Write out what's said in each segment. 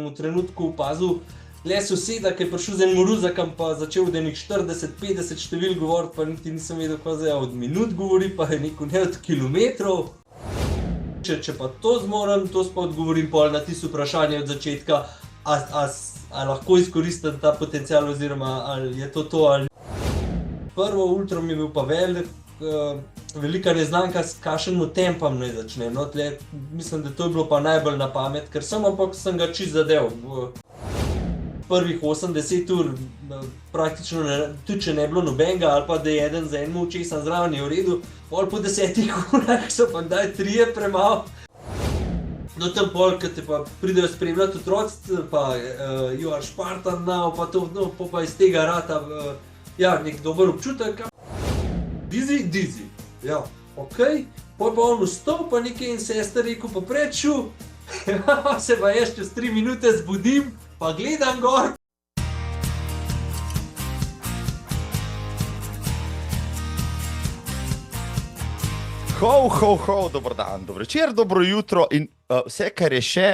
v trenutku opazil le soseda, ki je prišel z enim ruzakom, pa začel od enih 40-50 števil govoriti, pa niti nisem vedel, kaj zdaj od minut govori, pa je rekel ne od kilometrov. Če pa to zmorem, to pa odgovorim pol na tisto vprašanje od začetka, a lahko izkoristim ta potencial oziroma ali je to ali. Prvo ultra mi je bil pa velika neznanka, s kakšnim tempom naj začnem. No, tle, mislim, da to je bilo pa najbolj na pamet, ker ampak sem ga čisto zadev. Prvih 80 ur praktično, tudi če ne bilo nobenega, ali pa da je eden za enim očesom zraven je v redu, pol po 10 urah so pa kdaj 3 premalo. No tam pol, ko te pa pridejo spremljati otroci, pa you are Spartan now, pa to, no, pa iz tega rata, ja, nek dober občutek. Dizzy, ja, okej. Pol pa on vstal, pa nekaj in sester rekel, pa preču, se pa jaz čez 3 minute zbudim, pa gledam gor. Ho, dober dan, dobro večer, dobro jutro in vse, kar je še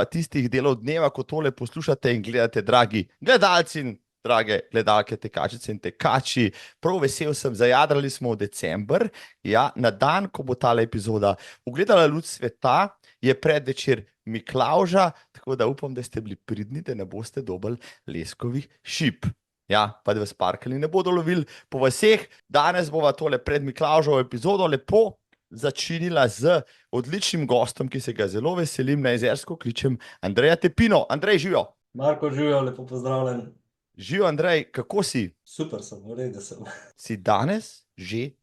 tistih delov dneva, ko tole poslušate in gledate, dragi gledalci in drage gledalke, tekačice in tekači. Prav vesel sem, zajadrali smo v december, ja, na dan, ko bo tale epizoda ugledala luč sveta, je predvečer Miklavža, tako da upam, da ste bili pridni, da ne boste dobili leskovih šip. Ja, pa da vas parkali ne bodo lovili po vaseh. Danes bova tole pred Miklavžovo epizodo lepo začinila z odličnim gostom, ki se ga zelo veselim, na Jezersko kličem Andreja Tepino. Andrej, živijo! Marko, živijo, lepo pozdravljen. Živijo, Andrej, kako si? Super sem, v redu sem. Si danes že?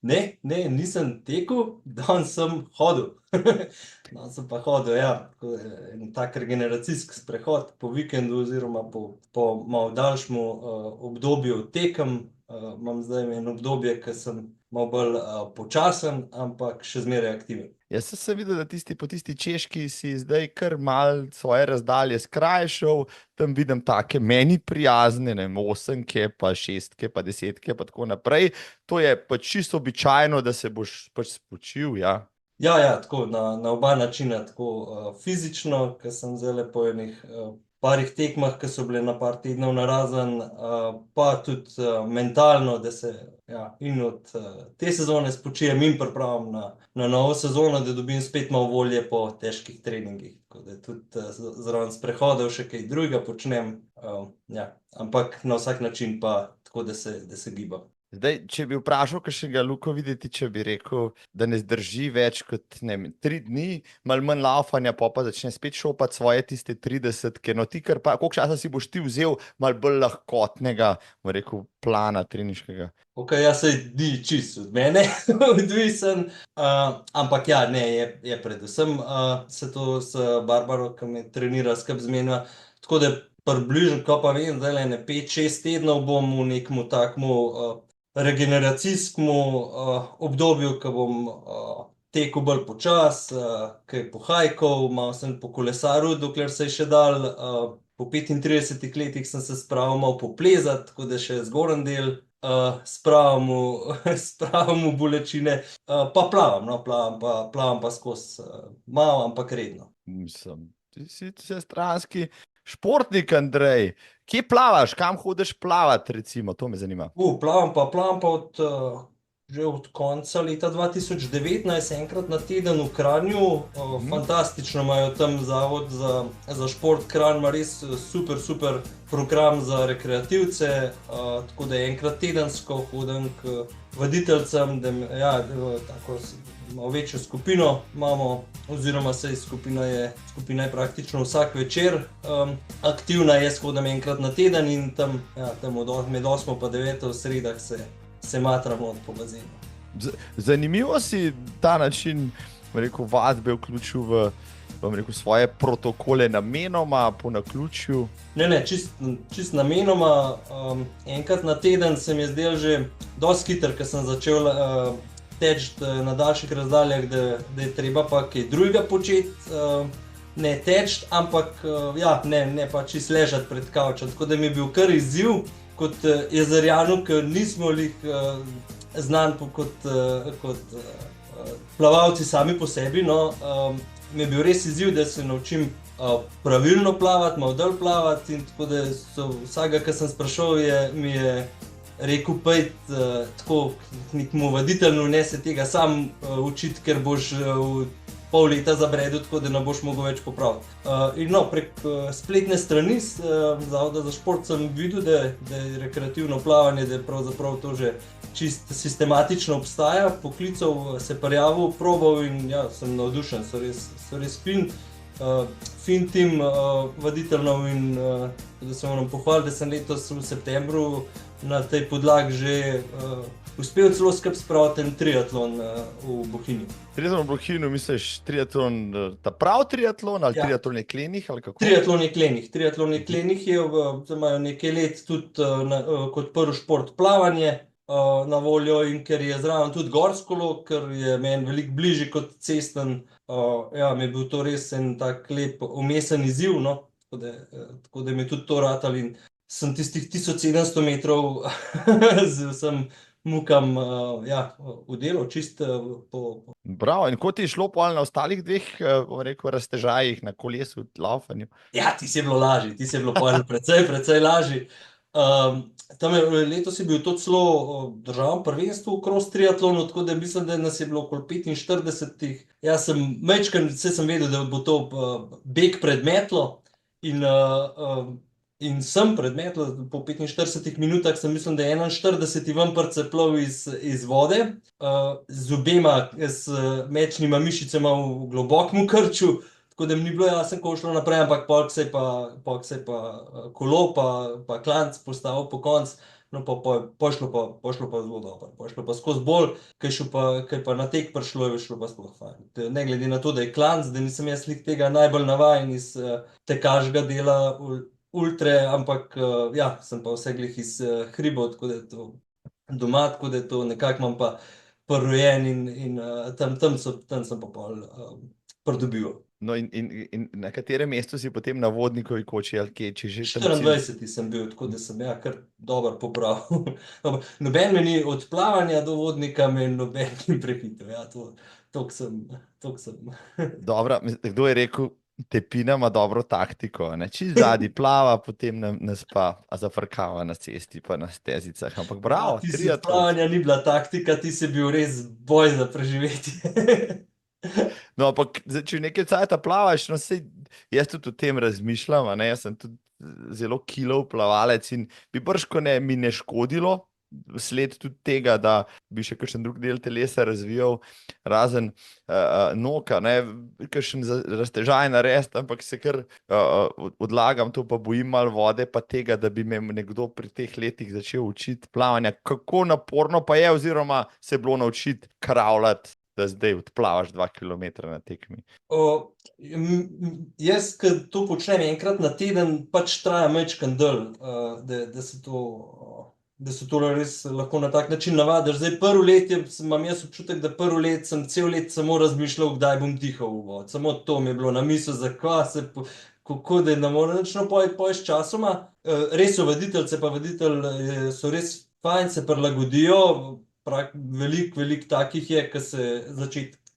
Ne, nisem tekel, danes sem hodil. Danes sem pa hodil, ja, en tak regeneracijski sprehod po vikendu oziroma po malo daljšem obdobju tekem. Imam zdaj en obdobje, ko sem malo bolj počasen, ampak še zmeraj aktiven. Jaz sem videl, da po tisti Češki si zdaj kar malo svoje razdalje skrajšal, tam vidim take meni prijazne, ne, 8-ke, pa 6-ke, pa 10-ke, pa tako naprej. To je pač čisto običajno, da se boš pač spočil, ja? Ja, tako, na oba načina, tako fizično, ker sem zdaj po enih parih tekmah, ki so bile na par tednov narazen, pa tudi mentalno, da se in od te sezone spočijem in pripravim na novo sezono, da dobim spet malo volje po težkih treningih. Tako da tudi zraven sprehodov še kaj drugega počnem, ampak na vsak način pa tako, da se gibam. Zdaj, če bi vprašal kakšnega Luko videti, če bi rekel, da ne zdrži več kot 3 dni, malo manj laufanja, pa začne spet šopati svoje tiste 30-ke, no ti kar pa, koliko časa si boš ti vzel malo bolj lahkotnega, bom rekel, plana treniškega? Ok, saj ni čisto od mene odvisen, ampak ja, ne, je predvsem se to s Barbaro, ki me trenira, skupaj zmenila, tako da približno, ko pa vem, zdaj 5-6 tednov bom v nekemu takmu regeneracijskemu obdobju, ko bom tekel bolj počas, kaj pohajkal, malo sem pokolesaril, dokler se je še dal. Po 35 letih sem se spravil malo poplezati, tako da še zgoren del spravim v bolečine, pa plavam pa skozi malo, ampak redno. Mislim, ti si vsestranski športnik, Andrej. Kje plavaš? Kam hodiš plavat, recimo? To me zanima. Plavam pa že od konca leta 2019, enkrat na teden v Kranju. Fantastično imajo tam zavod za šport Kranj, ima res super program za rekreativce, tako da enkrat tedensko hodim k vaditeljcem, da tako malo večjo skupino imamo, oziroma skupina je praktično vsak večer aktivna, jaz hodim enkrat na teden in tam med 8 pa 9 v sredah se matramo po bazenu. Zanimivo si ta način, rekel, vadbe vključil v svoje protokole namenoma, po naključju? Ne, čist namenoma. Enkrat na teden se mi je zdel že dosti hiter, ker sem začel teči na daljših razdaljah, da je treba pa kaj drugega početi, ne teči, ampak ne pa čist ležati pred kavčem. Tako da mi je bil kar izziv kot jezerjanu, ker nismo znani kot plavalci sami po sebi, no. Mi je bil res izziv, da se naučim pravilno plavati, malo dol plavati in tako da vsega, kar sem sprašal, mi je rekel, pojdi tako k nekemu vaditelju, ne se tega sam učiti, ker boš pol leta zabredel, tako da ne boš mogel več popraviti. In no, prek spletne strani Zavoda za šport sem videl, da je rekreativno plavanje, da je pravzaprav to že čist sistematično obstaja, poklical, se prijavil, probal in ja, sem navdušen, so res fin tim vaditeljnov in da se moram pohvaliti, da sem letos v septembru na tej podlagi že uspel celo skupaj spraviti en triatlon v Bohinju. Triatlon v Bohinju, misliš triatlon, ta prav triatlon ali triatlon jeklenih ali kako? Triatlon jeklenih. Triatlon jeklenih je imajo nekaj let tudi kot prvi šport plavanje na voljo in ker je zraven tudi gorsko lok, ker je meni veliko bližje kot cesten, ja, mi je bil to res en tak lep umesen izziv, no, tako da mi je tudi to ratalo in sem tistih 1700 metrov z vsem mukam v delu, čist po... Bravo, in kot ti je šlo pol na ostalih dveh, bom rekel, raztežajih na kolesu, laufanju? Ja, ti si je bilo lažje, ti si je bilo pol precej lažje. Letos je bil to celo državno prvenstvo v cross triatlonu, tako da mislim, da nas je bilo okoli 45. Jaz sem majčkeno, saj sem vedel, da bo to beg pred metlo in sem pred metlo, po 45 minutah sem mislim, da je 41. ven prceplov iz vode, z obema, z mečnima mišicama v globokem krču, tako da mi ni bilo jasno, ko šlo naprej, ampak polk se je pa kolo pa klanc postavil po konc, no pa šlo pa zelo dobro, pa šlo pa skozi bolj, kaj pa na tek prišlo, je šlo pa sploh fajn. Ne glede na to, da je klanc, da nisem jaz tega najbolj navajen iz tekaškega dela ultre, ampak ja, sem pa vse glih iz hribov, tako da je to doma, tako da je to nekako imam pa prrojen in tam sem pa pol pridobival. No in na katerem mestu si potem na Vodnikovi koči ali kje, če že tam 24. sem bil, tako da sem kar dobro popravil. Noben me ni od plavanja do Vodnika, me noben ni prehitel, ja, toliko sem. Dobro, kdo je rekel, Tepina ima dobro taktiko, ne? Čisto zadnji plava, potem nas pa zafrkava na cesti pa na stezicah, ampak bravo, triatlon. Plavanja ni bila taktika, ti si bil res boj za preživetje. No, ampak če nekaj cajta plavaš, no sej, jaz tudi o tem razmišljam, ne, jaz sem tudi zelo kilov plavalec in bi brško mi ne škodilo, sled tudi tega, da bi še kakšen drug del telesa razvijal, razen noka, ne, kakšen raztežaj narediti, ampak se kar odlagam, to pa bojim malo vode, pa tega, da bi me nekdo pri teh letih začel učiti plavanja. Kako naporno pa je, oziroma se bilo naučiti kravljati, da zdaj odplavaš 2 kilometra na tekmi? Jaz, ko to počnem enkrat na teden, pač traja majčkeno dlje, da se to res lahko na tak način navadiš. Zdaj prvo let imam jaz občutek, da prvo let sem cel let samo razmišljal, kdaj bom dihal v vod. Samo to mi je bilo na misel, kako da ne morem nič pojeti s časoma. Res so vaditeljce pa vaditelj so res fajn, se prilagodijo. Veliko takih je, ki se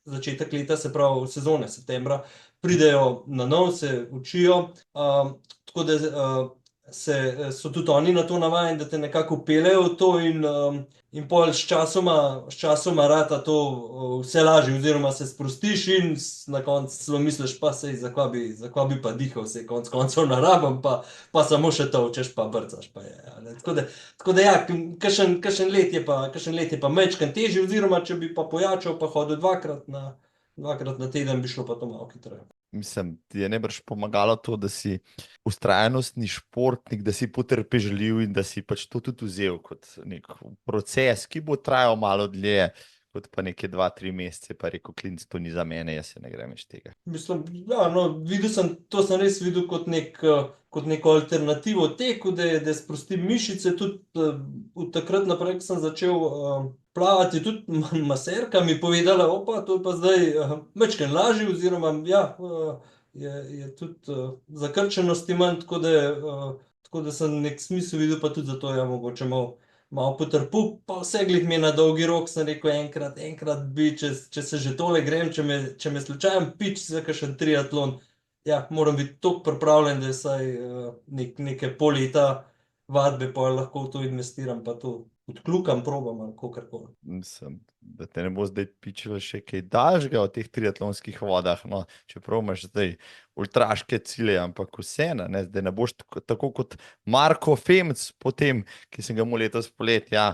začetek leta, se pravi sezone, septembra, pridejo na nov, se učijo, tako da so tudi oni na to navajeni, da te nekako peljejo v to in pol s časoma rata to vse lažje, oziroma se sprostiš in na koncu celo misliš, pa sej, zakva bi pa dihal, sej konc koncev narabam, pa samo še tolčeš, pa brcaš, pa je. Tako da ja, kakšen let je pa majčkeno težji, oziroma če bi pa pojačal, pa hodil dvakrat na teden, bi šlo pa to malo hitreje. Mislim, ti je najbrž pomagalo to, da si vztrajnostni športnik, da si potrpežljiv in da si pač to tudi vzel kot nek proces, ki bo trajal malo dlje, kot pa neke 2-3 mesece, pa rekel, klinc, to ni za mene, jaz se ne grem iz tega. Mislim, ja, no, to sem res videl kot neko alternativo teku, da sprostim mišice, tudi od takrat naprej, ko sem začel plavati, tudi maserka mi povedala, opa, to je pa zdaj majčkeno lažje, oziroma ja, je tudi zakrčenosti manj, tako da sem nek smisel videl, pa tudi zato, ja, mogoče malo potrpel, pa vse glih mi na dolgi rok, sem rekel, enkrat bi, če se že tole grem, če me slučajem pič za kakšen triatlon, ja, moram biti toliko pripravljen, da vsaj neke pol leta vadbe pa lahko v to investiram, pa to odkljukam, probam ali kakorkoli. Mislim, da te ne bo zdaj pičilo še kaj daljšega v teh triatlonskih vodah, no, čeprav imaš zdaj ultraške cilje, ampak vseeno, ne, zdaj ne boš tako kot Marko Femc potem, ki sem ga mu letos poleti, ja,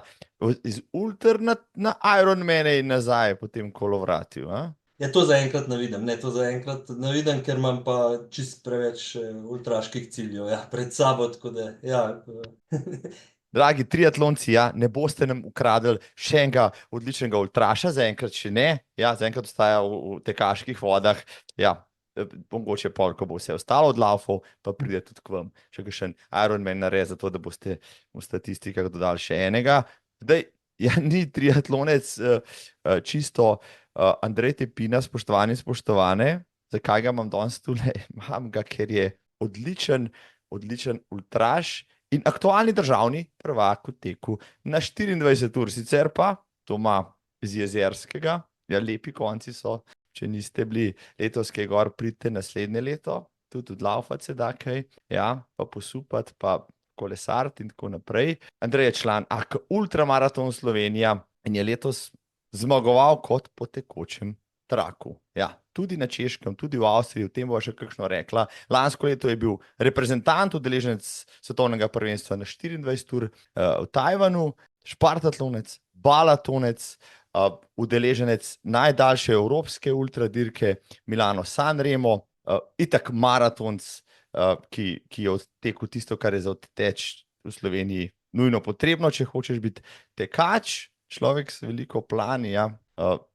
iz ultra na Ironmane in nazaj potem kolovratil, a? Ja, to zaenkrat ne vidim, to zaenkrat ne vidim, ker imam pa čist preveč ultraških ciljev, ja, pred sabo, tako da, ja. Dragi triatlonci, ja, ne boste nam ukradli še enega odličnega ultraša, zaenkrat še ne, ja, zaenkrat ostaja v tekaških vodah, ja, mogoče pol, ko bo vse ostalo od laufov, pa pride tudi k vam, še kakšen Ironman nared, zato da boste v statistikah dodali še enega. Zdaj, ja, ni triatlonec čisto Andrej Tepina, spoštovani, spoštovane, zakaj ga imam danes tule? Imam ga, ker je odličen ultraš in aktualni državni prvak v teku na 24 ur, sicer pa to ima iz Jezerskega, ja, lepi konci so, če niste bili letos kaj gor, pridite naslednje leto, tudi odlaufati se da kaj, ja, pa posupati, pa kolesariti in tako naprej. Andrej je član AK Ultramaraton Slovenija in je letos zmagoval kot po tekočem traku. Ja, tudi na Češkem, tudi v Avstriji, o tem bo še kakšno rekla. Lansko leto je bil reprezentant, udeleženec svetovnega prvenstva na 24 ur v Tajvanu, špartatlonec, balatonec, udeleženec najdaljše evropske ultradirke Milano-San Remo, itak maratonc, ki je odtekel tisto, kar je za odteč v Sloveniji nujno potrebno, če hočeš biti tekač, človek s veliko plani, ja.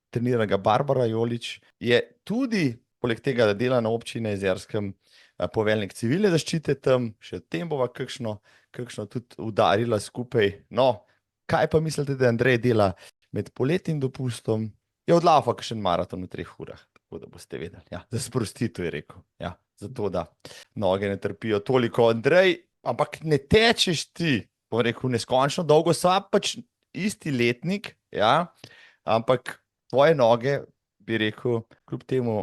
Trenira ga Barbara Jolič, je tudi, poleg tega, da dela na občini Jezerskem, poveljnik civilne zaščite tam, še o tem bova kakšno tudi udarila skupaj. No, kaj pa mislite, da Andrej dela med poletnim dopustom? Je odlaufa kakšen maraton v 3 urah, tako da boste vedeli. Ja, za sprostitev je rekel, ja, zato da noge ne trpijo toliko. Andrej, ampak ne tečeš ti, bom rekel, neskončno dolgo, sva pač isti letnik, ja, ampak tvoje noge, bi rekel, kljub temu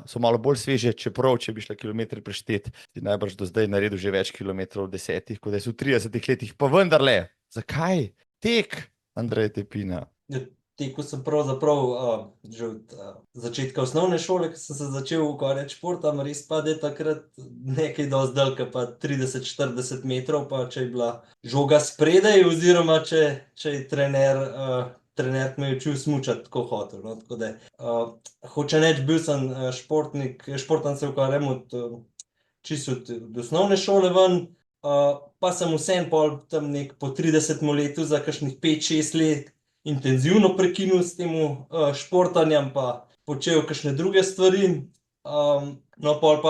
so malo bolj sveže, čeprav, če bi šla kilometri preštet, si najbrž do zdaj naredil že več kilometrov v 10, kot da si v 30 letih, pa vendarle, zakaj tek, Andrej Tepina? Tekel sem pravzaprav že od začetka osnovne šole, ko sem se začel ukvarjati športom, res pa da je takrat nekaj dosti dalj, pa 30-40 metrov, pa če je bila žoga spredaj, oziroma če je trener me je učil smučati, tako hotel, no, tako da hoče reči, bil sem športnik, športom se ukvarjam čisto od osnovne šole ven, pa sem vseeno pol tam po 30 letu za kakšnih 5-6 let intenzivno prekinil s tem športanjem, pa počel kakšne druge stvari, no pol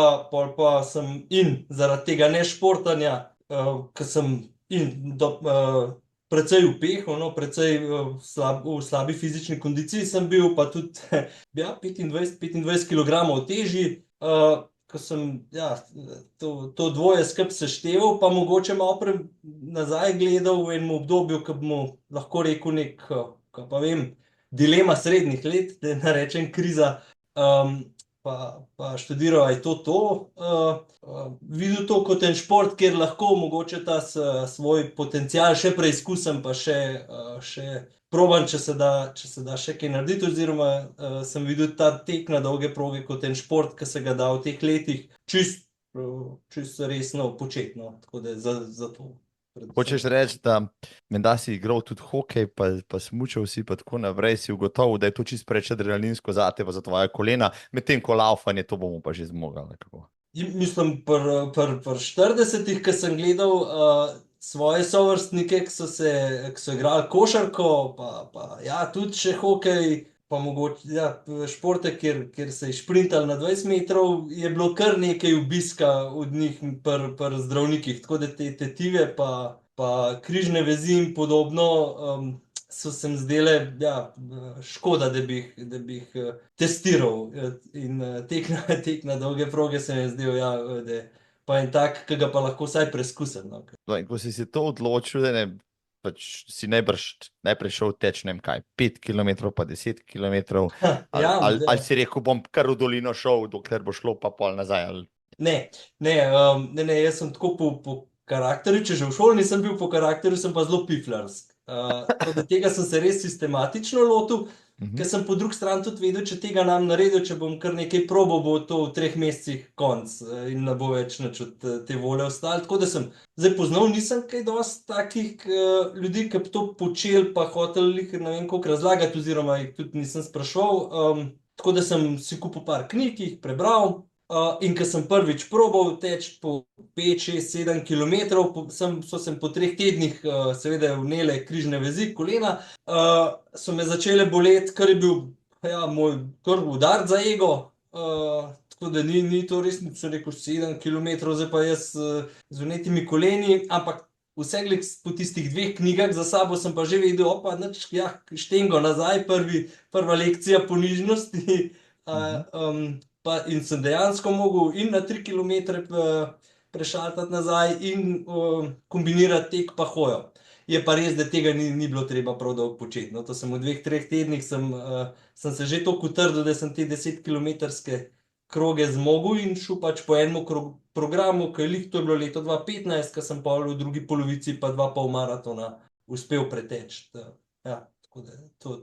pa sem in zaradi tega nešportanja, ko sem precej upehal, no, precej v slabi fizični kondiciji sem bil, pa tudi, ja, 25 kilogramov težji, ko sem, ja, to dvoje skupaj sešteval, pa mogoče malo nazaj gledal v enem obdobju, ko bomo lahko rekel kaj pa vem, dilema srednjih let, da ne rečem kriza, pa študiral, a je to, videl to kot en šport, kjer lahko mogoče ta svoj potencial še preizkusim, pa še probam, če se da še kaj narediti, oziroma sem videl ta tek na dolge proge kot en šport, ki se ga da v teh letih čisto resno početi, no, tako da za to. Hočeš reči, da menda si igral tudi hokej, pa smučal si, pa tako naprej, si ugotovil, da je to čisto preveč adrenalinsko zate, pa za tvoje kolena, medtem ko laufanje, to bomo pa že zmogli, kako? Mislim, pri 40-ih, ko sem gledal svoje sovrstnike, ki so igrali košarko, pa ja, tudi še hokej, pa mogoče, ja, športe, kjer se je šprintalo na 20 metrov, je bilo kar nekaj obiska od njih pri zdravnikih, tako da te tetive pa križne vezi in podobno so se mi zdele, ja, škoda, da bi jih testiral, in tek na dolge proge se mi je zdel, ja, da pa en tak, ki ga pa lahko vsaj preizkusim, no. In ko si se to odločil, da ne, pač si najprej šel teč, ne vem kaj, 5 kilometrov pa 10 kilometrov, ali si rekel, bom kar v dolino šel, dokler bo šlo pa pol nazaj, ali Ne, jaz sem tako po karakterju, če že v šoli nisem bil po karakterju, sem pa zelo piflarsk. Tako da tega sem se res sistematično lotil, ker sem po drugi strani tudi vedel, če tega nam naredil, če bom kar nekaj probal, bo to v 3 mesecih konc in ne bo več nič od te volje ostalo. Tako da sem zdaj poznal, nisem kaj dosti takih ljudi, ki bi to počeli, pa hoteli, ne vem koliko razlagati, oziroma jih tudi nisem spraševal. Tako da sem si kupil par knjig, jih prebral. In ko sem prvič probal teči po 5, 6, 7 kilometrov, so se po 3 tednih seveda vnele križne vezi, kolena, so me začele boleti, kar je bil moj kar udar za ego. Tako da ni to res, sem rekel, 7 kilometrov, zdaj pa jaz z vnetimi koleni, ampak vseglih po tistih 2 knjigah za sabo sem pa že vedel, opa, nič, štengo nazaj, prva lekcija ponižnosti. In sem dejansko mogel in na 3 kilometre prešaltati nazaj in kombinirati tek pa hojo. Je pa res, da tega ni bilo treba prav dolgo početi. No, to sem v 2, 3 tednih sem se že toliko utrdil, da sem te 10-kilometrske kroge zmogel in šel pač po enem programu, to je bilo leto 2015, ko sem pa v drugi polovici pa 2 polmaratona uspel preteči. Tako da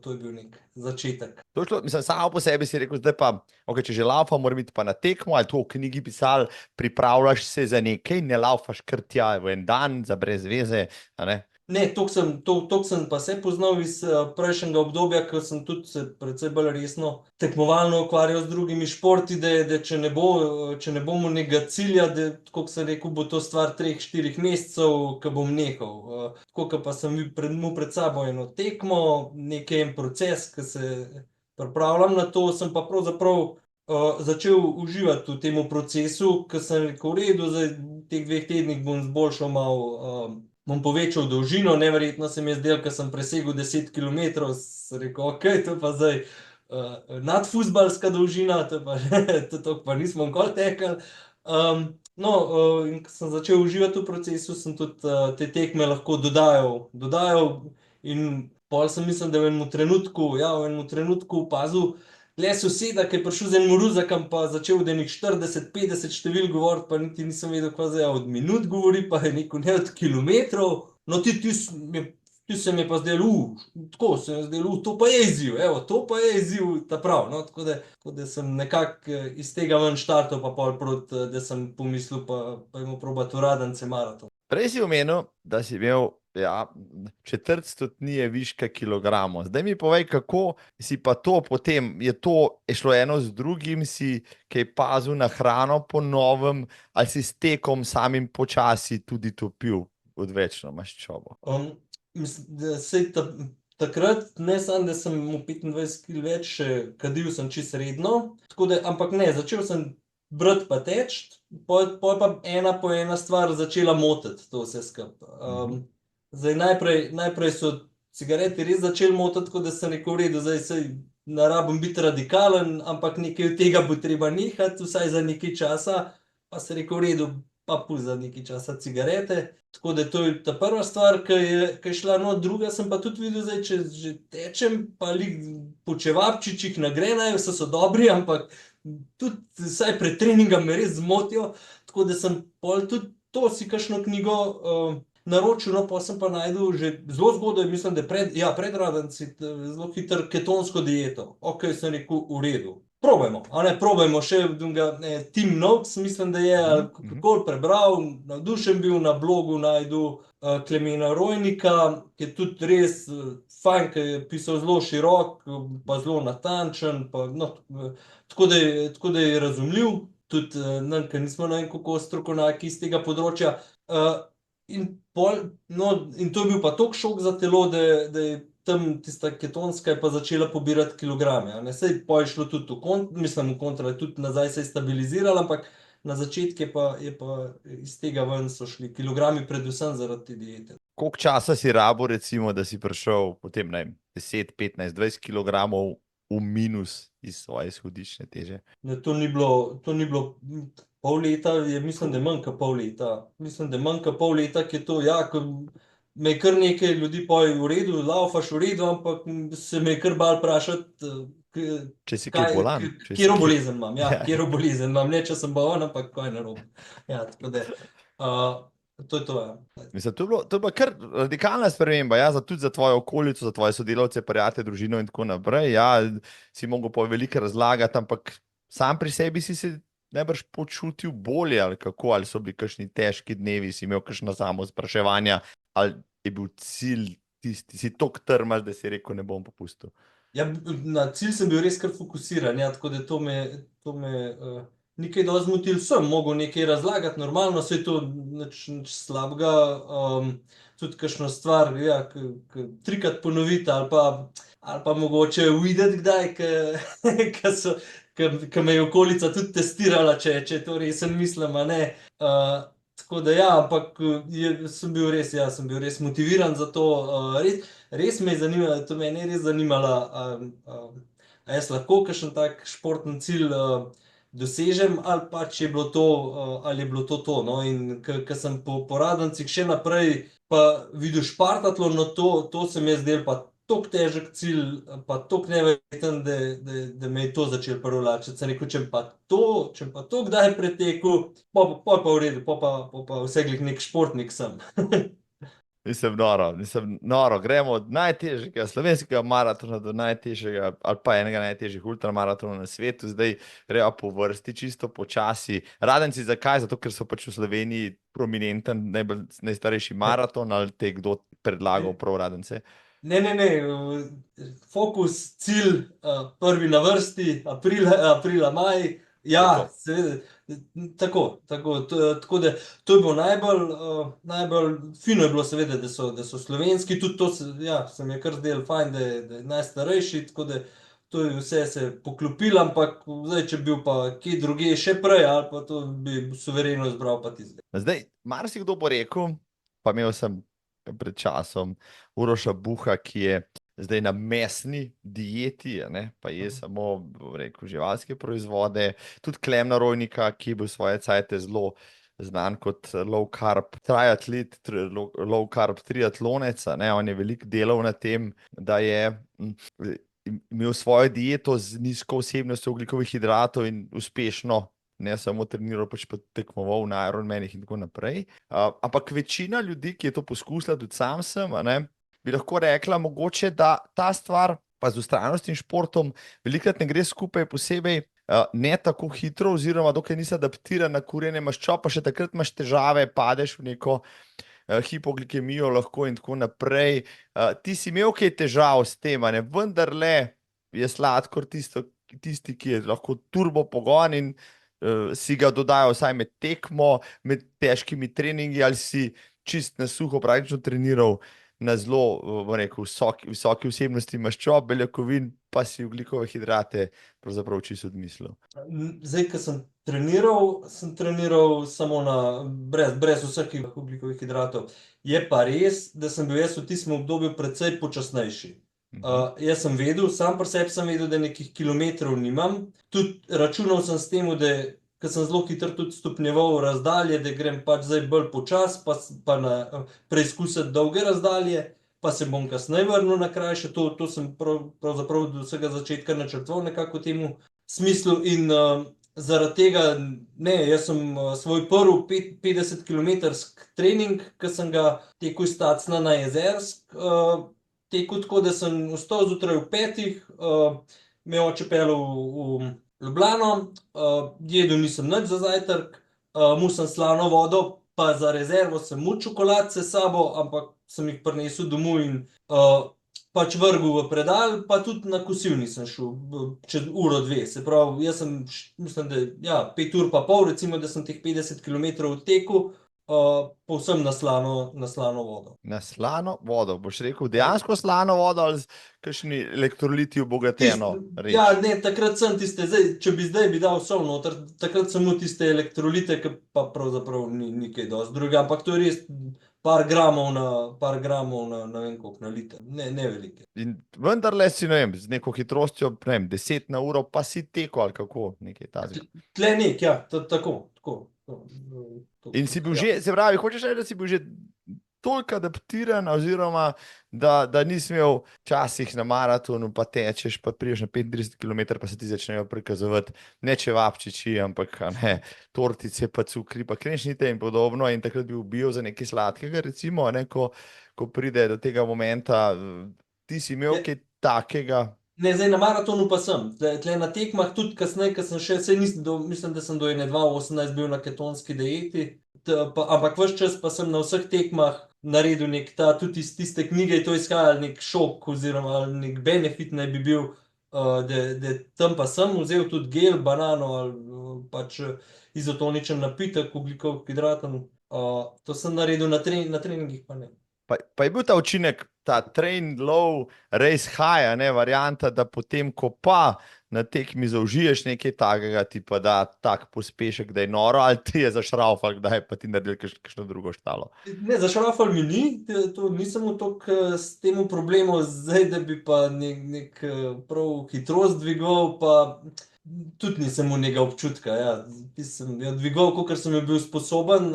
to je bil nek začetek. To je šlo, mislim, samo po sebi si rekel, zdaj pa, okay, če že laufa, mora biti pa na tekmo, ali to v knjigi pisal, pripravljaš se za nekaj, ne laufaš kar tja v en dan, za brez veze, a ne? Ne, toliko sem pa se poznal iz prejšnjega obdobja, ko sem tudi se precej bolj resno tekmovalno ukvarjal z drugimi športi, da če ne bomo nekega cilja, da, tako kot sem rekel, bo to stvar 3, 4 mesecev, ko bom nehal. Tako ko pa sem imel pred sabo eno tekmo, en proces, ko se pripravljam na to, sem pa pravzaprav začel uživati v tem procesu, ko sem rekel, v redu, zdaj v teh 2 tednih bom zboljšal malo, bom povečal dolžino, neverjetno se mi je zdelo, ko sem presegel 10 kilometrov, sem rekel, ok, to je pa zdaj nadfuzbalska dolžina, to pa nismo nikoli tekli. In ko sem začel uživati v procesu, sem tudi te tekme lahko dodajal in pol sem mislil, da v enem trenutku opazil le soseda, ki je prišel z enim ruzakom, pa začel od enih 40, 50 številk govoriti, pa niti nisem vedel, kaj zdaj od minut govori, pa je rekel, ne od kilometrov. No, ti se mi je pa zdelo, tako se mi je zdelo, to pa je izziv, evo, to pa je izziv, ta prav, no, tako da sem nekako iz tega ven štartal, pa pol proti, da sem pomislil, pa imel probati v Radance maraton. Prej si omenil, da si imel četrt stotnije viška kilogramov. Zdaj mi povej, kako si pa to potem, je šlo eno z drugim, si kaj pazil na hrano po novem, ali si s tekom samim počasi tudi topil odvečno maščobo? Takrat ne samo, da sem imel 25 kg več, kadil sem čisto redno, ampak ne, začel sem brati pa teči, pol pa ena po ena stvar začela motiti to vse skupaj. Zdaj najprej so cigareti res začeli motiti, tako da sem rekel, v redu, zdaj saj ne rabim biti radikalen, ampak nekaj od tega bo treba nehati, vsaj za nekaj časa, pa sem rekel, v redu, pa pusti za nekaj časa cigarete. Tako da to je ta prva stvar, ki je šla, no, druga sem pa tudi videl, zdaj, če že tečem, pa po čevapčičih ne gre, vse so dobri, ampak tudi vsaj pred treningom me res zmotijo, tako da sem pol tudi to si kakšno knjigo naročil, no, pa sem pa najdel že zelo zgodaj, mislim, da pred Radanci, zelo hitro ketonsko dieto. Ok, sem rekel, v redu. Probajmo še Tim Noakes, mislim, da je, ali kakor prebral, navdušen bil, na blogu najdel Klemena Rojnika, ki je tudi res fajn, ki je pisal zelo širok, pa zelo natančen, tako da je razumljiv, tudi nam, ker nismo ne vem kako strokovnjaki iz tega področja. In to je bil pa toliko šok za telo, da je tam tista ketonska je pa začela pobirati kilograme. Saj pa je šlo tudi v kontra, tudi nazaj se je stabilizirala, ampak na začetku je pa iz tega ven so šli kilogrami, predvsem zaradi te diete. Koliko časa si rabo, recimo, da si prišel potem, ne vem, 10, 15, 20 kilogramov v minus iz svoje izhodiščne teže? To ni bilo pol leta, mislim, da je manj kot pol leta. Mislim, da je manj kot pol leta, ki je to, ko me je kar nekaj ljudi v redu, laufaš v redu, ampak se me je kar bal vprašati, Če si kaj bolan. Kjero bolezen imam, ja, Ja. kjero bolezen imam, ne če sem bolan, ampak kaj narobe. Ja, tako da, to je to, ja. Mislim, to je bila kar radikalna sprememba, ja, tudi za tvojo okolico, za tvoje sodelavce, prijatelje, družino in tako naprej. Ja, si mogel pa veliko razlagati, ampak sam pri sebi si se najbrž počutil bolje, ali kako, ali so bili kakšni težki dnevi, si imel kakšno samo spraševanja, ali je bil cilj tisti, si tok trmaš, da si rekel, ne bom popustil. Ja, na cilj sem bil res kar fokusiran, ja, tako da to me ni kaj dosti zmotil, sem mogel nekaj razlagati, normalno, saj to nič slabega, tudi kakšno stvar, ja, trikrat ponoviti ali pa mogoče uideti kdaj, ke me je okolica tudi testirala, če je to resen mislim, a ne. Tako da ja, ampak sem bil res motiviran za to, res me je zanimalo, to mene je res zanimalo, a jaz lahko kakšen tak športni cilj dosežem, ali pa če je bilo to, ali je bilo to, no, in ke sem po Radencih še naprej pa videl Špartatlon, no to se mi je zdelo pa toliko težek cilj, pa toliko neverjeten, da me je to začelo privlačiti. Sem rekel, če pa to kdaj pretekel, pol pa v redu, pol pa vse glih nek športnik sem. Nisem noro. Gremo od najtežjega slovenskega maratona do najtežjega, ali pa enega najtežjih ultramaratonov na svetu. Zdaj gremo po vrsti, čisto počasi. Radenci, zakaj? Zato, ker so pač v Sloveniji prominenten, najstarejši maraton, ali te kdo predlagal prav Radence? Ne, fokus, cilj, prvi na vrsti, aprila, maj, ja, seveda, tako da to je bilo najbolj fino je bilo seveda, da so slovenski, tudi to ja, se mi je kar zdelo fajn, da je najstarejši, tako da to je vse se poklopilo, ampak zdaj, če bi bil pa kje drugje še prej, ali pa to bi suvereno izbral pa tistega. Zdaj, marsikdo bo rekel, pa imel sem pred časom Uroša Buha, ki je zdaj na mesni dieti, ne, pa je samo, bom rekel, živalske proizvode, tudi Klemna Rojnika, ki je bil svoje cajte zelo znan kot low carb triatlet, low carb triatlonec, ne, on je veliko delal na tem, da je imel svojo dieto z nizko vsebnostjo ogljikovih hidratov in uspešno ne samo treniral, pač pa tekmoval na Ironmanih in tako naprej. Ampak večina ljudi, ki je to poskusila, tudi sam sem, ne, bi lahko rekla, mogoče, da ta stvar, pa z vztrajnostnim športom, velikrat ne gre skupaj, posebej ne tako hitro, oziroma dokaj nisi adaptiran na kurjenje maščob, pa še takrat imaš težave, padeš v neko hipoglikemijo lahko in tako naprej. Ti si imel kaj težav s tem, ne, vendarle je sladkor tisti, ki je lahko turbo pogon in si ga dodajo vsaj med tekmo, med težkimi treningi, ali si čist na suho praktično treniral na zelo, bom rekel, visoki vsebnosti maščob, beljakovin, pa si ogljikove hidrate pravzaprav čisto odmislil. Zdaj, ko sem treniral samo brez vseh ogljikovih hidratov. Je pa res, da sem bil jaz v tistem obdobju precej počasnejši. Jaz sem vedel, sam pri sebi sem vedel, da nekih kilometrov nimam. Tudi računal sem s tem, da ker sem zelo hitro tudi stopnjeval razdalje, da grem pač zdaj bolj počasi, pa preizkusiti dolge razdalje, pa se bom kasneje vrnil na krajše. To sem pravzaprav do vsega začetka načrtoval nekako v temu smislu in zaradi tega, ne, jaz sem svoj prvi 50-kilometrski trening, ki sem ga tekel iz Tacna na Jezersk, tekel tako, da sem vstal zjutraj ob 5, me oče peljal v Ljubljano, jedel nisem nič za zajtrk, imel sem slano vodo, pa za rezervo sem imel čokoladice s sabo, ampak sem jih prinesel domov in pač vrgel v predal, pa tudi na kosil nisem šel čez uro, dve. Se pravi, jaz sem, mislim, da ja, 5 ur pa pol, recimo, da sem teh 50 kilometrov tekel, povsem na slano vodo. Na slano vodo, boš rekel dejansko slano vodo ali z kakšni elektroliti obogateno reč? Ja, ne, takrat sem tiste, če bi zdaj dal sol noter, takrat sem imel tiste elektrolite, ki pa pravzaprav ni kaj dosti drugega, ampak to je res par gramov na ne vem koliko, na liter, ne velike. In vendarle si, ne vem, z neko hitrostjo, ne vem, 10 na uro, pa si tekel ali kako, nekaj tazga. Tle ja, tako. In si bil že, se pravi, hočeš reči, da si bil že toliko adaptiran, oziroma da nisi imel včasih na maratonu, pa tečeš, pa priješ na 35 km, pa se ti začnejo prikazovati ne čevapčiči, ampak a ne, tortice, pa cukri, pa krenšnite in podobno. In takrat bi ubil za nekaj sladkega, recimo, a ne, ko pride do tega momenta. Ti si imel kaj takega? Ne, zdaj na maratonu pa sem. Tle na tekmah tudi kasneje, ker sem še, mislim, da sem do 2018 bil na ketonski dieti, ampak ves čas pa sem na vseh tekmah naredil tudi iz tiste knjige je to izhajal nek šok oziroma nek benefit naj bi bil, da tam pa sem vzel tudi gel, banano ali pač izotoničen napitek, ogljikov hidraten. To sem naredil na treningih, pa ne. Pa je bil ta učinek, ta train low, race high, a ne varianta, da potem, ko pa na tekmi zaužiješ nekaj takega, ti pa da tak pospešek, da je noro, ali ti je zašraufal, kdaj pa ti naredil kakšno drugo štalo? Ne, zašraufal mi ni, to nisem toliko s tem problemom, zdaj, da bi pa nek prav hitrost dvigoval, pa tudi nisem imel nekega občutka, ja. Sem dvigoval, kolikor sem bil sposoben,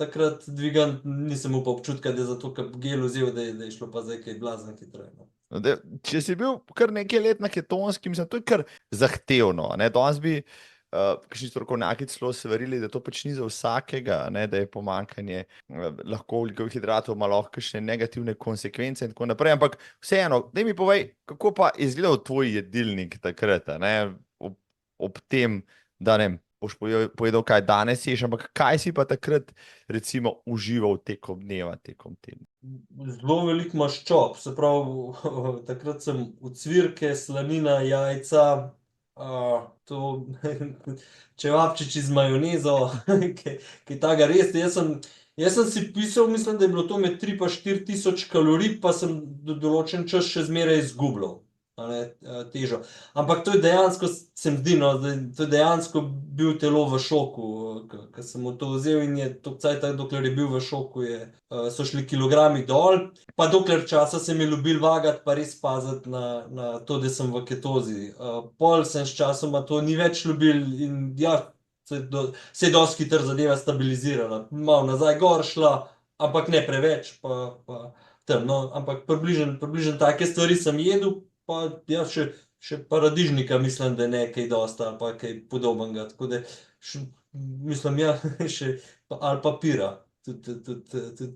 takrat dvigan, nisem imel pa občutka, da je zato, ker gel vzel, da je šlo pa zdaj kaj blazno hitreje. Če si bil kar nekaj let na ketonski, mislim, to je kar zahtevno. Danes bi kakšni strokovnjaki celo svarili, da to pač ni za vsakega, da je pomanjkanje lahko ogljikovih hidratov, ima lahko kakšne negativne konsekvence in tako naprej. Ampak vseeno, daj mi povej, kako pa je izgledal tvoj jedilnik takrat, ob tem, da ne boš povedal, kaj danes ješ, ampak kaj si pa takrat recimo užival tekom dneva, tekom tedna? Zelo veliko maščob, se pravi, takrat sem ocvirke, slanina, jajca, čevapčiči z majonezo, kaj takega res. Jaz sem si pisal, mislim, da je bilo to med 3 pa 4 tisoč kalorij, pa sem določen čas še zmeraj izgubljal težo. Ampak to je dejansko, se mi zdi, to je dejansko bil telo v šoku, ker sem mu to vzel in je to cajt, dokler je bil v šoku, so šli kilogrami dol, pa dokler časa se mi je ljubil vagati, pa res paziti na to, da sem v ketozi. Pol sem s časoma to ni več ljubil in ja, se je dosti hitro zadeva stabilizirala. Malo nazaj gor šla, ampak ne preveč, pa tam, no, ampak približno take stvari sem jedel, pa ja, še paradižnika mislim, da ne kaj dosta ali pa kaj podobnega, tako da mislim, ja, ali pa pira, tudi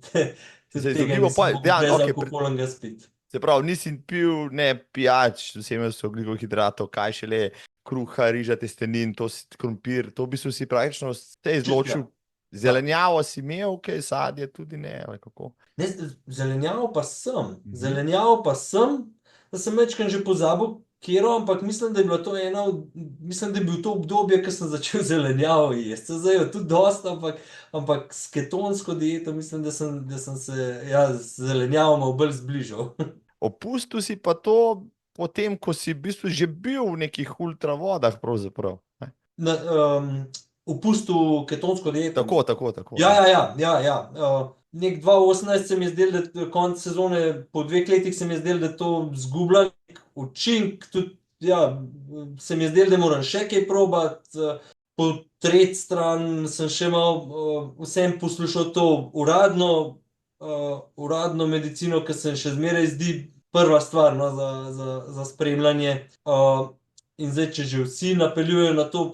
tega nisem mogel brez alkoholnega spiti. Se pravi, nisi pil ne pijač, vsem so ogljikov hidratov, kaj šele kruha, riža, testenin, to krompir, to v bistvu si praktično vse izločil. Zelenjavo si imel, kaj sadje tudi ne, ali kako? Ne, zelenjavo pa sem, da sem večkrat že pozabil, katero, ampak mislim, da je bilo to mislim, da je bil to obdobje, ko sem začel zelenjavo jesti. Zdaj je tudi dosta, ampak s ketonsko dieto mislim, da sem se z zelenjavo malo bolj zbližal. Opustil si pa to potem, ko si v bistvu že bil v nekih ultravodah pravzaprav. Opustil ketonsko dieto. Tako. Ja. Nek 2018 se mi je zdelo, da konec sezone, po 2 letih se mi je zdelo, da to zgublja učinek, tudi, ja, se mi je zdelo, da moram še kaj probati. Po tretji strani sem še malo vsem poslušal to uradno medicino, ki se še zmeraj zdi prva stvar, no, za spremljanje. In zdaj, če že vsi napeljujejo na to,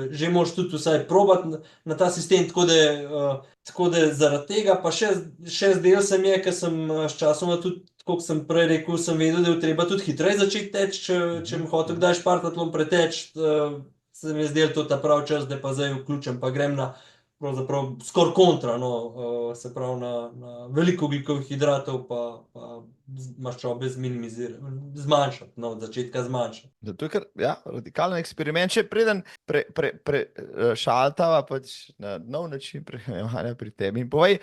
že moraš tudi vsaj probati na ta sistem, tako da zaradi tega, pa še zdel se mi je, ker sem s časoma tudi, kot sem prej rekel, sem vedel, da je treba tudi hitreje začeti teči, če mi hotel kdaj špartatlon preteči, se mi je zdel to ta pravi čas, da pa zdaj vključim, pa grem na pravzaprav skoraj kontra, no, se pravi na veliko ogljikovih hidratov, pa maščobe zmanjšati, no, od začetka zmanjšati. To je kar, ja, radikalen eksperiment. Če preden šaltava pač na nov način prehranjevanja pri tebi in povej,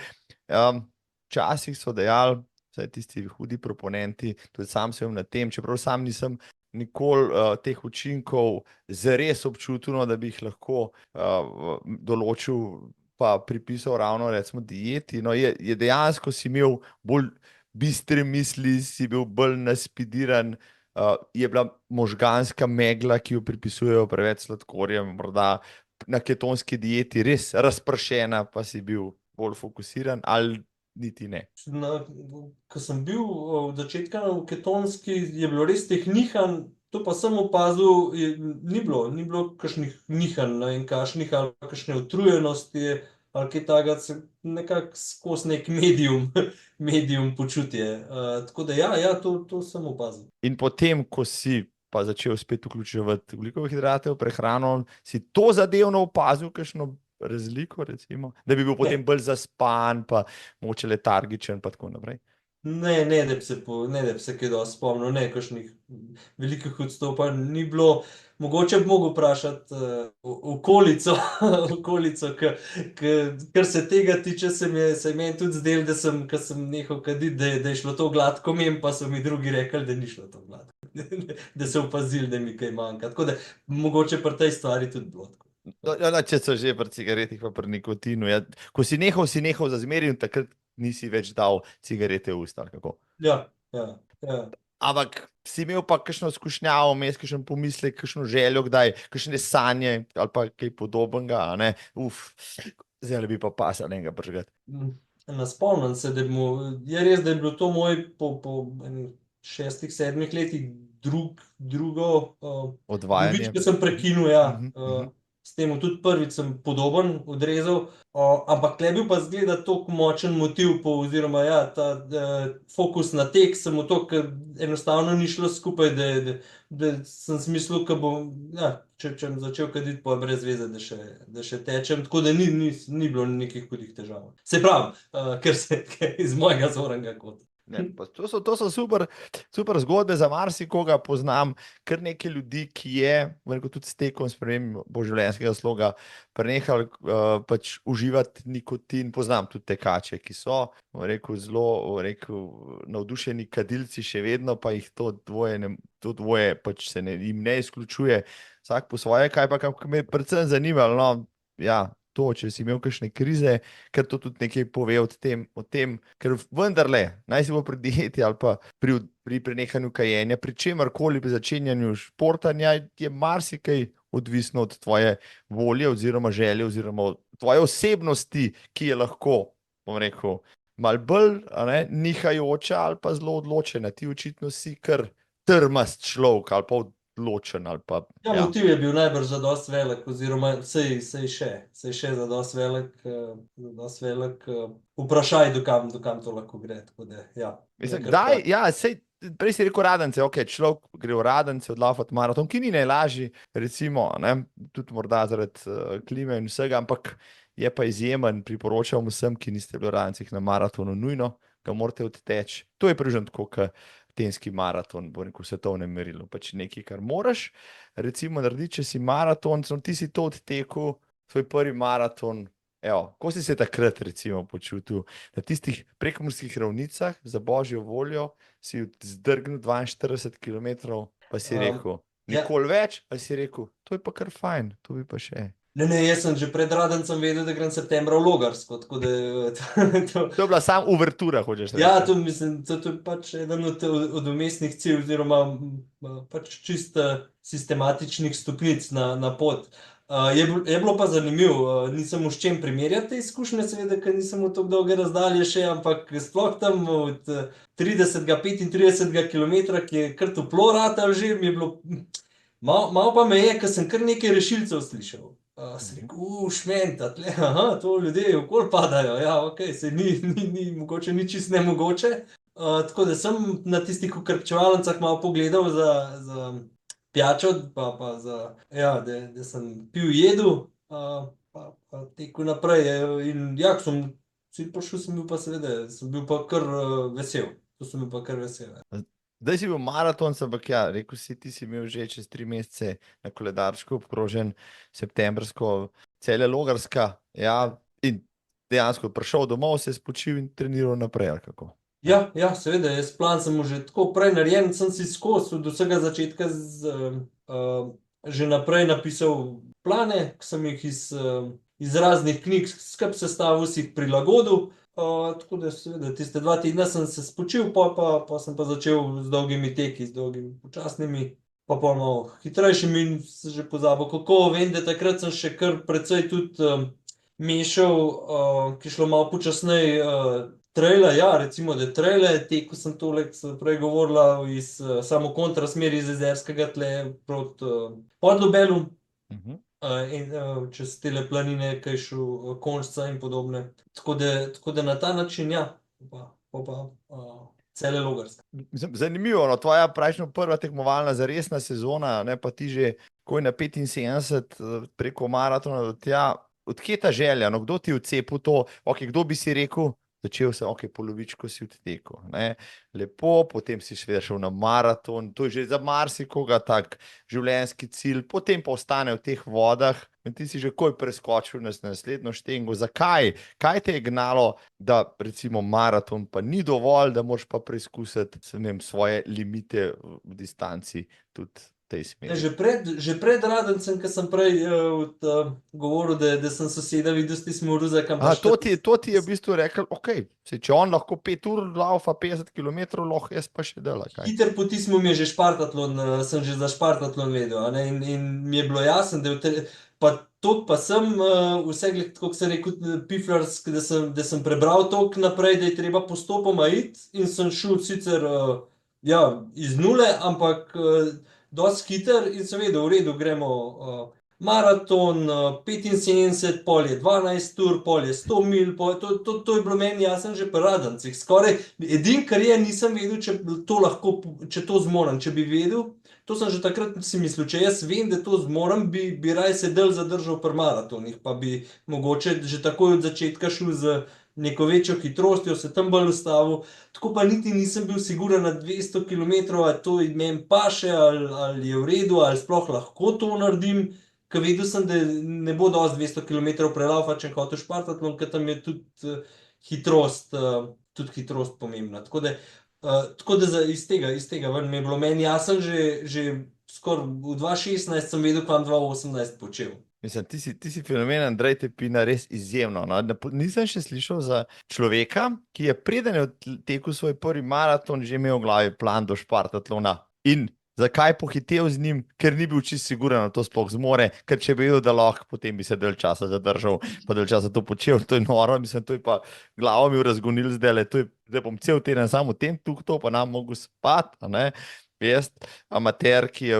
včasih so dejali, vsaj tisti hudi proponenti, tudi sam sem na tem, čeprav sam nisem nikoli teh učinkov zares občutil, da bi jih lahko določil pa pripisal ravno recimo dieti. No, je dejansko si imel bolj bistre misli, si bil bolj naspidiran, je bila možganska megla, ki jo pripisujejo preveč sladkorjem, morda na ketonski dieti res razpršena, pa si bil bolj fokusiran, ali niti ne. Ko sem bil od začetka v ketonski, je bilo res teh nihanj, to pa sem opazil, ni bilo kakšnih nihanj, ne vem kakšnih, ali kakšne utrujenosti, ali kaj takega, nekako skozi nek medium počutje. Tako da ja, to sem opazil. In potem, ko si pa začel spet vključevati ugljikove hidrate v prehrano, si to zadevno opazil, kakšno razliko, recimo, da bi bil potem bolj zaspan, pa mogoče letargičen, pa tako naprej. Ne, da bi se kaj dosti spomnil, ne, kakšnih velikih odstopanj ni bilo. Mogoče bi mogel vprašati okolico, kar se tega tiče, se je meni tudi zdelo, da ko sem nehal kaditi, da je šlo to gladko mimo, pa so mi drugi rekli, da ni šlo to gladko. Da so opazili, da mi kaj manjka. Tako da mogoče pri tej stvari tudi bilo tako. Če so že pri cigaretih, pa pri nikotinu. Ja. Ko si nehal za zmeraj in takrat nisi več dal cigarete v usta. Kako? Ja. Ampak si imel pa kakšno skušnjavo, vmes kakšen pomislek, kakšno željo, kdaj, kakšne sanje ali pa kaj podobnega, a ne? Zdaj bi pa pasal enega pržgati. Spomnim se, je res, da je bilo to moj po 6-7 letih drugo Odvajanje. dobič, ki sem prekinil, ja. S tem tudi prvič sem podoben odrezal, ampak tle bil pa zgleda toliko močen motiv, oziroma ja, ta fokus na tek sem v to, ker enostavno ni šlo skupaj, da sem smislil, da bom, ja, če bom začel kaditi, pa brez veze, da še tečem, tako da ni bilo nekih hudih težav. Se pravi, ker iz mojega zornega kota. Ne, to so super zgodbe za marsikoga. Poznam kar nekaj ljudi, ki je tudi s tekom spremembo življenjskega sloga prenehal pač uživati nikotin. Poznam tudi tekače, ki so zelo navdušeni kadilci še vedno, pa jih to dvoje pač jim ne izključuje. Vsak po svoje, kaj me predvsem zanimalo, no, ja, to, če si imel kakšne krize, ker to tudi nekaj pove o tem, ker vendarle, naj si bo pri dieti ali pa pri prenehanju kajenja, pri čemarkoli, pri začenjanju športanja, je marsikaj odvisno od tvoje volje oziroma želje oziroma tvoje osebnosti, ki je lahko, bom rekel, malo bolj nihajoča ali pa zelo odločena. Ti očitno si kar trmast človek ali pa odločen. Ali pa, ja, motiv je bil najbrž zadosti velik, oziroma sej še zadosti velik vprašaj, do kam to lahko gre. Tako da, ja. Mislim, prej si rekel radence, človek gre v radence odlaufati maraton, ki ni najlažji, recimo, tudi morda zaradi klime in vsega, ampak je pa izjemen, priporočam vsem, ki niste bili v radancih na maratonu, nujno ga morate odteči. To je približno tako, kot tenski maraton, bo rekel, svetovnem merilu. Pač nekaj, kar moraš, recimo, narediti, če si maraton, ti si to odtekel, svoj prvi maraton. Evo, ko si se takrat, recimo, počutil na tistih prekomorskih ravnicah, za božjo voljo, si zdrgnil 42 km, pa si rekel, nikoli več, ali si rekel, to je pa kar fajn, to bi pa še. Ne, jaz sem že pred radencem vedel, da grem septembra v Logarsko, tako da to je bila samo uvertura, hočeš reči. Ja, to je pač eden od umestnih cilj, oziroma pač čisto sistematičnih stopnic na pot. Je bilo pa zanimivo, nisem v čem primerjati te izkušnje, seveda, ker nisem v tako dolge razdalje še, ampak sploh tam od 30-35 km, ki je kar toplo ratal že, mi je bilo, malo pa me je, ker sem kar nekaj rešilcev slišal. Sem rekel, šmenta, to ljudje okoli padajo, ja, se ni mogoče, ni čist nemogoče. Tako da sem na tistih okrepčevalnicah malo pogledal za pijačo, pa za, ja, da sem pil, jedel, pa tekel naprej. In ja, ko sem si prišel, sem bil pa kar vesel. To sem bil pa kar vesel. Zdaj si bil maraton, ampak ja, rekel si, ti si imel že čez 3 mesece na koledarčku obkrožen septembrsko Celje Logarska, ja, in dejansko prišel domov, se spočil in treniral naprej, ali kako? Ja, seveda, jaz plan sem že tako prej narejen, sem si skozi od vsega začetka že naprej napisal plane, ki sem jih iz raznih knjig skupaj sestavil, si jih prilagodil. Tako da seveda tiste 2 tedna sem se spočil, pa sem pa začel z dolgimi teki, z dolgimi počasnimi, pa malo hitrejšimi in se že pozabil kako. Vem, da takrat sem še kar precej tudi mešal, ki je šlo malo počasneje, trajla, ja, recimo, da trajle, tekel sem tole, ki sem prej govorila, iz samo kontrasmeri iz Jezerskega tle proti Podlubelu, Mhm. in čez tele planine, kaj šel Konjšca in podobne. Tako da na ta način, ja, pa cele Logarske. Zanimivo, no, tvoja prejšnja prva tekmovalna zaresna sezona, ne pa ti že koj na 75 preko maratona do tja. Odkje ta želja? No, kdo ti je vcepil to? Okay, kdo bi si rekel? Začel sem, polovičko si odtekel. Ne? Lepo, potem si šel na maraton, to je že za marsikoga tak življenjski cilj, potem pa ostane v teh vodah in ti si že koj preskočil na naslednjo štengo. Zakaj? Kaj te je gnalo, da recimo maraton pa ni dovolj, da moraš pa preizkusiti svoje limite v distanci tudi v tej smeri? Že pred Radencem, ki sem prej govoril, da sem soseda videl s tistim Ruzakom. To ti je v bistvu rekel, če on lahko 5 ur laufa 50 km, lahko jaz pa še dela. Hiter po tistem mi je že špartatlon, sem že za špartatlon vedel, a ne, in mi je bilo jasno, da pa toliko pa sem vse, kot sem rekel, piflarsk, da sem prebral toliko naprej, da je treba postopoma iti in sem šel sicer iz nule, ampak dosti hiter in sem vedel, v redu, gremo maraton, 75, pol je 12 ur, pol je 100 mil, to je bilo meni jasno že pri Radencih. Skoraj edin, kar je, nisem vedel, če to zmorem, če bi vedel. To sem že takrat si mislil, če jaz vem, da to zmorem, bi raje se del zadržal pri maratonih, pa bi mogoče že takoj od začetka šel z neko večjo hitrostjo, se tam bolj ustavil. Tako pa niti nisem bil siguren na 200 km, ali to meni paše, ali je v redu, ali sploh lahko to naredim. Ker vedel sem, da ne bo dosti 200 km prelaufa, če hotel špartatlon, ker tam je tudi hitrost pomembna. Tako da iz tega ven mi je bilo meni jasno, že skoraj v 2016 sem vedel, kam 2018 počel. Mislim, ti si fenomen, Andrej Tepina, res izjemno. No? Nisem še slišal za človeka, ki je preden je tekel svoj prvi maraton, že imel v glavi plan do špartatlona. In zakaj pohitev z njim? Ker ni bil čisto siguren, da to sploh zmore, ker če bi vedel, da lahko, potem bi se del časa zadržal, pa del časa to počel. To je noro, mislim, to je pa glavo mi razgonil zdaj, zdaj bom cel teden samo v tem tukto, pa nam mogu spati, a ne? Jaz, amater, ki je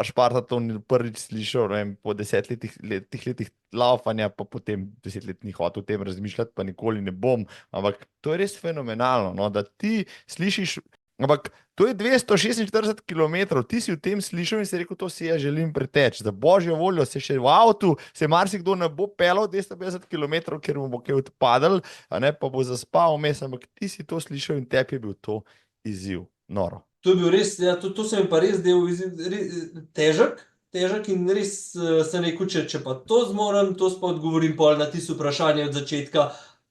špartatlon prvič slišal, ne vem, po 10 letih laufanja, pa potem 10 let ni hotel o tem razmišljati, pa nikoli ne bom. Ampak to je res fenomenalno, no, da ti slišiš, ampak to je 246 km, ti si v tem slišal in si rekel, to si jaz želim preteči. Za božjo voljo se še v avtu, se marsikdo ne bo pelal 250 km, ker mu bo kaj odpadel, a ne, pa bo zaspal vmes, ampak ti si to slišal in tebi je bil to izziv. Noro. To je bil res, ja, to se mi pa res del težek in res sem rekel, če pa to zmorem, to pa odgovorim pol na tisto vprašanje od začetka,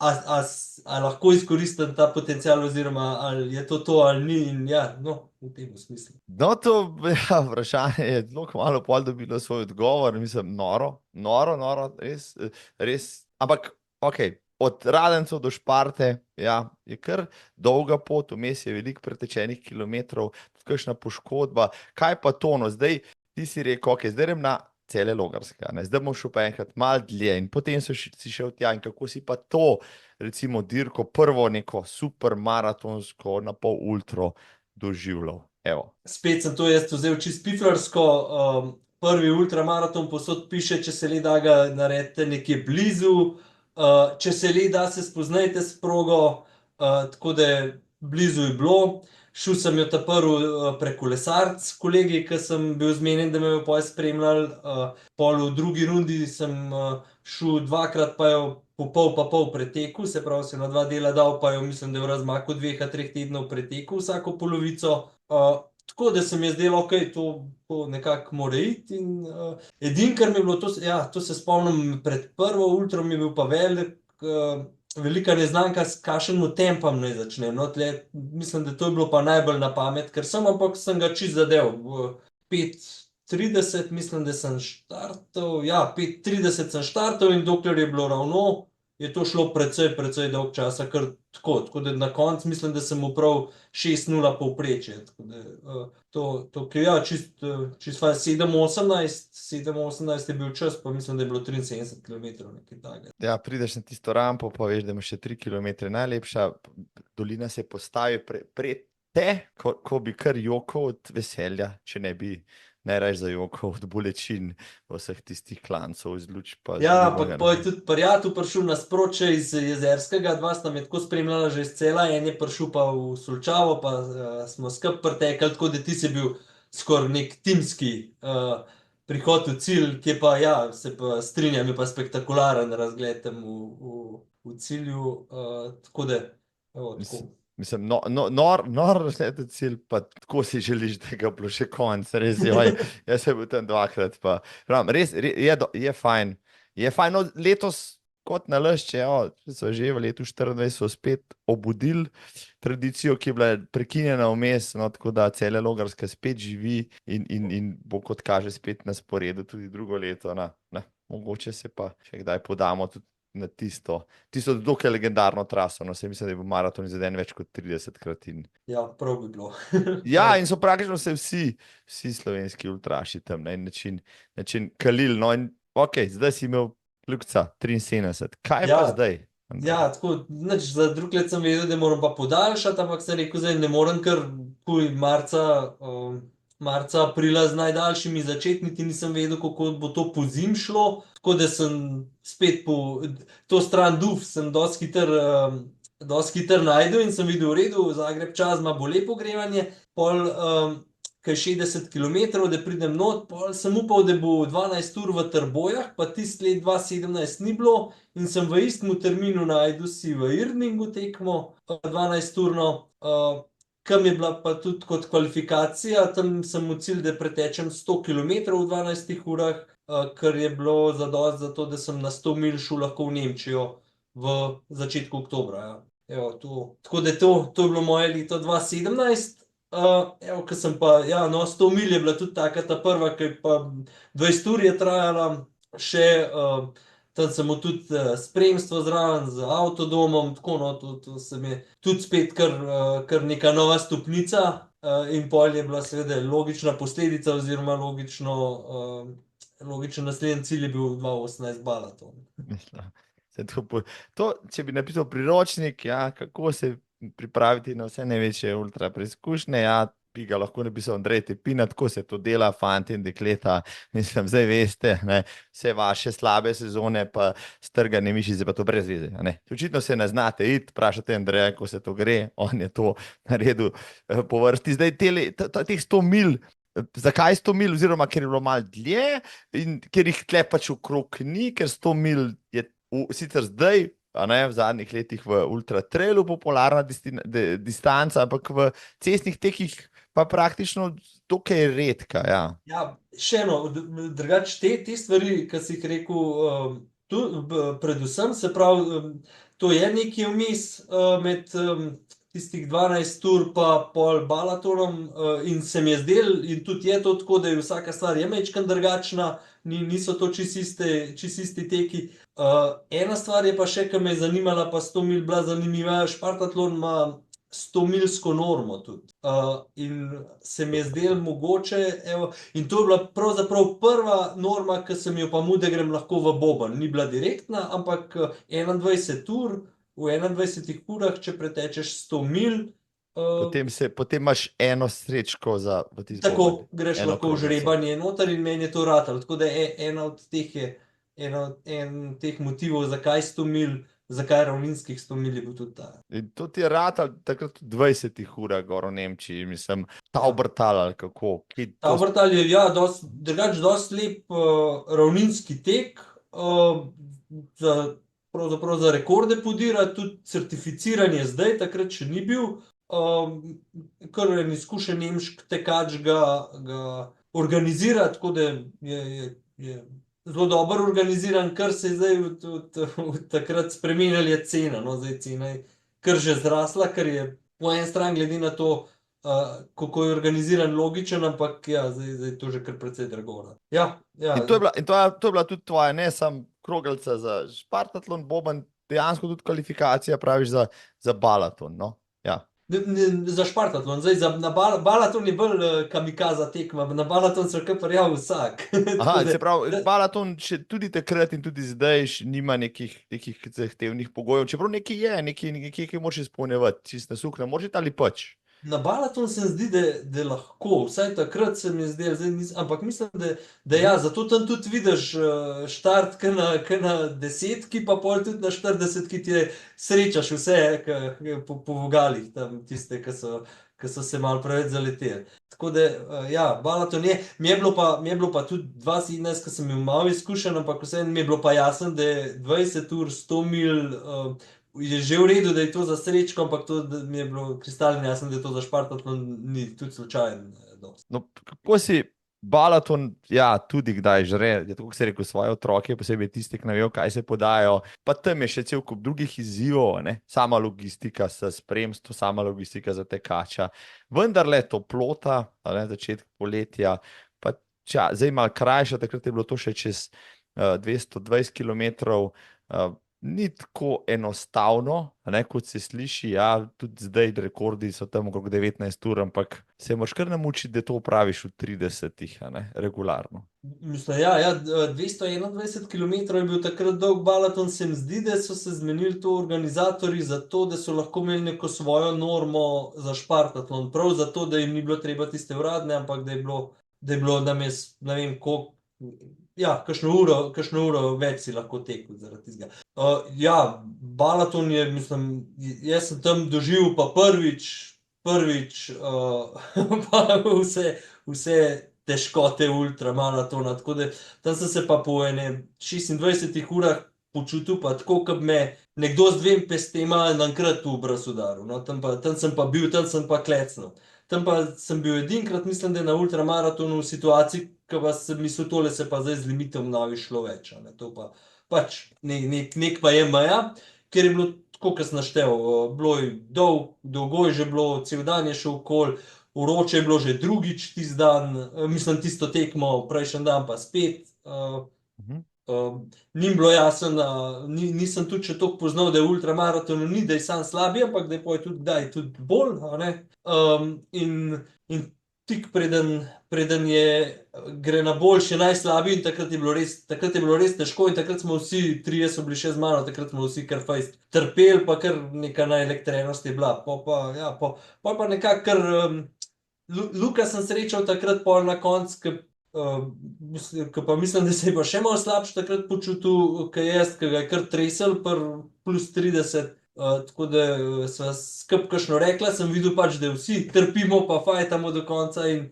a lahko izkoristim ta potencial oziroma ali je to ali ni in ja, no, v tem smislu. No, to vprašanje je zelo kmalu pol dobilo svoj odgovor, mislim, noro, res, ampak od Radencev do Šparte, ja, je kar dolga pot, vmes je veliko pretečenih kilometrov, tudi kakšna poškodba. Kaj pa to, no, zdaj ti si rekel, zdaj grem na cele Logarske, ne, zdaj bom šel pa enkrat malo dlje in potem si šel tja in kako si pa to, recimo, dirko, prvo neko super maratonsko na pol ultro doživljal, evo. Spet sem to jaz vzel čisto piflarsko, prvi ultramaraton posod piše, če se le da ga naredite nekje blizu, če se le da se spoznajte s progo, tako da blizu je bilo. Šel sem jo ta prvi prekolesarc, kolegi, ki sem bil zmenjen, da me jo poj spremljali. Pol v drugi rundi sem šel dvakrat, pa jo po pol pretekel, se pravi, sem na 2 dela dal, pa jo mislim, da je v razmaku 2 a 3 tednov pretekel vsako polovico. Tako da se mi je zdelo, to nekako mora iti. Edino, kar mi je bilo, to se spomnim, pred prvo ultro mi je bil pa velika neznanka, s kakšnim tempom naj začnem. No, mislim, da to je bilo pa najbolj na pamet, ker ampak sem ga čisto zadev. 5:30 mislim, da sem štartal, ja, 5:30 sem štartal in dokler je bilo ravno, je to šlo precej dolg časa, kar tako da na koncu mislim, da sem mu prav 6:0 povprečje. Tako da, ki ja, čist fajn, 7:18 je bil čas, pa mislim, da je bilo 73 km, nekaj takega. Ja, prideš na tisto rampo, pa veš, da imaš še 3 km. Najlepša dolina se postavi pred te, ko bi kar jokal od veselja, če ne bi najraje zajokal od bolečin vseh tistih klancov iz luč. Ja, ampak pa je tudi prijatelj prišel nasprotje iz Jezerskega, dva sta me tako spremljala že iz cela, en je prišel pa v Solčavo, pa smo skupaj pretekali, tako da ti si bil skoraj nek timski prihod v cilj, ki je pa, ja, se pa strinjam, je pa spektakularen razgled tam v cilju, tako da, evo, tako. Mislim, nor razgled cilj, pa tako si želiš, da ga bilo še konc, res je, jaz sem bil tam dvakrat, pa res je fajn, no, letos kot nalašče, so že v letu 24 so spet obudili tradicijo, ki je bila prekinjena vmes, no, tako da Celje Logarska spet živi in bo, kot kaže, spet na sporedu tudi drugo leto, mogoče se pa še kdaj podamo tudi na tisto dokaj legendarno traso, no, se mislim, da je bil maraton izveden več kot 30-krat. Ja, prav bi bilo. Ja, in so praktično se vsi slovenski ultraši tam na en način kalili, no, in ok, zdaj si imel Ljubca 73, kaj pa zdaj? Ja, tako, za drug let sem vedel, da moram pa podaljšati, ampak sem rekel, zdaj ne morem kar marca, aprila z najdaljšimi začeti, niti nisem vedel, kako bo to po zim šlo, tako da sem spet po to stran Duf, sem dosti hiter najdel in sem videl v redu, Zagreb čas ima bo lepo grevanje, pol kaj 60 km, da pridem not, pol sem upal, da bo 12 ur v Trbojah, pa tisti let 2017 ni bilo in sem v istem terminu najdel si v Irningu tekmo, 12-urno, kam je bila pa tudi kot kvalifikacija, tam sem v cilj, da pretečem 100 km v 12 urah, kar je bilo zadosti za to, da sem na 100 milj šel lahko v Nemčijo v začetku oktobra. Ja. Evo, tako da to je bilo moje leto 2017. Evo, ko sem pa, ja, no, 100 milj je bila tudi taka ta prva, ki pa 20 ur je trajala, še tam sem imel tudi spremstvo zraven z avtodomom, tako no, to se mi je tudi spet kar neka nova stopnica in pol je bila seveda logična posledica oziroma logičen naslednji cilj je bil 2018 Balaton. Če bi napisal priročnik, ja, kako se pripraviti na vse največje ultra preizkušnje, ja, bi ga lahko napisal Andrej Tepina, tako se to dela, fanti in dekleta, mislim, zdaj veste, vse vaše slabe sezone, pa strgane mišice, pa to brez veze, očitno se ne znate iti, vprašate Andreja, ko se to gre, on je to naredil po vrsti, zdaj teh 100 milj, zakaj 100 milj, oziroma ker je bilo malo dlje in ker jih tle pač okrog ni, ker 100 milj je sicer zdaj, v zadnjih letih v ultra trailu popularna distanca, ampak v cestnih tekih pa praktično dokaj redka, ja. Ja, še eno, drugače te stvari, ki si jih rekel, predvsem, se pravi, to je nekaj vmes med tistih 12 ur pa pol Balatonom in se mi je zdel, in tudi je to tako, da je vsaka stvar je majčkeno drugačna, niso to čisto isti teki. Ena stvar je pa še, ki me je zanimala, pa 100 milj bila zanimiva, Špartatlon ima 100-milsko normo tudi. In se mi je zdelo mogoče, evo, in to je bila pravzaprav prva norma, ki sem jo pa da grem lahko v boben. Ni bila direktna, ampak 21 ur, v 21 urah, če pretečeš 100 milj. Potem imaš eno srečko za v tisti boben. Tako, greš lahko v žrebanje noter in meni je to ratalo. Tako da ena od teh je, en teh motivov, zakaj 100 milj, zakaj ravninskih 100 milj je bil tudi ta. In to ti je ratal takrat v 20 urah gor v Nemčiji, mislim, Taubertal ali kako? Taubertal je, ja, drugače dosti lep ravninski tek, pravzaprav za rekorde podira, tudi certificiranje zdaj, takrat še ni bil, kar en izkušen nemški tekač ga organizira, tako da je zelo dobro organiziran, kar se je zdaj od takrat spremenila je cena, no, zdaj cena je kar že zrasla, ker je po eni strani glede na to, kako je organiziran, logičen, ampak ja, zdaj je to že kar precej drago. Ja. In to je bila tudi tvoja, ne samo kroglica za Špartatlon, boben, dejansko tudi kvalifikacija, praviš, za balaton. No? Ja. Za špartatlon, zdaj na balaton je bolj kamikaza tekma, na balaton se kar prijavil vsak. Aha, se pravi, balaton še tudi takrat in tudi zdaj nima nekih zahtevnih pogojev, čeprav nekaj je, nekaj moraš izpolnjevati, čist na suh, ne moreš ali pač. Na balaton se mi zdi, da lahko, vsaj takrat se mi zdi, ampak mislim, da ja, zato tam tudi vidiš štart k na desetki, pa pol tudi na 40, ki ti je srečaš vse po vogalih, tam tiste, ki so se malo preveč zaleteli. Tako da, ja, balaton je, mi je bilo pa tudi 2017, ko sem imel malo izkušen, ampak vseeno mi je bilo pa jasno, da je 20 ur, 100 mil, je že v redu, da je to za srečko, ampak to da mi je bilo kristalno jasno, da je to za špartatlon ni tudi slučajen. No, kako si balaton, ja, tudi kdaj žre, je tako, kot si rekel, svoje otroke, posebej tisti, ki ne vejo, kaj se podajo, pa tam je še cel kup drugih izzivov, ne? Sama logistika s spremstvom, sama logistika za tekača, vendarle toplota, ne, začetek poletja, pa zdaj malo krajša, takrat je bilo to še čez 220 km, ni tako enostavno, ne, kot se sliši, ja, tudi zdaj rekordi so tam okrog 19 ur, ampak se moraš kar namučiti, da to opraviš v 30-ih, ne, regularno. Mislim, ja, 221 km je bil takrat dolg balaton, se mi zdi, da so se zmenili to organizatorji zato, da so lahko imeli neko svojo normo za špartatlon, prav zato, da jim ni bilo treba tiste uradne, ampak da je bilo namest, ne vem, koliko, ja, kakšno uro več si lahko tekel zaradi tistega. Ja, balaton je, mislim, jaz sem tam doživel pa prvič pa vse težkote ultramaratona, tako da tam sem se pa po ene 26 urah počutil pa tako, kot me nekdo z 2 pestema naenkrat v obraz udaril, no, tam sem pa bil, tam sem pa klecnil. Tam pa sem bil edinkrat, mislim, da je na ultramaratonu v situaciji, ki pa sem mislil, tole se pa zdaj z limitom navi šlo več, ne, to pa pač nek pa je meja, ker je bilo tako, kot sem naštel, bilo je dolgo je že bilo, cel dan je šel okoli, vroče je bilo že drugič tisti dan, mislim, tisto tekmo, prejšnji dan pa spet, ni mi bilo jasno, nisem tudi še toliko poznal, da je v ultramaratonu ni, da je sam slabi, ampak da je potem tudi kdaj tudi bolj, ne. In tik preden gre na boljše najslabiji in takrat je bilo res težko in takrat smo vsi, 3 so bili še z mano, takrat smo vsi kar fejst trpeli, pa kar neka naelektrenost je bila, pol pa nekako kar, Luka sem srečal takrat pol na koncu, ke pa mislim, da se je pa še malo slabše takrat počutil, ke jaz, ke ga je kar tresel pri plus 30, tako da sva skupaj kakšno rekla, sem videl pač, da vsi trpimo pa fajtamo do konca in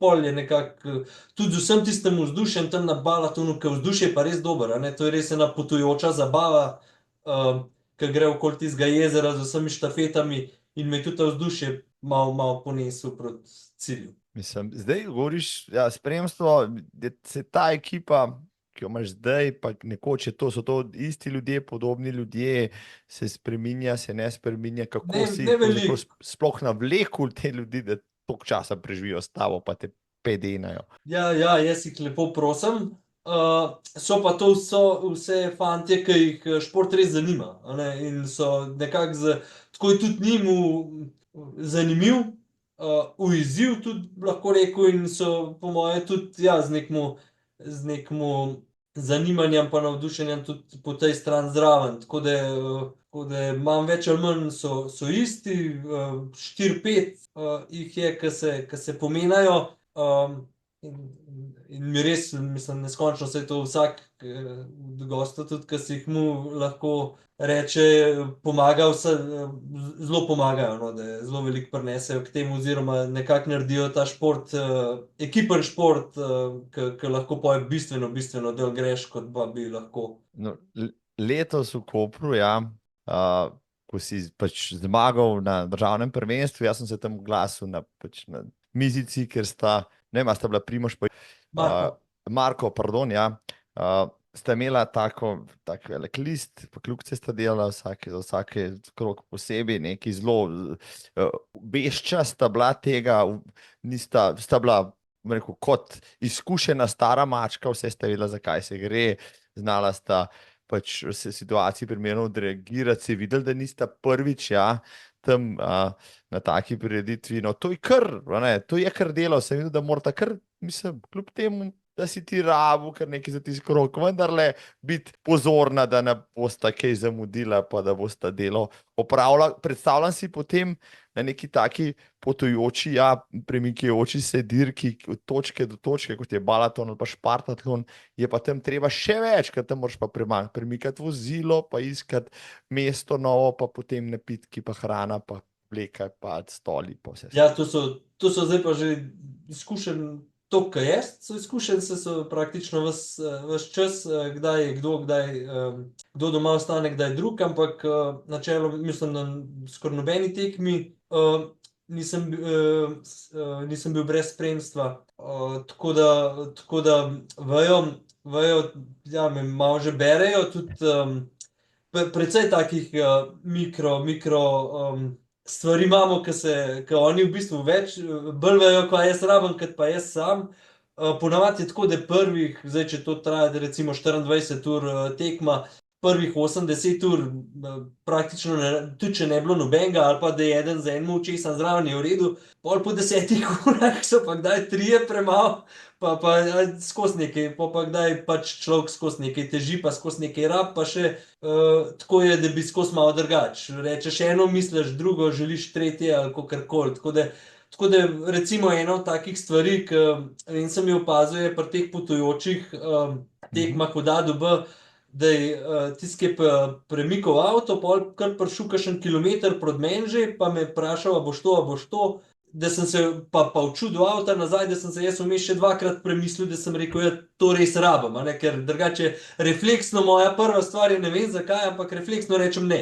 pol je nekako, tudi z vsem tistim vzdušjem tam na balatonu, ke vzdušje je pa res dobro, a ne, to je res ena potujoča zabava, ke gre okoli tistega jezera z vsemi štafetami in me je tudi to vzdušje malo ponesel proti cilju. Mislim, zdaj govoriš, ja, spremstvo, da se ta ekipa, ki jo imaš zdaj, pa nekoč je to, so to isti ljudje, podobni ljudje, se spreminja, se ne spreminja, kako si sploh navlekul te ljudi, da toliko časa preživijo s tabo, pa te pedenajo. Ja, jaz jih lepo prosim, so pa to vse fantje, ki jih šport res zanima, a ne, in so nekako tako je tudi njim zanimiv, v izziv tudi lahko rekel in so po moje tudi, ja, z nekim zanimanjem pa navdušenjem tudi po tej strani zraven, tako da imam več ali manj so isti, 4-5 jih je, ke se pomenajo, in mi res, mislim, neskončno, saj to vsak od gostov tudi, ke si jih mu lahko reče, zelo pomagajo, no, da zelo veliko prinesejo k temu oziroma nekako naredijo ta šport, ekipen šport, ke lahko potem bistveno dlje greš, kot pa bi lahko. No, letos v Kopru, ja, ko si pač zmagal na državnem prvenstvu, jaz sem se tam oglasil na mizici, ker sta bila Primož pa Marko, pardon, ja, sta imela tak velik list, pa kljukce sta delala za vsake krog posebej, neki zelo vešča sta bila tega, sta bila, bom rekel, kot izkušena stara mačka, vse sta vedela, za kaj se gre, znala sta pač se situaciji primerno odreagirati, se je videl, da nista prvič, ja, tam na taki prireditvi. No, to je kar, to je kar delo, sem videl, da morata kar, mislim, kljub temu, da si ti rabu, ker nekaj za tisti krok, vendarle biti pozorna, da ne bosta kaj zamudila, pa da bosta delo opravila. Predstavljam si potem na neki taki potujoči, ja, premikajoči se dirki od točke do točke, kot je balaton ali pa špartatlon, je pa tam treba še več, ker tam moraš pa premikati vozilo, pa iskati mesto novo, pa potem napitki, pa hrana, pa vleka, pa stoli, pa vse. Ja, to so zdaj pa že izkušen to, kaj jaz, so izkušen, so praktično ves čas, kdaj je kdo doma ostane, kdaj drug, ampak načelo, mislim, na skoraj nobeni tekmi nisem bil brez spremstva, tako da vejo, ja, me malo že berejo, tudi precej takih mikro stvari imamo, ki oni v bistvu bolj vejo, kaj jaz rabim, kot pa jaz sam. Ponavadi je tako, da prvih, zdaj če to traja recimo 24 ur tekma, prvih 80 ur praktično, tudi če ne bilo nobenega, ali pa da je eden z enim očesom zraven, je v redu, pol po 10 urah so pa kdaj 3 premalo, pa skozi nekaj, pa kdaj pač človek skozi nekaj teži, pa skozi nekaj rab, pa še tako je, da bi skozi malo drugače. Rečeš eno, misliš drugo, želiš tretje ali kakorkoli. Tako da recimo ena od takih stvari, ki in sem jo opazil, je pri teh potujočih tekmah od A do B, da je tisti, ki je premikal avto, pol kar prišel kakšen kilometer proti meni že, pa me vprašal, a boš to, da sem se pa učil do avta nazaj, da sem se jaz vmes še dvakrat premislil, da sem rekel, ja, to res rabim, ker drugače refleksno moja prva stvar je, ne vem zakaj, ampak refleksno rečem ne.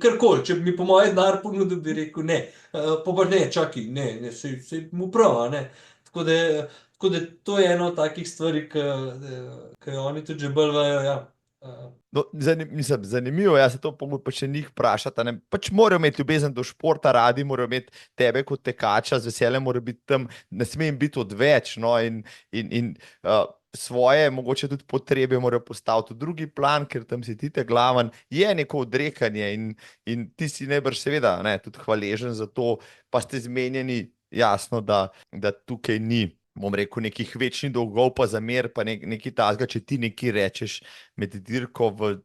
Karkoli, če bi mi po moje denar ponudil, bi rekel ne. Pa ne, čakaj, ne, saj mu prav, Tako da to je ena od takih stvari, ki oni tudi že bolj vejo, ja. No, zanimivo je, ja, se to pa še njih vprašati. Pač morajo imeti ljubezen do športa, radi morajo imeti tebe kot tekača, z veseljem morajo biti tam, ne sme jim biti odveč, no, in svoje, mogoče tudi potrebe morajo postaviti v drugi plan, ker tam si ti te glaven, je neko odrekanje in ti si najbrž seveda, tudi hvaležen za to, pa ste zmenjeni, jasno, da tukaj ni, bom rekel, nekih večnih dolgov, pa zamer, pa nekaj tazga, če ti nekaj rečeš med dirko v,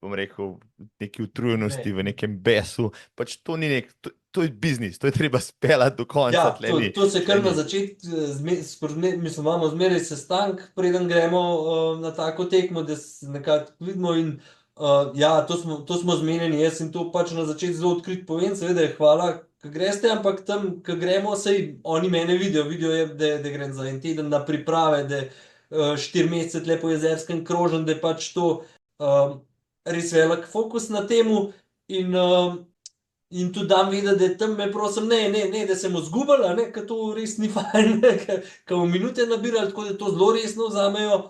bom rekel, neki utrujenosti, v nekem besu, pač to ni to je biznis, to je treba speljati do konca. Ja, to se kar na začetku, mislim, imamo zmeraj sestank, preden gremo na tako tekmo, da se nekako vidimo in ja, to smo zmenjeni, jaz in to pač na začetku zelo odkrit povem, seveda je hvala, ko greste, ampak tam, ko gremo, sej oni mene vidijo, da grem za en teden na priprave, da 4 mesece tle po Jezerskem krožim, da je pač to res velik fokus na temu in tudi dam vedeti, da tam me prosim, ne, da se mu zgubili, ker to res ni fajn, ker bomo minute nabirali, tako da to zelo resno vzamejo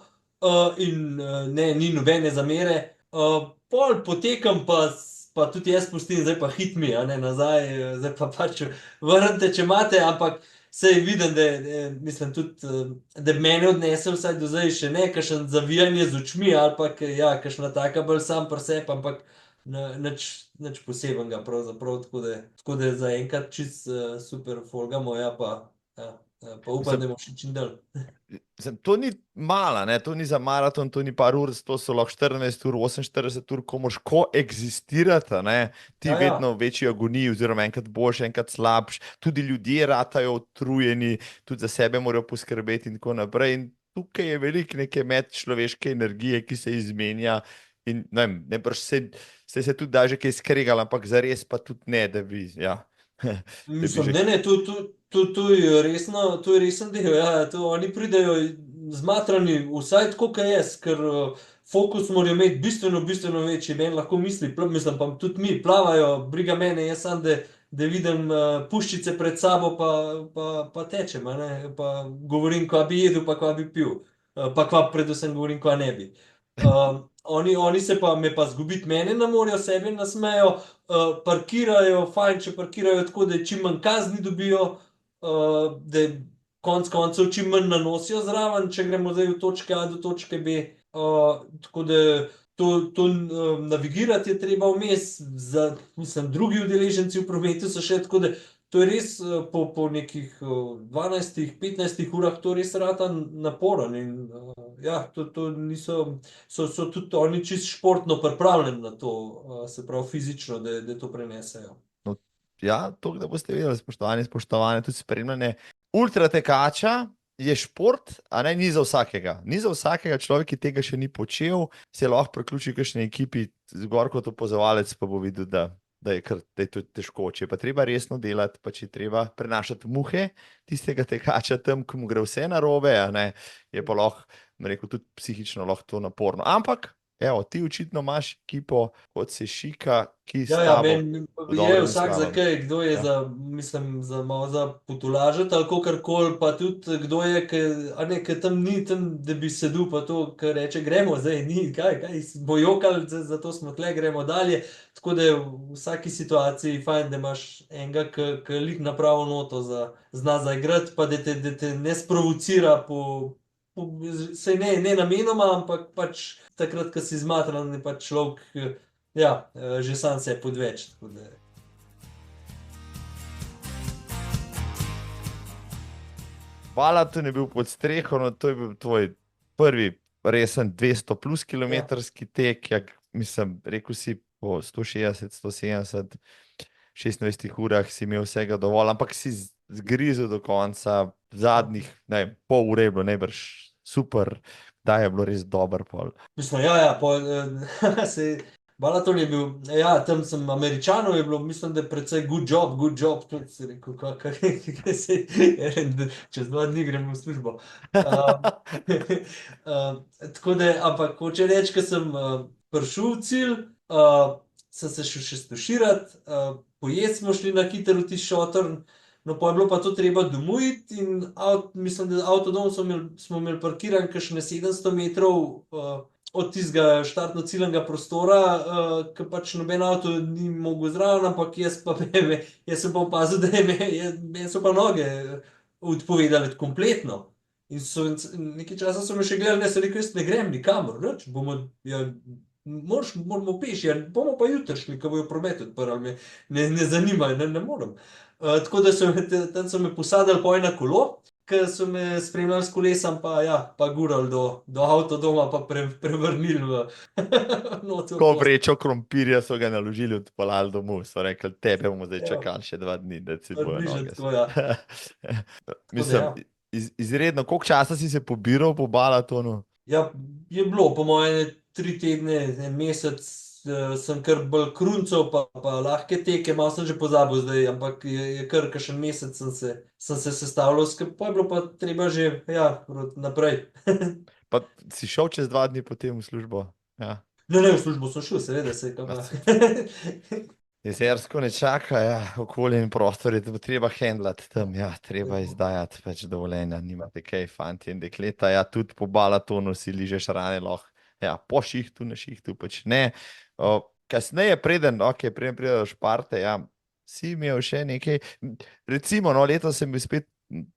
in ne, ni nobene zamere. Pol potekam pa tudi jaz pustim, zdaj pa hit mi, nazaj, zdaj pa pač vrnite, če imate, ampak sej vidim, da mislim tudi, da mene odnese vsaj do zdaj še ne, kakšen zavijanje z očmi ali pa, ja, kakšna taka bolj sam pri sebi, ampak nič posebenega pravzaprav, tako da zaenkrat čist super folgamo, ja, pa upam, da bomo še čim dalj. To ni mala, to ni za maraton, to ni par ur, to so lahko 14 ur, 48 ur, ko moraš koegzistirati, ti Ja, ja. vedno v večji agoniji, oziroma enkrat boljši, enkrat slabši, tudi ljudje ratajo utrujeni, tudi za sebe morajo poskrbeti in tako naprej. In tukaj je veliko neke medčloveške energije, ki se izmenja in ne vem, ste se tudi da že kaj skregali, ampak zares pa tudi ne, da bi, ja. Mislim, ne, to je resno, to je resen del, ja, to oni pridejo zmatrani, vsaj tako, kot jaz, ker fokus morajo imeti bistveno večji, meni lahko misli, mislim, pa tudi mi plavajo, briga mene, jaz sam, da vidim puščice pred sabo, pa tečem, pa govorim, kva bi jedel, pa kva bi pil, pa kva predvsem govorim, kva ne bi. Oni se pa me pa zgubiti mene ne morejo, sebe nasmejo, parkirajo, fajn, če parkirajo tako, da čim manj kazni dobijo, da konec koncev čim manj nanosijo zraven, če gremo zdaj od točke A do točke B. Tako da to navigirati je treba vmes, mislim, drugi udeleženci v prometu so še tako, da to je res po nekih 12-15 urah to res rata naporen in ja, to niso, so tudi oni čisto športno pripravljeni na to, se pravi fizično, da to prenesejo. No, ja, to, da boste vedeli, spoštovane, tudi spremljanje ultratekača je šport, a ne, ni za vsakega. Ni za vsakega, človek, ki tega še ni počel, se lahko priključi kakšni ekipi, zgor kot opazovalec, pa bo videl, da je to težko. Če je pa treba resno delati, pa če je treba prenašati muhe tistega tekača tam, ko mu gre vse narobe, a ne, je pa lahko, rekel, tudi psihično lahko to naporno. Ampak, evo, ti očitno imaš ekipo, kot se šika, ki s tabo v je dobrem vsak za slabem. kaj, kdo je Ja. mislim, malo za potolažiti ali kakorkoli, pa tudi kdo je, ki tam ni tam, da bi sedel, pa to, ki reče, gremo zdaj, ni, kaj bo jokal, zato smo tle, gremo dalje. Tako da je v vsaki situaciji fajn, da imaš enega, ki lik na pravo noto zna zaigrati, pa da te ne sprovocira sej ne namenoma, ampak pač takrat, ko si zmatran, je pač človek, ja, že sam se podveč. Tako da. Balaton je bil pod streho, no to je bil tvoj prvi resen 200 plus kilometrski tek, mislim, rekel si po 160, 170, 26 urah si imel vsega dovolj, ampak si zgrizel do konca, zadnjih, ne vem, pol ure je bilo najbrž super, da je bilo res dober pol. Mislim, Balaton je bil, ja, tam sem Američanov je bilo, mislim, da je precej good job, tudi si rekel, kaj se čez 2 dni gremo v službo. Tako da, ampak hoče reči, ko sem prišel v cilj, sem se šel še stuširati, pojesti smo šli na hitro v tisti šotor, no pa je bilo pa to treba domov iti in mislim, da avtodom smo imeli parkiran kakšne 700 metrov od tistega štartno-ciljnega prostora, ki pač noben avto ni mogel zraven, ampak jaz sem pa opazil, da meni so pa noge odpovedali kompletno. In nekaj časa so me še gledali, so rekel, jaz ne grem nikamor, nič, moramo peš, bomo pa jutri šli, ko bojo promet odprli, ne zanima, ne morem. Tako da tam so me posadili po eno kolo, ki so me spremljali s kolesom, pa gurali do avtodoma, pa prevrnili v noter. Ko vrečo krompirja so ga naložili, odpeljali domov, so rekli, tebe bomo zdaj čakali še 2 dni, da si bojo Približno noge. tako, ja. Mislim, izredno, koliko časa si se pobiral po Balatonu? Ja, je bilo po moje 3 tedne, en mesec, sem kar bolj kruncal, pa lahke teke, malo sem že pozabil zdaj, ampak je kar kakšen mesec sem se sestavljal, pa je bilo pa treba že, ja, naprej. Pa si šel čez 2 dni potem v službo? Ja. Ne, v službo sem šel, seveda se kam. Jezersko ne čaka, ja, okolje in prostor je treba handlati tam, ja, treba izdajati pač dovoljenja, nimate kaj, fanti in dekleta, ja, tudi po Balatonu si ližeš rane lahko, ja, po šihtu, na šihtu pač ne. Kasneje, preden pride do Šparte, ja, si imel še nekaj, recimo, no, letos sem bil spet,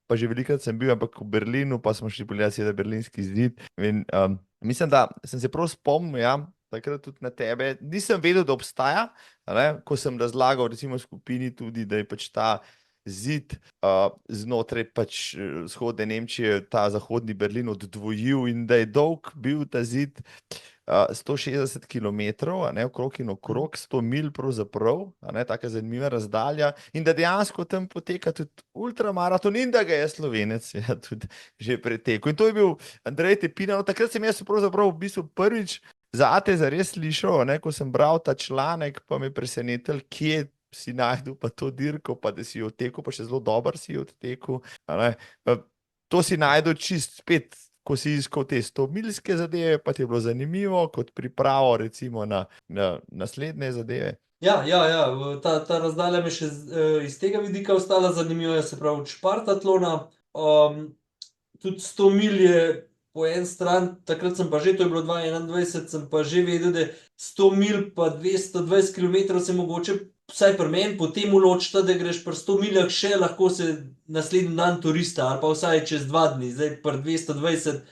pa že velikrat sem bil, ampak v Berlinu, pa smo šli pogledati seveda Berlinski zid in mislim, da sem se prav spomnil, ja, takrat tudi na tebe, nisem vedel, da obstaja, ne? Ko sem razlagal recimo skupini tudi, da je pač ta zid znotraj pač vzhodne Nemčije, ta zahodni Berlin oddvojil in da je dolg bil ta zid 160 kilometrov, okrog in okrog, 100 milj pravzaprav, taka zanimiva razdalja in da dejansko tam poteka tudi ultramaraton in da ga je Slovenec ja, tudi že pretekel. In to je bil Andrej Tepina, no takrat sem jaz pravzaprav v bistvu prvič zate zares slišal, ko sem bral ta članek, pa me presenetil, kje si najdel pa to dirko, pa da si jo odtekel, pa še zelo dober si jo odtekel. To si najdel čist spet, ko si iskal te 100-milske zadeve, pa ti je bilo zanimivo, kot pripravo recimo na naslednje zadeve. Ja, ta razdalja mi še iz tega vidika ostala zanimiva, se pravi od Špartatlona, tudi 100 milj je po en stran, takrat sem pa že, to je bilo 2021, sem pa že vedel, da 100 milj pa 220 km se mogoče, vsaj pri meni, potem uločita, da greš pri 100 miljah še lahko se naslednji dan turista, ali pa vsaj čez 2 dni, zdaj pri 220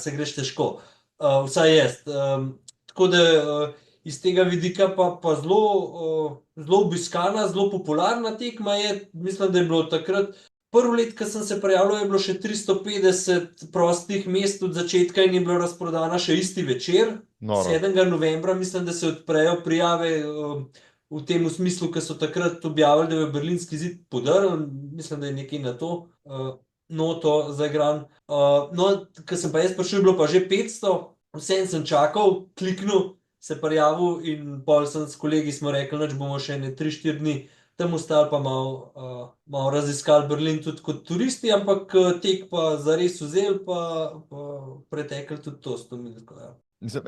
se greš težko. Vsaj jaz. Tako da iz tega vidika pa zelo obiskana, zelo popularna tekma je. Mislim, da je bilo takrat prvo let, ko sem se prijavil, je bilo še 350 prostih mest od začetka in je bila razprodana še isti večer. Noro. 7. novembra mislim, da se odprejo prijave v tem smislu, ker so takrat objavili, da je Berlinski zid podrl. Mislim, da je nekaj na to noto zaigran. No, ko sem pa jaz prišel, je bilo pa že 500, vsem sem čakal, kliknil, se prijavil in pol sem s kolegi smo rekli, da bomo še ne 3-4 dni tam ostali pa malo raziskali Berlin tudi kot turisti, ampak tek pa zares vzel pa pretekli tudi to 100 mil. Ja. Mislim,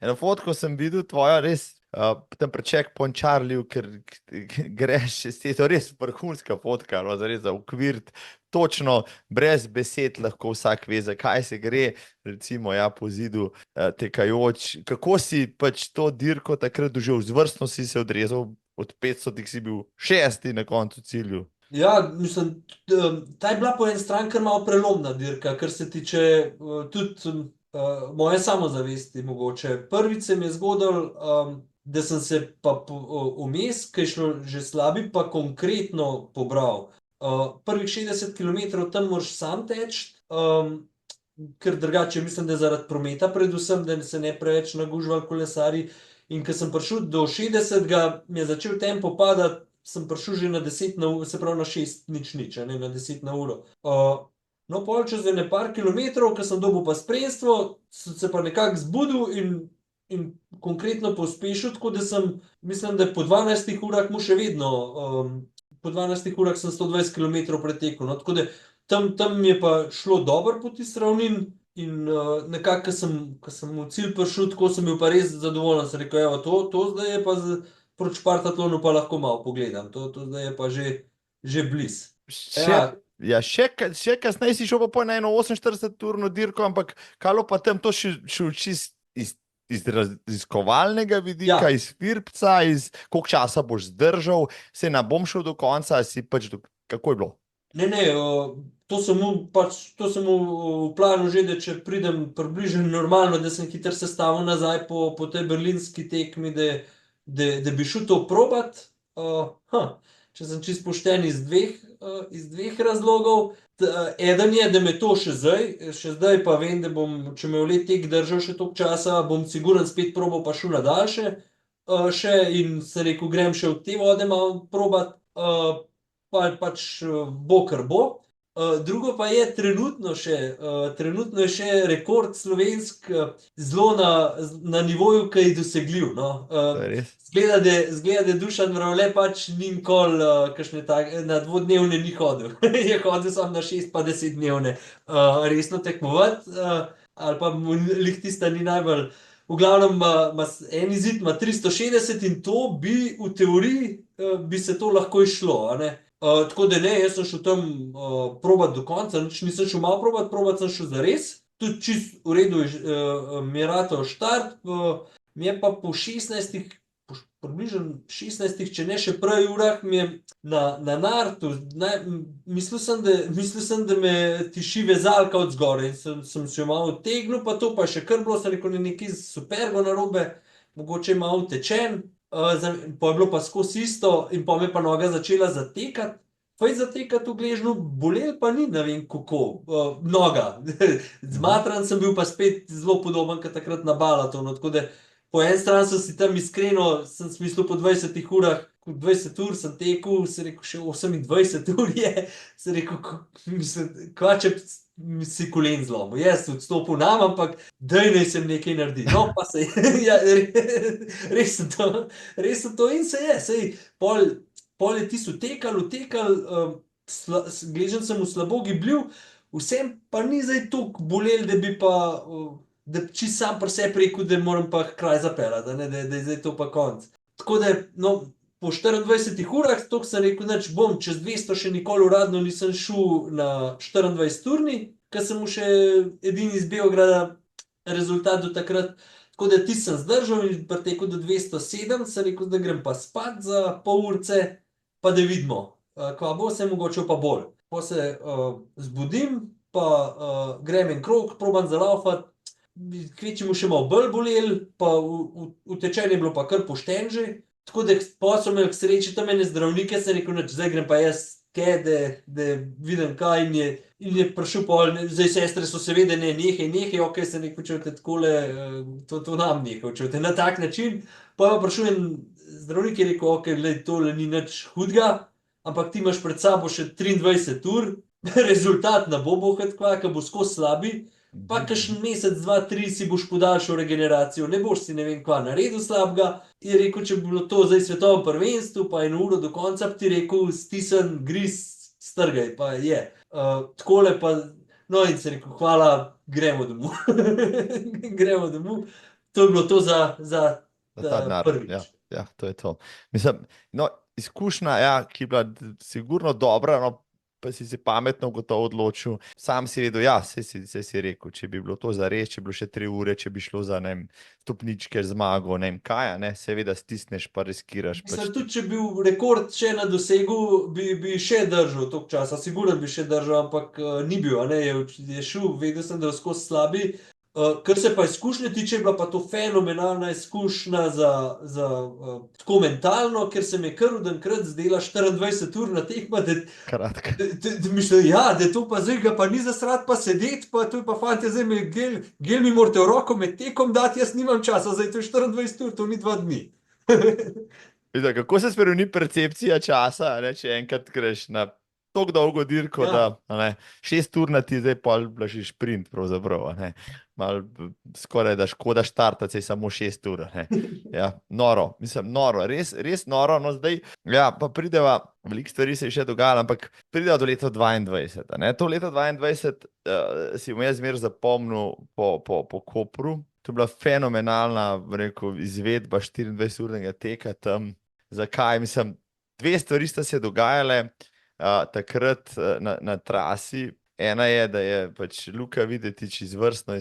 eno fotko sem videl tvojo, res tam pri Checkpoint Charlie, ker greš, je to res vrhunska fotka, no, res za ukvirt, točno, brez besed lahko vsak ve, zakaj se gre, recimo ja, po zidu tekajoč. Kako si pač to dirko takrat doživel? Zvrstno si se odrezal, od 500 si bil 6. na koncu cilju. Ja, mislim, ta je bila po eni strani kar malo prelomna dirka, kar se tiče tudi moje samozavesti mogoče. Prvič se mi je zgodilo, da sem se pa vmes, ki je šlo že slabi, pa konkretno pobral. Prvih 60 km tam moraš sam teči, ker drugače mislim, da je zaradi prometa predvsem, da se ne preveč nagužvali kolesarji. In ko sem prišel do 60, mi je začel tempo padati, sem prišel že na 10 na uro, se pravi na 6 nič, ne na 10 na uro. No, pol čez ene par kilometrov, ko sem dobil pa spremstvo, sem se pa nekako zbudil in konkretno pospešil, tako da sem, mislim, da po 12 urah mu še vedno, po 12 urah sem 120 km pretekel. No, tako da tam mi je pa šlo dobro po tisti ravnin. In nekako, ko sem v cilj prišel, tako sem bil pa res zadovoljen. Sem rekel, evo, to zdaj je pa proti Špartatlonu pa lahko malo pogledam. To zdaj je pa že bliz. Še kasneje si šel pa na eno 48-urno dirko, ampak kalo pa tam to šel čist iz raziskovalnega vidika, iz Firpca, koliko časa boš zdržal, se ne bom šel do konca, si pač, kako je bilo? Ne, to sem v planu že, da če pridem približno normalno, da sem hitro sestavil nazaj po tej berlinski tekmi, da bi šel to probat. Če sem čisto pošten iz dveh razlogov. Eden je, da me to še zdaj pa vem, da bom, če me v let tek držal še toliko časa, bom siguren spet probal pa šel na daljše še in se rekel, grem še v te vode malo probat. Pač bo, kar bo. Drugo pa je trenutno je še rekord slovensk zelo na nivoju, ki je dosegljiv. No. Zgleda, da Dušan Mravlje pač ni nikoli na dvodnevne ni hodil. Je hodil samo na 6 pa 10 dnevne resno tekmovati, ali pa mu lih tista ni najbolj. V glavnem, en izid ima 360 in to bi v teoriji bi se to lahko izšlo, a ne. Tako da ne, jaz sem šel tam probat do konca, nisem šel malo probat sem šel zares, tudi čist v redu mi je ratal štart, mi je pa po 16, približno 16, če ne še prej urah, mi je na nartu, mislil sem, da me tiši vezalka od zgoraj in sem se jo malo odtegnil, pa to pa še kar bilo, sem rekel, nekaj supergo narobe, mogoče je malo tečen. Pa je bilo pa skozi isto in pa me pa noga začela zatekati. Zatekati v gležnju, bolel pa ni, ne vem kako, noga. Zmatran sem bil pa spet zelo podoben, kot takrat na balatonu, tako da po eni strani sem si tam iskreno, sem smislil po 20 urah, 20 ur sem tekel, sem rekel, še 28 ur je, sem rekel, kva če si kolen zlomil, jaz odstopil nam, ampak daj naj sem nekaj naredil. No, pa se je, res sem to in se je, pol je tisto utekal, gležen sem v slabo gibljiv, vsem pa ni zdaj toliko bolel, da bi pa, da čist sam pri sebi rekel, da moram pa kraj zapeljati, da je zdaj to pa konc. Tako da, no, po 24 urah, toliko sem rekel, nič bom, čez 200 še nikoli uradno nisem šel na 24-urni, ker sem mu še edini iz Beograda rezultat do takrat, tako da ti sem zdržal in pretekel do 207, sem rekel, da grem pa spat za pol urce, pa da vidimo, kva bo, se mogoče pa bolj. Pa se zbudim, pa grem en krog, probam zalaufati, kvečemu še malo bolj bolel, pa utečenje je bilo pa kar pošten že. Tako da pa so imeli k sreči tam ene zdravnike, sem rekel, nič, zdaj grem pa jaz da vidim kaj in je prišel pol, zdaj sestre so seveda nehaj, ok, sem rekel, če te takole, to nam nehaj, če te na tak način, pa je prišel en zdravnik je rekel, ok, glej, tole ni nič hudega, ampak ti imaš pred sabo še 23 ur, rezultat ne bo bohatkva, ker bo skozi slabi, pa kakšen mesec, 2, 3 si boš podaljšal regeneracijo, ne boš si ne vem kva naredil slabega. Je rekel, če bi bilo to zdaj svetovno prvenstvo, pa 1 uro do konca, bi ti rekel, stisn, griz, strgaj, pa je. Takole pa, no in se rekel, hvala, gremo domov. Gremo domov. To je bilo to za ta denar. prvič. Ja, to je to. Mislim, no, izkušnja, ja, ki je bila sigurno dobra, no, pa si se pametno gotovo odločil. Sam si vedel, ja, saj si rekel, če bi bilo to zares, če bi bilo še 3 ure, če bi šlo za, ne vem, stopničke, zmago, ne vem kaj, ne, seveda stisneš pa riskiraš. Mislim, tudi če bi bil rekord še na dosegu, bi še držal toliko časa, sigurno bi še držal, ampak ni bil, a ne, je šel, vedel sem, da je skozi slabi. Kar se pa izkušnje tiče, je bila pa to fenomenalna izkušnja za tako mentalno, ker se mi je kar odenkrat zdela 24 ur na tekma, Kratka. mislim, ja, da to pa zdaj ga pa ni zasrati pa sedeti, pa to je pa fantje, zdaj mi gel mi morate v roko med tekom dati, jaz nimam časa, zdaj to je 24 ur, to ni 2 dni. Vidite, kako se spremeni percepcija časa, ne, če enkrat greš na tako dolgo dirko, Ja. da, a ne, 6 ur na ti zdaj pol blaži šprint pravzaprav, a ne. Mal skoraj da škoda štartati, saj samo 6 ur, ne. Ja, noro, mislim, noro, res noro, no zdaj, ja, pa prideva, veliko stvari se je še dogajalo, ampak prideva do leta 22, a ne. To leto 22 si bom jaz zmeraj zapomnil po Kopru. To je bila fenomenalna, rekel, izvedba 24-urnega teka tam. Zakaj? Mislim, 2 stvari sta se dogajale takrat na trasi. Ena je, da je pač Luka Videtič izvrstno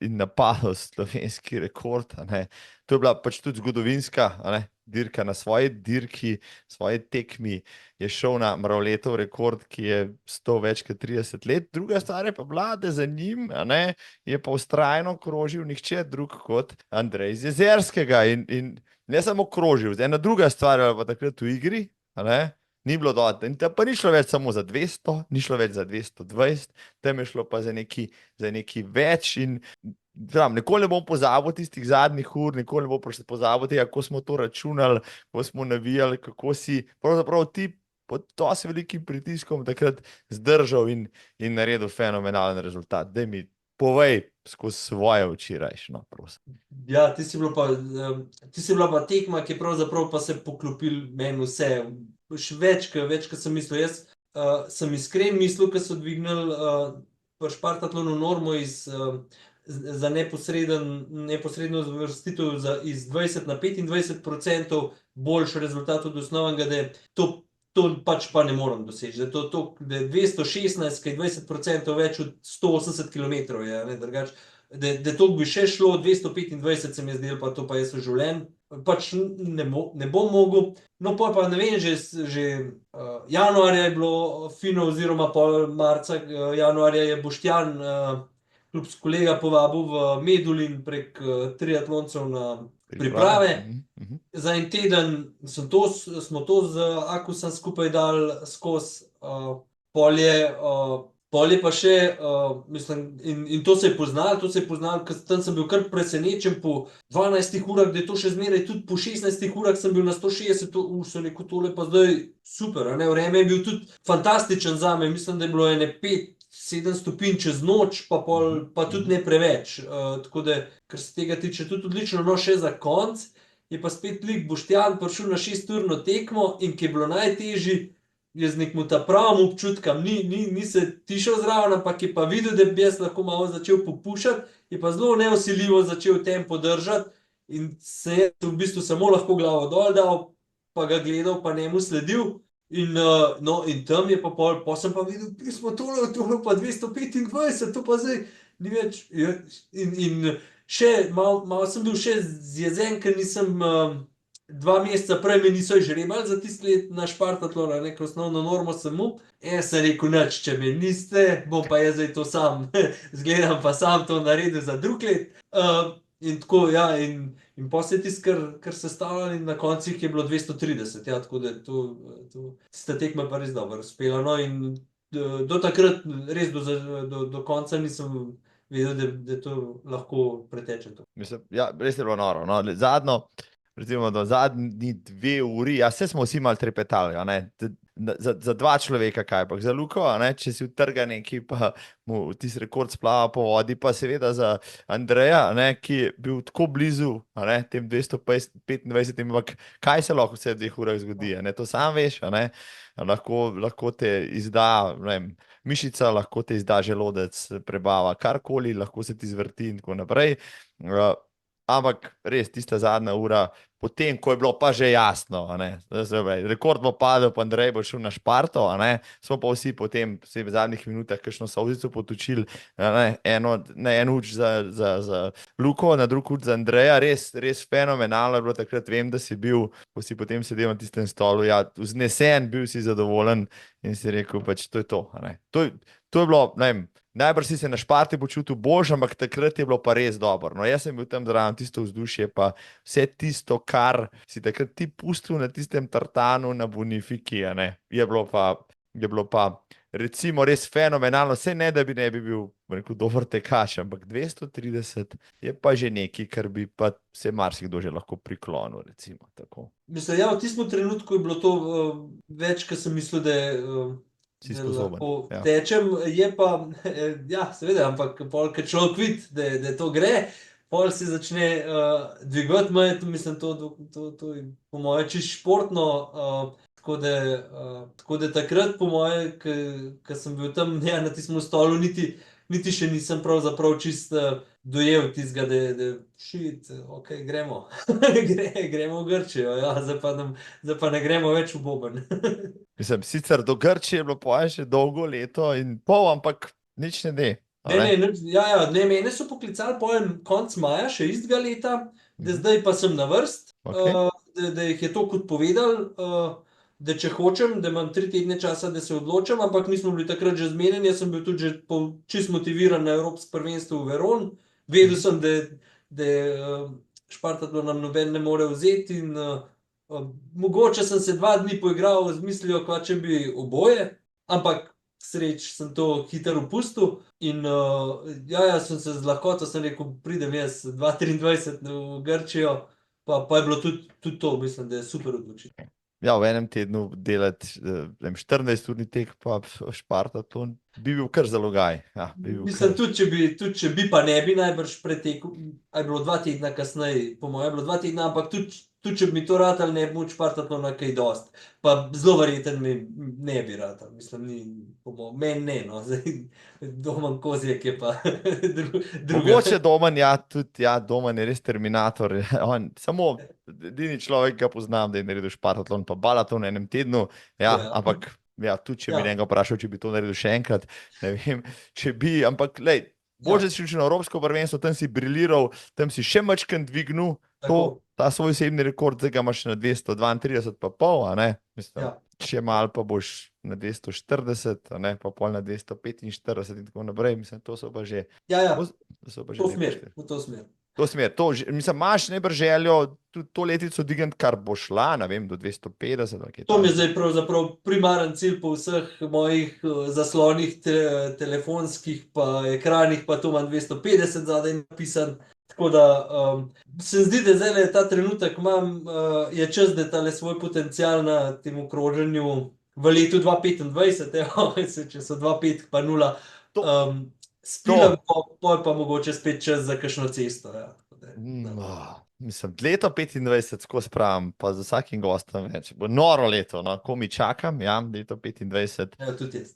in napadal slovenski rekord, a ne. To je bila pač tudi zgodovinska, a ne, dirka na svoji dirki, svoji tekmi je šel na Mravljetov rekord, ki je 100 več kot 30 let. Druga stvar je pa bila, da za njim, a ne, je pa vztrajno krožil nihče drug kot Andrej z Jezerskega in ne samo krožil, ena druga stvar je pa takrat v igri, a ne, ni bilo dovolj, in pa ni šlo več samo za 200, ni šlo več za 220, tam je šlo pa za neki več in nikoli ne bom pozabil tistih zadnjih ur, nikoli ne bom pozabil tega, kako smo to računali, kako smo navijali, kako si pravzaprav ti pod dosti velikim pritiskom takrat zdržal in naredil fenomenalen rezultat. Daj mi povej skozi svoje včerajšnjo, prosim. Ja, ti si bila pa tekma, ki je pravzaprav pa se poklopil meni vse. Več, kot sem mislil. Jaz sem iskren mislil, ko so dvignili pri špartatlonu normo za neposredno uvrstitev iz 20 na 25% boljši rezultat od osnovnega, da to pač pa ne morem doseči. Da je 216, ki je 20% več od 180 km, je, ne, drugače. Da to bi še šlo, 225 se mi je zdelo, pa to pa jaz v življenju. Pač ne bom mogel. No, pa ne vem, že januarja je bilo fino, oziroma pol marca, januarja je Boštjan, klubski kolega, povabil v Medulin prek triatloncev na priprave. Za en teden smo to z Akusom skupaj dali skozi, pol je pa še, mislim, in to se je poznalo, ker tam sem bil kar presenečen po 12 urah, da je to še zmeraj, tudi po 16 urah sem bil na 160, sem rekel, tole pa zdaj super, a ne, vreme je bil tudi fantastičen zame, mislim, da je bilo ene 5-7 stopinj čez noč, pa tudi ne preveč, tako da, kar se tega tiče, tudi odlično, no, še za konc, je pa spet lik Boštjan prišel na 6-urno tekmo in ki je bilo najtežji, je z nekim ta pravim občutkom, ni se tišel zraven, ampak je pa videl, da bi jaz lahko malo začel popuščati, je pa zelo nevsiljivo začel tempo držati in se je v bistvu samo lahko glavo dol dal, pa ga gledal, pa njemu sledil. In tam je pa pol sem pa videl, pismo tole pa 225, to pa zdaj ni več. In še, malo sem bil še zjezen, ker nisem 2 meseca prej me niso žrebali za tisti let na Špartatlon, neko osnovno normo samo. Jaz sem rekel, nič, če me niste, bom pa jaz zdaj to sam, zgledam pa sam to naredil za drug let. In tako, ja, in pol se je tisto kar sestavljalo in na koncu jih je bilo 230, ja, tako da je tista tekma pa res dobro uspela, no, in do takrat, res do konca nisem vedel, da to lahko preteče to. Mislim, ja, res je bilo noro. No. Recimo, da zadnji 2 uri, ja, vse smo vsi malo trepetali, a ne. Za 2 človeka, kaj pa za Luko, a ne, če si utrga neki, pa mu tisti rekord splava po vodi, pa seveda za Andreja, a ne, ki je bil tako blizu, a ne, tem 225, ampak kaj se lahko vse v 2 urah zgodi, a ne, to sam veš, a ne. Lahko te izda, ne vem, mišica, lahko te izda želodec, prebava, karkoli, lahko se ti zvrti in tako naprej. Ampak res, tista zadnja ura, potem, ko je bilo pa že jasno, a ne, rekord bo padel, pa Andrej bo šel na Šparto, a ne, smo pa vsi potem, v zadnjih minutah, kakšno solzico potočili, a ne, en uč za Luko, na drug uč za Andreja, res fenomenalno je bilo takrat, vem, da si bil, ko si potem sedel na tistem stolu, ja, vznesen, bil si zadovoljen in si rekel, pač to je to, a ne. To je bilo, ne vem, najbrž si se na Šparti počutil boljše, ampak takrat je bilo pa res dobro. No, jaz sem bil tam zraven, tisto vzdušje, pa vse tisto, kar si takrat ti pustil na tistem tartanu na Bonifiki, a ne, je bilo pa recimo res fenomenalno, saj ne, da bi ne bi bil, rekel, dober tekač, ampak 230 je pa že nekaj, kar bi pa se marsikdo že lahko priklonil, recimo, tako. Mislim, ja, v tistem trenutku je bilo to več, kot sem mislil, da Si sposoben, lahko ja. tečem, je pa, ja, seveda, ampak pol, ko človek vidi, da to gre, pol si začne dvigovati meje, mislim, to je po moje čisto športno, tako da takrat, po moje, ko sem bil tam, ja, na tistem stolu, niti še nisem pravzaprav čisto dojel tistega, da shit, ok, gremo, gremo v Grčijo, ja, zdaj pa ne gremo več v Boben. Mislim, sicer do Grčije je bilo po še dolgo leto in pol, ampak nič ne de. Mene so poklicali konec maja, še istega leta, da zdaj pa sem na vrst, Okay. da jih je to kot povedal, da če hočem, da imam 3 tedne časa, da se odločam, ampak mi smo bili takrat že zmenjeni, jaz sem bil tudi že čist motiviran na Evropsko prvenstvo v Veron, vedel sem, da Špartatlon nam noben ne more vzeti in mogoče sem se 2 dni poigral z mislijo, kva če bi oboje, ampak sreč sem to hitro opustil in ja, sem se z lahkoto, sem rekel, pridem jaz 2023 v Grčijo, pa je bilo tudi to, mislim, da je super odločitev. Ja, v enem tednu delati 14-urni tek, pa Špartatlon, bi bil kar zalogaj. Ja, Mislim, tudi če bi, pa ne bi najbrž pretekel, a je bilo 2 tedna kasneje, po mojem je bilo 2 tedna, ampak tudi če bi mi to ratal, ne bi moč Špartatlona kaj dosti. Pa zelo verjeten mi ne bi ratal, mislim, meni ne, no, zdaj Domen Kozjek je pa druga. Mogoče Domen, ja, tudi, ja, Domen je res terminator. On, samo edini človek, ga poznam, da je naredil Špartatlon, pa Balaton v enem tednu, ja, Ja. ampak ja, tudi če bi Ja. njega vprašal, če bi to naredil še enkrat, ne vem, če bi, ampak lej, bolj si šel na Evropsko prvenstvo, tam si briliral, tam si še mačkrat dvignil Tako. ta svoj osebni rekord, zdaj ga imaš na 232 pa pol, a ne, mislim, Ja. še malo pa boš na 240, a ne, pa pol na 245 in tako naprej, mislim, to so pa že, Ja, to so pa že v lepe to smer. mislim, imaš najbrž željo tudi to letico digniti, kar bo šla, ne vem, do 250 ali kaj To mi je takega. zdaj pravzaprav primaren cilj po vseh mojih zaslonih telefonskih pa ekranih, pa to imam 250 zadaj napisan. Tako da se zdi, da zdaj ta trenutek imam, je čas, da tale svoj potencial na tem kroženju v letu 2025, evo, če so 2,5 pa 0, spilem, pol pa mogoče spet čas za kakšno cesto, ja. Mislim, leto 25 skozi pravim, pa z vsakim gostom več. Bo noro leto, no, ko mi čakam, ja, leto 25. Ja, tudi jaz.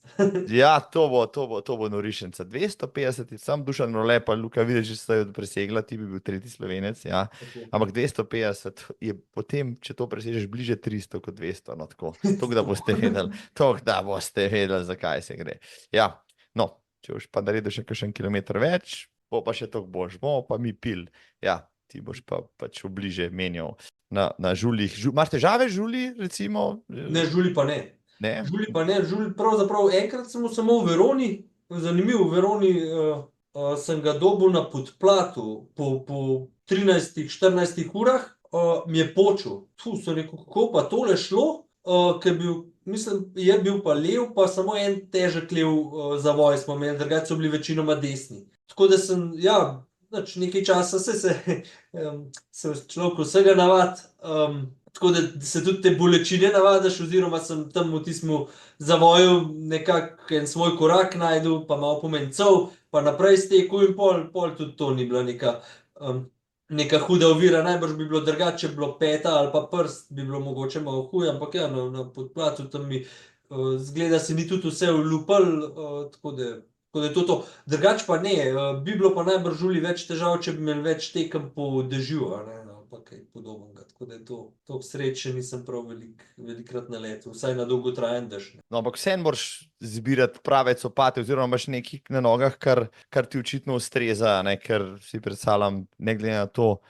Ja, to bo norišenca. 250, sam Dušan Role, pa Luka Vidič, če sta jo presegla, ti bi bil 3. Slovenec, ja. Ampak 250 je potem, če to presežeš, bliže 300 kot 200, no tako. Toliko, da boste vedeli, zakaj se gre. Ja, no, če boš pa naredil še kakšen kilometer več, bo pa še toliko boljš, bomo pa mi pil. Ja, ti boš pa pač v bliže menjal. na žuljih. Imaš težave z žulji, recimo? Ne, žuli pa ne. Ne? Žuli pravzaprav enkrat sem samo v Veroni, zanimivo, v Veroni sem ga dobil na podplatu po 13-14 urah, mi je počel. Sem rekel, kako pa tole šlo, ker mislim, je bil pa lev, pa samo en težek lev zavoj smo imeli, drugače so bili večinoma desni. Tako da sem, ja, nekaj časa se človek vsega navad, tako da se tudi te bolečine navadaš, oziroma sem tam v tistem zavoju nekako en svoj korak najdel, pa malo pomencev, pa naprej stekel in pol tudi to ni bila neka huda ovira, najbrž bi bilo drugače, če bi bilo peta ali pa prst, bi bilo mogoče malo huje, ampak ja, na podplatu tam mi zgleda se ni tudi vse ulupal, tako da je to. Drugače pa ne, bi bilo pa najbrž žuli več težav, če bi imeli več tekem po dežju, pa kaj podobnega, tako da je to sreče nisem prav velikrat na letu, vsaj na dolgotrajen dež. No, ampak vseeno moraš zbirati prave copate, oziroma imaš nekaj na nogah, kar ti očitno ustreza, ker si predstavljam, ne glede na to,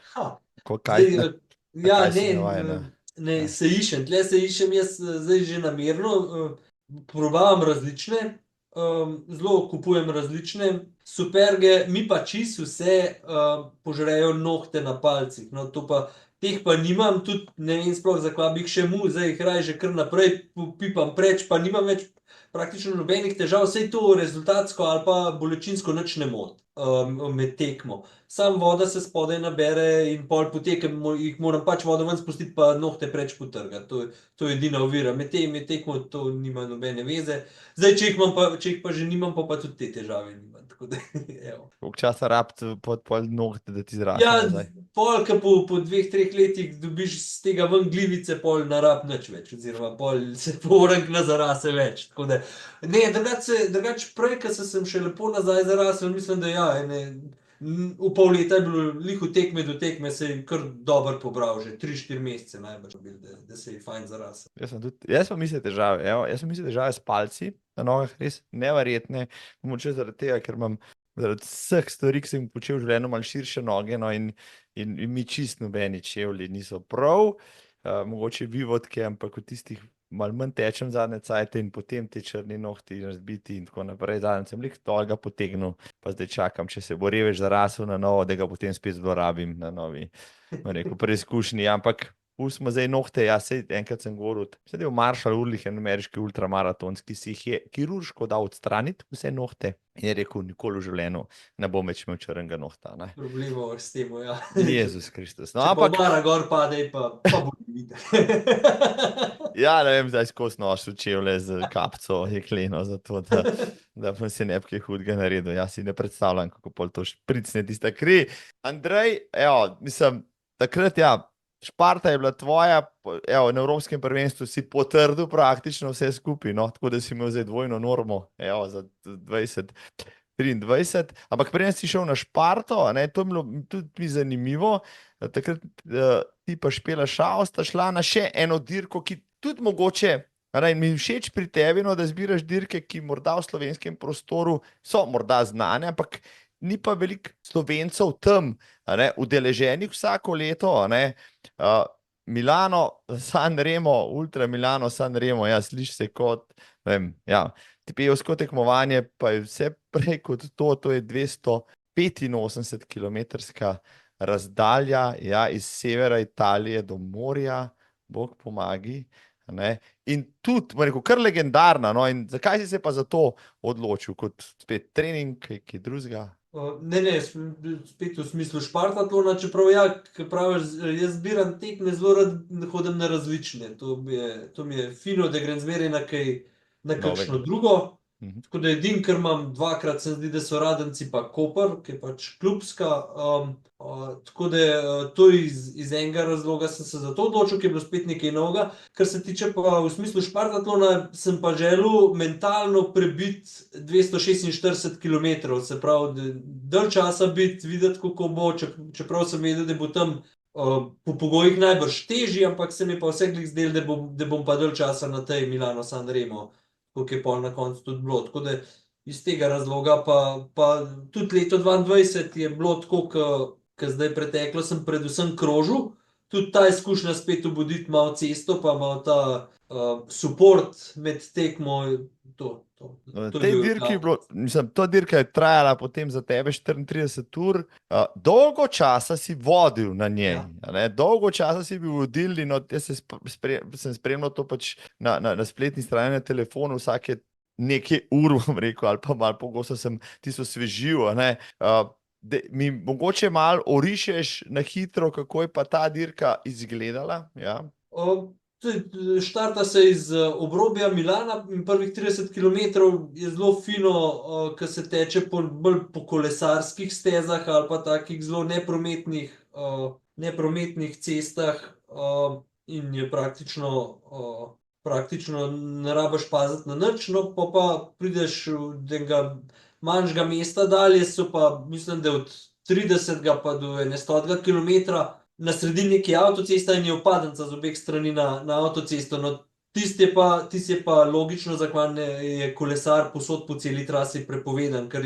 kaj si navajen. Ne, se iščem jaz zdaj že namerno, probavam različne, zelo kupujem različne superge, mi pa čisto vse požrejo nohte na palcih, no to pa, teh pa nimam, tudi ne vem sploh zakaj bi jih še imel, zdaj jih raje že kar naprej pipam preč, pa nimam več praktično nobenih težav, saj to rezultatsko ali pa bolečinsko nič ne moti med tekmo. Sam voda se spodaj nabere in pol po tekem jih moram pač vodo ven spustiti pa nohte preč potrgati, to je edina ovira, med tekmo to nima nobene veze. Zdaj, če jih pa že nimam, pa tudi te težave nimam, tako da, evo. Koliko časa rabiti pol nohte, da ti zraste nazaj? Ja, pol, ko po 2-3 letih dobiš z tega ven glivice, pol ne rab nič več, oziroma pol se porank ne zarase več, tako da. Ne, drugače prej, ko sem še lepo nazaj zarasel, mislim, da ja, v pol leta je bilo lih od tekme do tekme, se je kar dobro pobral, že 3-4 mesece najbrž bil, da se je fajn zarasel. Jaz pa mislim težave s palci na nogah, res neverjetne, mogoče zaradi tega, ker imam zaradi vseh stvari, ki sem počel v življenju, malo širše noge, no, in mi čist nobeni čevlji niso prav, mogoče vivotke, ampak v tistih malo manj tečem zadnje cajte in potem te črni nohti razbiti in tako naprej. Zadnje sem toga potegnil, pa zdaj čakam, če se bo revež zarasel na novo, da ga potem spet zlorabim na novi, preizkušnji, ampak pustimo zdaj nohte, ja, sej enkrat sem govoril, sedaj v Marshall Urlih, en ameriški ultramaratonski, si jih je kirurško dal odstraniti vse nohte in je rekel, nikoli v življenju ne bom več imel črnega nohta. Problemov s tem, ja. Jezus Kristus. No, če pa Mara gor pade, pa bo videti. Ja, ne vem, zdaj skozi nosil čevlje z kapco jekleno, zato da pa se ne bi kaj hudega naredil. Ja, si ne predstavljam, kako pol to špricne tista kri. Andrej, evo, mislim, takrat, ja, Šparta je bila tvoja, evo, na Evropskem prvenstvu si potrdil praktično vse skupaj, no, tako da si imel zdaj dvojno normo, evo, za 2023, ampak preden si šel na Šparto, to je bilo tudi zanimivo, takrat ti pa Špela Šaus sta šla na še eno dirko, ki tudi mogoče, mi všeč pri tebi, no, da zbiraš dirke, ki morda v slovenskem prostoru so morda znane, ampak ni pa veliko Slovencev tam, udeleženih vsako leto, Milano, San Remo, Ultra Milano, San Remo, ja, sliši se kot, ne vem, ja, tipejevsko tekmovanje, pa je vse prej kot to je 285-kilometrska razdalja, ja, iz severa Italije do morja, Bog pomagi, in tudi, rekel, kar legendarna, no, in zakaj si se pa za to odločil, kot spet trening, kaj drugega? Ne, spet v smislu špartatlona, čeprav ja, praviš, jaz zbiram tekme, zelo rad hodim na različne, to mi je fino, da grem zmeraj na kakšno drugo, tako da edin, ker imam dvakrat, se zdi, da so Radenci pa Koper, ki je pač klubska, tako da to iz enega razloga sem se za to odločil, ki je bilo spet nekaj novega. Kar se tiče pa v smislu špartatlona, sem pa želel mentalno prebiti 246 kilometrov, se pravi, dalj časa biti, videti, kako bo, čeprav sem vedel, da bo tam po pogojih najbrž težji, ampak se mi pa vse zdel, da bom pa dalj časa na tej Milano San Remo, koliko je pol na koncu tudi bilo, tako da iz tega razloga pa tudi leto 2022 je bilo tako, ko zdaj preteklo sem predvsem krožil, tudi ta izkušnja spet obuditi malo cesto, pa malo ta support med tekmo, to Na je tej bil dirki je glavno. bilo, mislim, ta dirka je trajala potem za tebe 34 ur. Dolgo časa si vodil na njej, Ja. a ne? Dolgo časa si bil vodilni, no, jaz sem spremljal to pač na spletni strani na telefonu vsake nekaj ur, bom rekel, ali pa malo pogosto sem tisto svežil, a ne. Mi mogoče malo orišeš na hitro, kako je pa ta dirka izgledala, ja? Štarta se iz obrobja Milana in prvih 30 km je zelo fino, ko se teče bolj po kolesarskih stezah ali pa takih zelo neprometnih cestah, in je praktično ne rabiš paziti na nič, no pa prideš do enega manjšega mesta dalje, so pa, mislim, da od 30 pa do 100 kilometra na sredini neki avtocesta in je vpadenca z obeh strani na avtocesto. No, tisti je pa logično, zakaj je kolesar povsod po celi trasi prepovedan, ker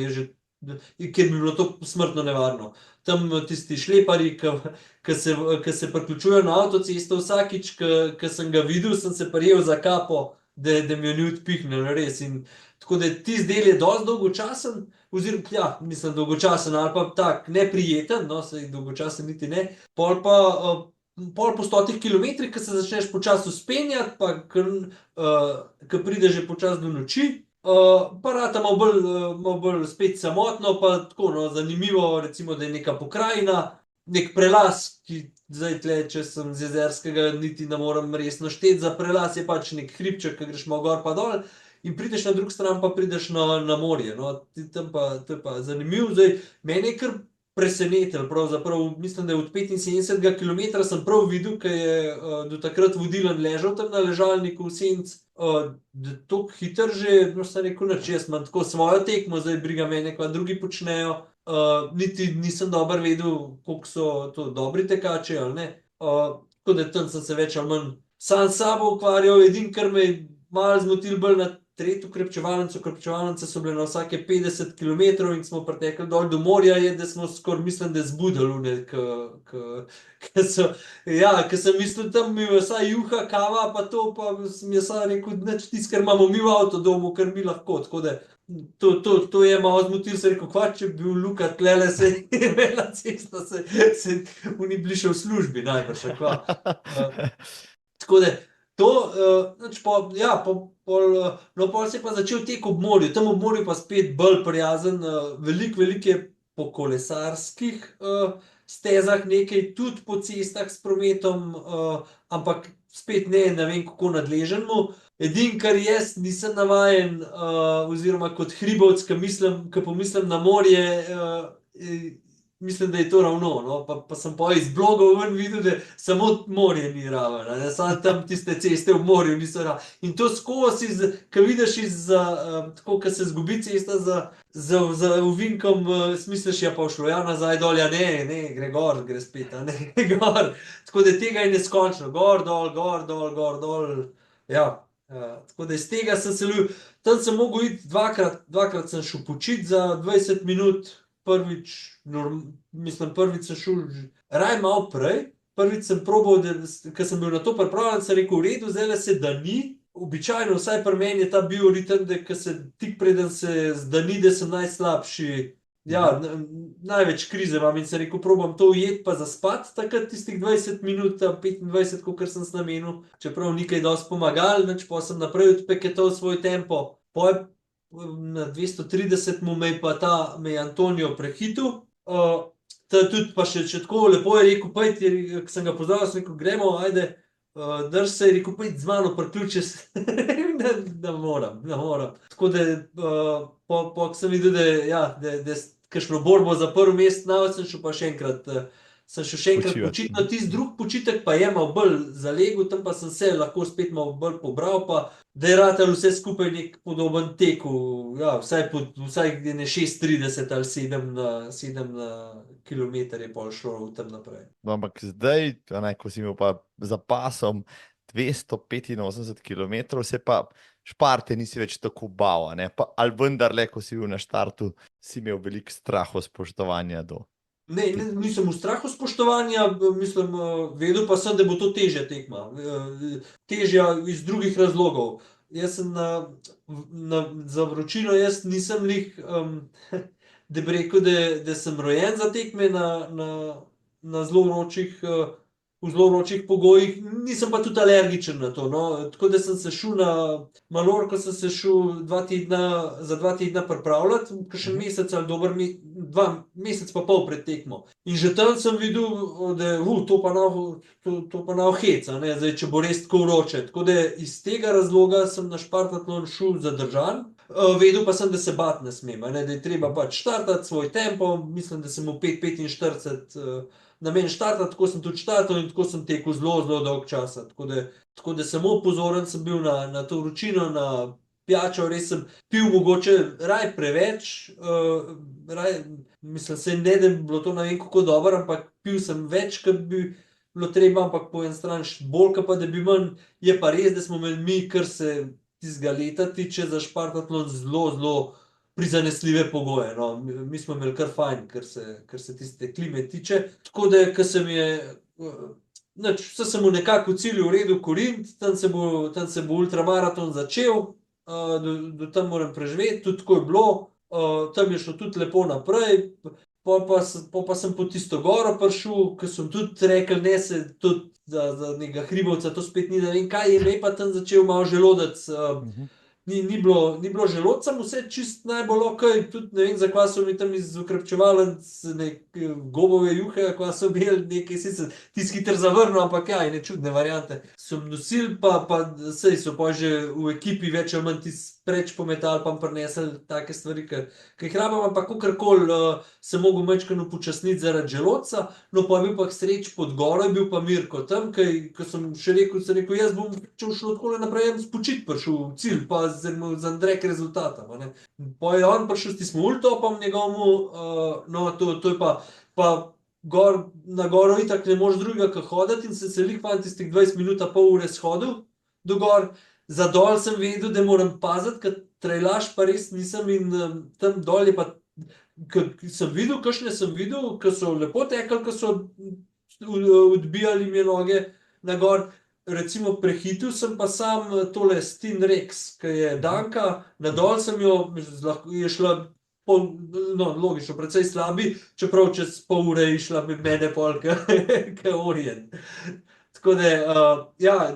bi bilo to smrtno nevarno. Tam tisti šleparji, ki se priključujejo na avtocesto, vsakič, ki sem ga videl, sem se prijel za kapo, da mi jo ni odpihnil, res. In tako da tisti del je dosti dolgočasen, oziroma, ja, mislim, dolgočasen ali pa tak neprijeten, no, saj dolgočasen niti ne. Pol po 100 kilometrih, ko se začneš počasi vzpenjati, pa ko pride že počasi do noči, pa rata malo bolj spet samotno, pa tako, no, zanimivo, recimo, da je neka pokrajina, nek prelaz, ki zdaj tle, če sem z Jezerskega, niti ne morem resno šteti za prelaz, je pač nek hribček, ki greš malo gor pa dol, in prideš na drugi stran, pa prideš na morje, no, tam pa, to je pa zanimivo. Zdaj, mene je kar presenetilo, pravzaprav, mislim, da je od 75 kilometra sem prav videl, ker je do takrat vodilen ležal tam na ležalniku v senci, da toliko hiter že, no, sem rekel, nič, jaz imam tako svojo tekmo, zdaj briga mene, kva drugi počnejo, niti nisem dobro vedel, koliko so to dobri tekači ali ne, tako da tam sem se več ali manj sam s sabo ukvarjal, edino, kar me je malo zmotil bolj na tretjo krepčevalnico, krepčevalnice so bile na vsake 50 kilometrov in smo pritekli dol do morja, je, da smo skoraj, mislim, da zbudili one, ke so, ja, ke sem mislil, tam mi vsaj juha, kava, pa to, pa sem jaz sam rekel, nič tisto, ker imamo mi v avtodomu, ker mi lahko, tako da to je malo zmotil, sem rekel, kva, če bi bil Luka tlele, se je imela cesta, se oni bili še v službi najbrž, a kva. Tako da, to, ja, no, pol se je pa začel tek ob morju, tam ob morju pa spet bolj prijazen, veliko je po kolesarskih stezah, nekaj tudi po cestah s prometom, ampak spet ne vem kako nadležnemu. Edino, kar jaz nisem navajen, oziroma kot hribovec, ko pomislim na morje, mislim, da je to ravno, no, pa sem pol iz blogov ven videl, da samo morje ni raven, a ne, samo tam tiste ceste v morju niso raven. In to skozi, ko vidiš tako, ko se zgubi cesta za ovinkom, smisliš, ja, pa šlo, ja, nazaj dol, ja, ne, gre gor, gre spet, a ne, gor. Tako da tega je neskončno, gor, dol, ja. Tako da iz tega sem se lovil, tam sem mogel iti dvakrat sem šel počiti za 20 minut, prvič sem šel raje malo prej, prvič sem probal, ko sem bil na to pripravljen, sem rekel, v redu, zdajle se dani, običajno, vsaj pri meni je ta bioritem, da ko se tik preden se zdani, da sem najslabši, ja, največ krize imam in sem rekel, probam to ujeti pa zaspati takrat tistih 20 minut, 25, kakor sem se namenil, čeprav ni kaj dosti pomagalo, nič, pa sem naprej odpeketal svoj tempo, pol na 230 me je Antonio prehitel, tudi pa še tako lepo je rekel, pojdi, ko sem ga pozdravil, sem rekel, gremo, ajde, drž se, je rekel, pojdi z mano priključi se, ne moram. Tako da, ko sem videl, da kakšno borbo za prvo mesto, sem šel pa še enkrat, počiti, no, tisti drug počitek pa je malo bolj zalegel, tam pa sem se lahko spet malo bolj pobral, pa da je ratalo vse skupaj nek podoben teku, ja, vsaj 6:30 ali 7 na kilometer je pol šlo tam naprej. No, ampak zdaj, ko si imel pa za pasom 285 kilometrov, se pa Šparte nisi več tako bal, ne? Pa, ali vendarle, ko si bil na štartu, si imel veliko strahu, spoštovanja do Ne, nisem v strahu spoštovanja, mislim, vedel pa sem, da bo to težja tekma. Težja iz drugih razlogov. Jaz sem za vročino, jaz nisem lih, da bi rekel, da sem rojen za tekme na zelo vročih, v zelo vročih pogojih, nisem pa tudi alergičen na to. No. Tako da sem se šel na Malorko, sem se šel za 2 tedna pripravljati, kakšen mesec ali dober 2 mesec pa pol pred tekmo. In že tam sem videl, da to pa nav heca, ne, zdaj, če bo res tako vroče. Tako da iz tega razloga sem na Špartatlon šel zadržan. Vedel pa sem, da se bat ne smem, ne, da je treba pač štartati svoj tempo, mislim, da sem v 5:45 namen štartati, tako sem tudi štartal in tako sem tekel zelo, zelo dolg časa. Tako da samo pozoren sem bil na to vročino, na pijačo, res sem pil mogoče raj preveč, mislim, se ne, da bi bilo to ne vem kako dobro, ampak pil sem več, kot bi bilo treba, ampak po eni strani bolj, kot pa da bi manj. Je pa res, da smo imeli mi, kar se tistega leta tiče, za Špartatlon zelo, zelo prizanesljive pogoje. No. Mi smo imeli kar fajn, kar se tiste klime tiče. Tako da, ko se mi je, vse sem mu nekako v cilju uredil Korint, tam se bo ultramaraton začel, do tam moram preživeti, tudi tako je bilo, tam je šlo tudi lepo naprej. Pol pa sem po tisto goro prišel, ko sem tudi rekel, ne se tudi za nekega hribovca, to spet ni, ne vem kaj, je me pa tam začel malo želodec, ni bilo želodcem vse čist najbolj okej, tudi ne vem, zakaj so mi tam iz okrepčevalnic gobove juhe, kva so imeli nekaj, sicer tisti hiter zavrnil, ampak ja, ene čudne variante. Sem nosil, pa sej so pa že v ekipi več ali manj tisti preč pometali, pa prinesli take stvari, ki jih rabim, ampak kakorkoli sem mogel majčkeno upočasniti zaradi želodca, no pa je bil pa k sreči pod goro, je bil pa Mirko tam, ko sem še rekel, jaz bom, če bo šlo takole naprej, spočit prišel v cilj, pa z Andrek rezultatom, a ne. Pol je on prišel s tistim ultopom njegovemu, no, to je pa na goro itak ne moreš drugega kot hoditi in sem se glih fajn tistih 20 minut, pol ure shodil do gor. Za dol sem vedel, da moram paziti, ker trailaž pa res nisem in tam dol je pa, sem videl, kakšne sem videl, ki so lepo tekli, ki so odbijali mi noge na gor. Recimo prehitel sem pa sam tole Stin Rex, ki je Danka, na dol sem jo, je šla no, logično, precej slabi, čeprav čez pol ure je šla med mene pol, ke Orient. Tako da, ja,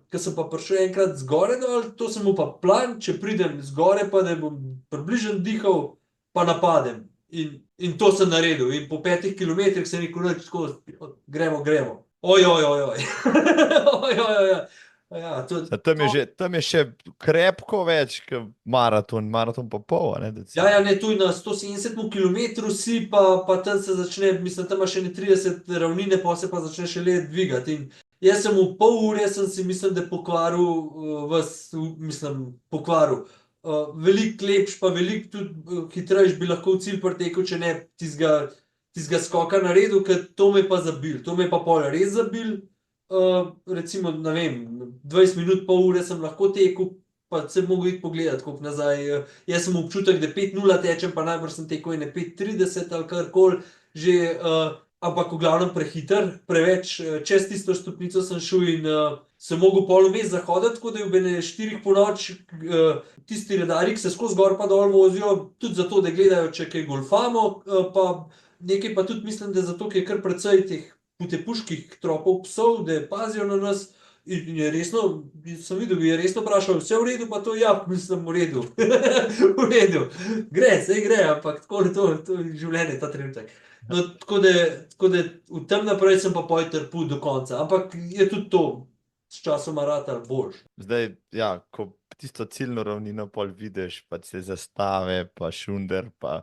ko sem pa prišel enkrat zgore dol, to sem mu pa plan, če pridem zgore, pa da bom približno dihal, pa napadem. In to sem naredil. In po 5 kilometrih sem rekel, nič, tako, gremo. Ojojojoj. Ja, Tam je še krepko več kot maraton pa pol, ne? Ja, ne, tu na 170 kilometru si, pa tam se začne, mislim, tam ima še ne 30 ravnine, pa se pa začne šele dvigati. In jaz sem v pol ure, sem si mislim, da pokvaril. Veliko lepš, pa veliko tudi hitrejš bi lahko v cilj pritekel, če ne tistega skoka naredil, ker to me je pa zabil, to me je pa pol res zabil. Recimo, ne vem, 20 minut, pol ure sem lahko tekel, pa sem mogel iti pogledati, koliko nazaj. Jaz sem občutek, da 5:0 tečem, pa najbrž sem tekel ene 5:30 ali karkoli, že, ampak v glavnem prehiter, preveč, čez tisto stopnico sem šel in sem mogel pol vmes zahoditi, tako da je ob ene 4 ponoči tisti redarji, ki se skozi gor pa dol vozijo, tudi zato, da gledajo, če kaj golfamo, pa nekaj pa tudi mislim, da zato, ker je kar precej teh puških tropov psov, da pazijo na nas. In je resno, sem videl, je resno vprašal, vse v redu, pa to ja, mislim, v redu. V redu. Saj gre, ampak tako to je življenje, ta trenutek. No, tako da v tem naprej sem pa pol trpel do konca, ampak je tudi to s časoma ratalo boljše. Zdaj, ja, ko tisto ciljno ravnino pol vidiš, pa te zastave, pa šunder, pa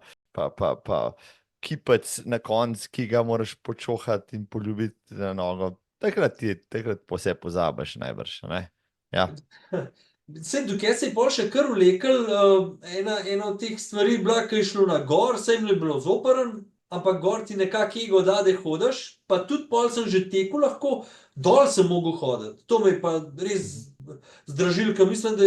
kipec na konc, ki ga moraš počohati in poljubiti na nogo. Takrat vse pozabiš najbrž, ne? Ja. Saj, dokaj se je pol še kar vlekel, ena od teh stvari bila, ki je šlo na gor, saj mi je bilo zoprn, ampak gor ti nekako ego da, da hodiš, pa tudi pol sem že tekel lahko, dol sem mogel hoditi. To me je pa res zdražilo, ker mislim, da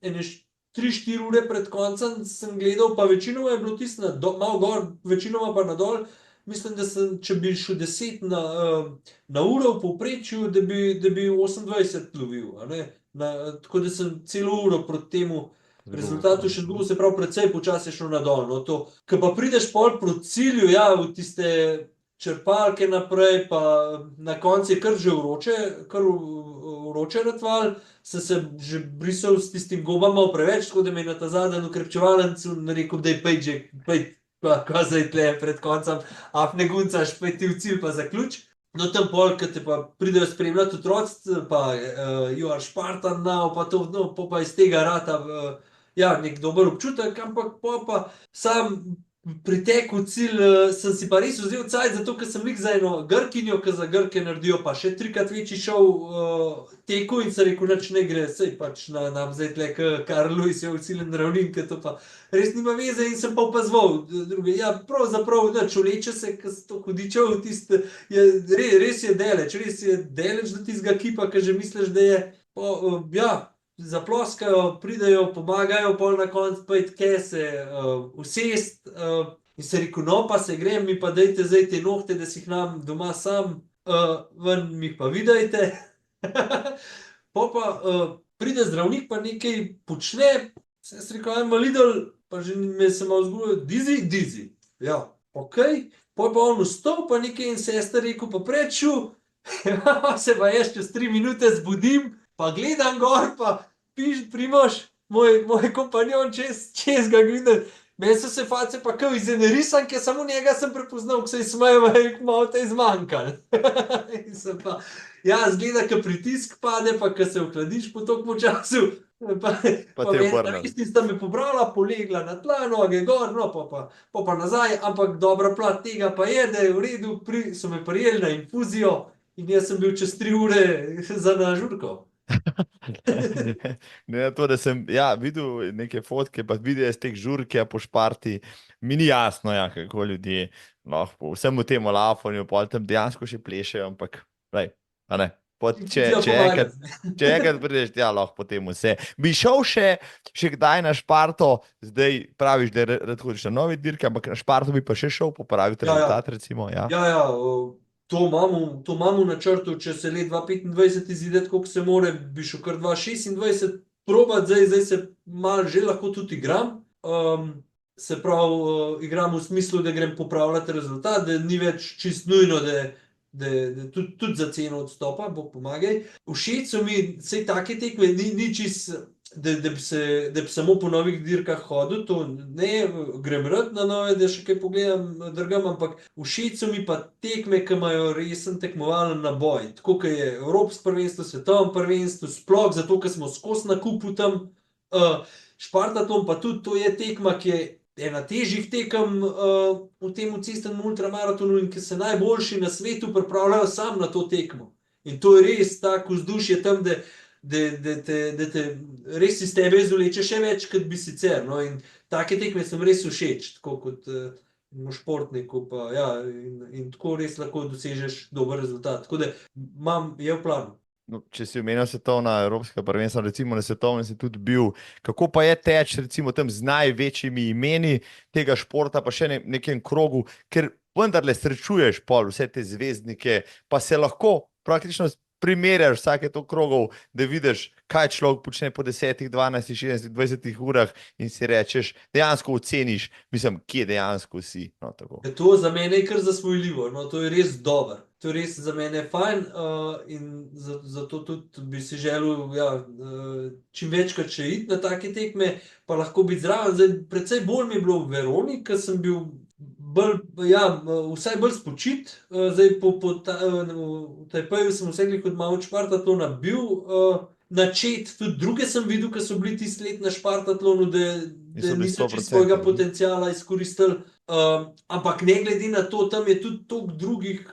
ene 3-4 ure pred koncem sem gledal, pa večinoma je bilo tisto malo gor, večinoma pa na dol, mislim, da sem, če bi šel 10 na uro v povprečju, da bi 28 lovil, a ne? Tako da sem celo uro proti temu rezultatu še drugo, se pravi, precej počasi je šlo na dol. No, to, ko pa prideš pol proti cilju, ja, v tiste črpalke naprej, pa na koncu je kar že vroče ratval, sem se že brisal s tistim gobam malo preveč, tako da mi je na ta zadnjem ukrepčevalnicu rekel, da je pej že, pa zdaj tle pred koncem, ne guncaš, pej ti v cilj pa zaključ. No, tam pol, ko te pa pridejo spremljati otroci, pa you are Spartan now, pa to, no, pa iz tega rata, ja, nek dober občutek, ampak pa sam pritek v cilj, sem si pa res vzel cajt, zato ker sem lik za eno Grkinjo, ki za Grke naredijo pa še 3-krat večji šov teku in sem rekel, nič ne gre, sej pač nam zdaj tle, Karl Lewis je v ciljen ravnin, ker to pa res nima veze in sem pa opazval druge. Ja, pravzaprav, nič, vleče se, ko se to hudičev, res je deleč do tistega kipa, ki že misliš, da je, ja, zaploskajo, pridejo, pomagajo, pol na koncu pa itke se usest in se rekel, no, pa se grem, mi pa dajte zdaj te nohte, da si jih nam doma sam, ven mi jih pa vidajte. Pa pride zdravnik pa nekaj počne, sem se rekel, ajmo Lidl, pa že me se malo zgubilo, dizi, ja, okej. Pa on vstal pa nekaj in sester rekel, pa preču, se pa jaz čez 3 minute zbudim, pa gledam gor, pa Primož, moj kompanjon, čez ga gledam. Meni so se face pa kao iz ene risanke, samo njega sem prepoznal, ko se je smejal, malo te je zmanjkalo. In sem pa, ja, zgleda, ko pritisk pade, pa ko se ohladiš po toliko času, pa te obrne. sta me pobrala, polegla na tla, noge gor, no, pa nazaj, ampak dobra plat tega pa je, da je v redu, so me prijeli na infuzijo in jaz sem bil čez 3 ure za na žurko. Ne, to, da sem videl neke fotke, pa videl iz teh žurke po Šparti, mi ni jasno, ja, kako ljudje lahko po vsemu temu lafanju, pol tam dejansko še plešejo, ampak, a ne, če enkrat prideš, lahko potem vse. Bi šel še kdaj na Šparto, zdaj praviš, da rad hodiš na novi dirke, ampak na Šparto bi pa še šel popraviti rezultat, recimo, ja? Ja, to imamo v načrtu, če se let 2025 izide, kako se more, bi šel kar 2026 probat, zdaj se malo že lahko tudi igram. Se pravi, igram v smislu, da grem popravljati rezultat, da ni več čist nujno, da tudi za ceno odstopa, Bog pomagaj. Všeč so mi, sej take tekme, ni čist, da bi samo po novih dirkah hodil, to ne, grem rad na nove, da še kaj pogledam drugam, ampak všeč so mi pa tekme, ki imajo resen tekmovalen naboj, tako kot je Evropsko prvenstvo, svetovno prvenstvo, sploh zato, ker smo skozi na kupu tam, Špartatlon pa tudi, to je tekma, ki je ena težjih tekem v tem cestnem ultramaratonu in ki se najboljši na svetu pripravljajo sam na to tekmo. In to je res tako vzdušje tam, da te res iz tebe izvleče še več, kot bi sicer, no, in take tekme sem res všeč, tako kot športniku, pa ja, in tako res lahko dosežeš dober rezultat, tako da je v planu. No, če si omenil svetovna evropska prvenstva, recimo na svetovnem si tudi bil, kako pa je teč recimo tam z največjimi imeni tega športa, pa še nekem krogu, ker vendarle srečuješ pol vse te zvezdnike, pa se lahko praktično primerjaš vsake to krogov, da vidiš, kaj človek počne po 10, 12, 16, 20 urah in si rečeš, dejansko oceniš, mislim, kje dejansko si. No, tako. To za mene je kar zasvojljivo, no, to je res dobro. To je res za mene fajn in zato tudi bi si želel čim večkrat še iti na take tekme, pa lahko biti zraven. Zdaj, precej bolj mi je bilo v Veroni, ker sem bil vsaj bolj spočit. Zdaj v Tajpeju sem vsegli kot malo od Špartatlona bil načet, tudi druge sem videl, ki so bili tisti let na Špartatlonu, da niso čisto svojega potenciala izkoristili. Ampak ne glede na to, tam je tudi toliko drugih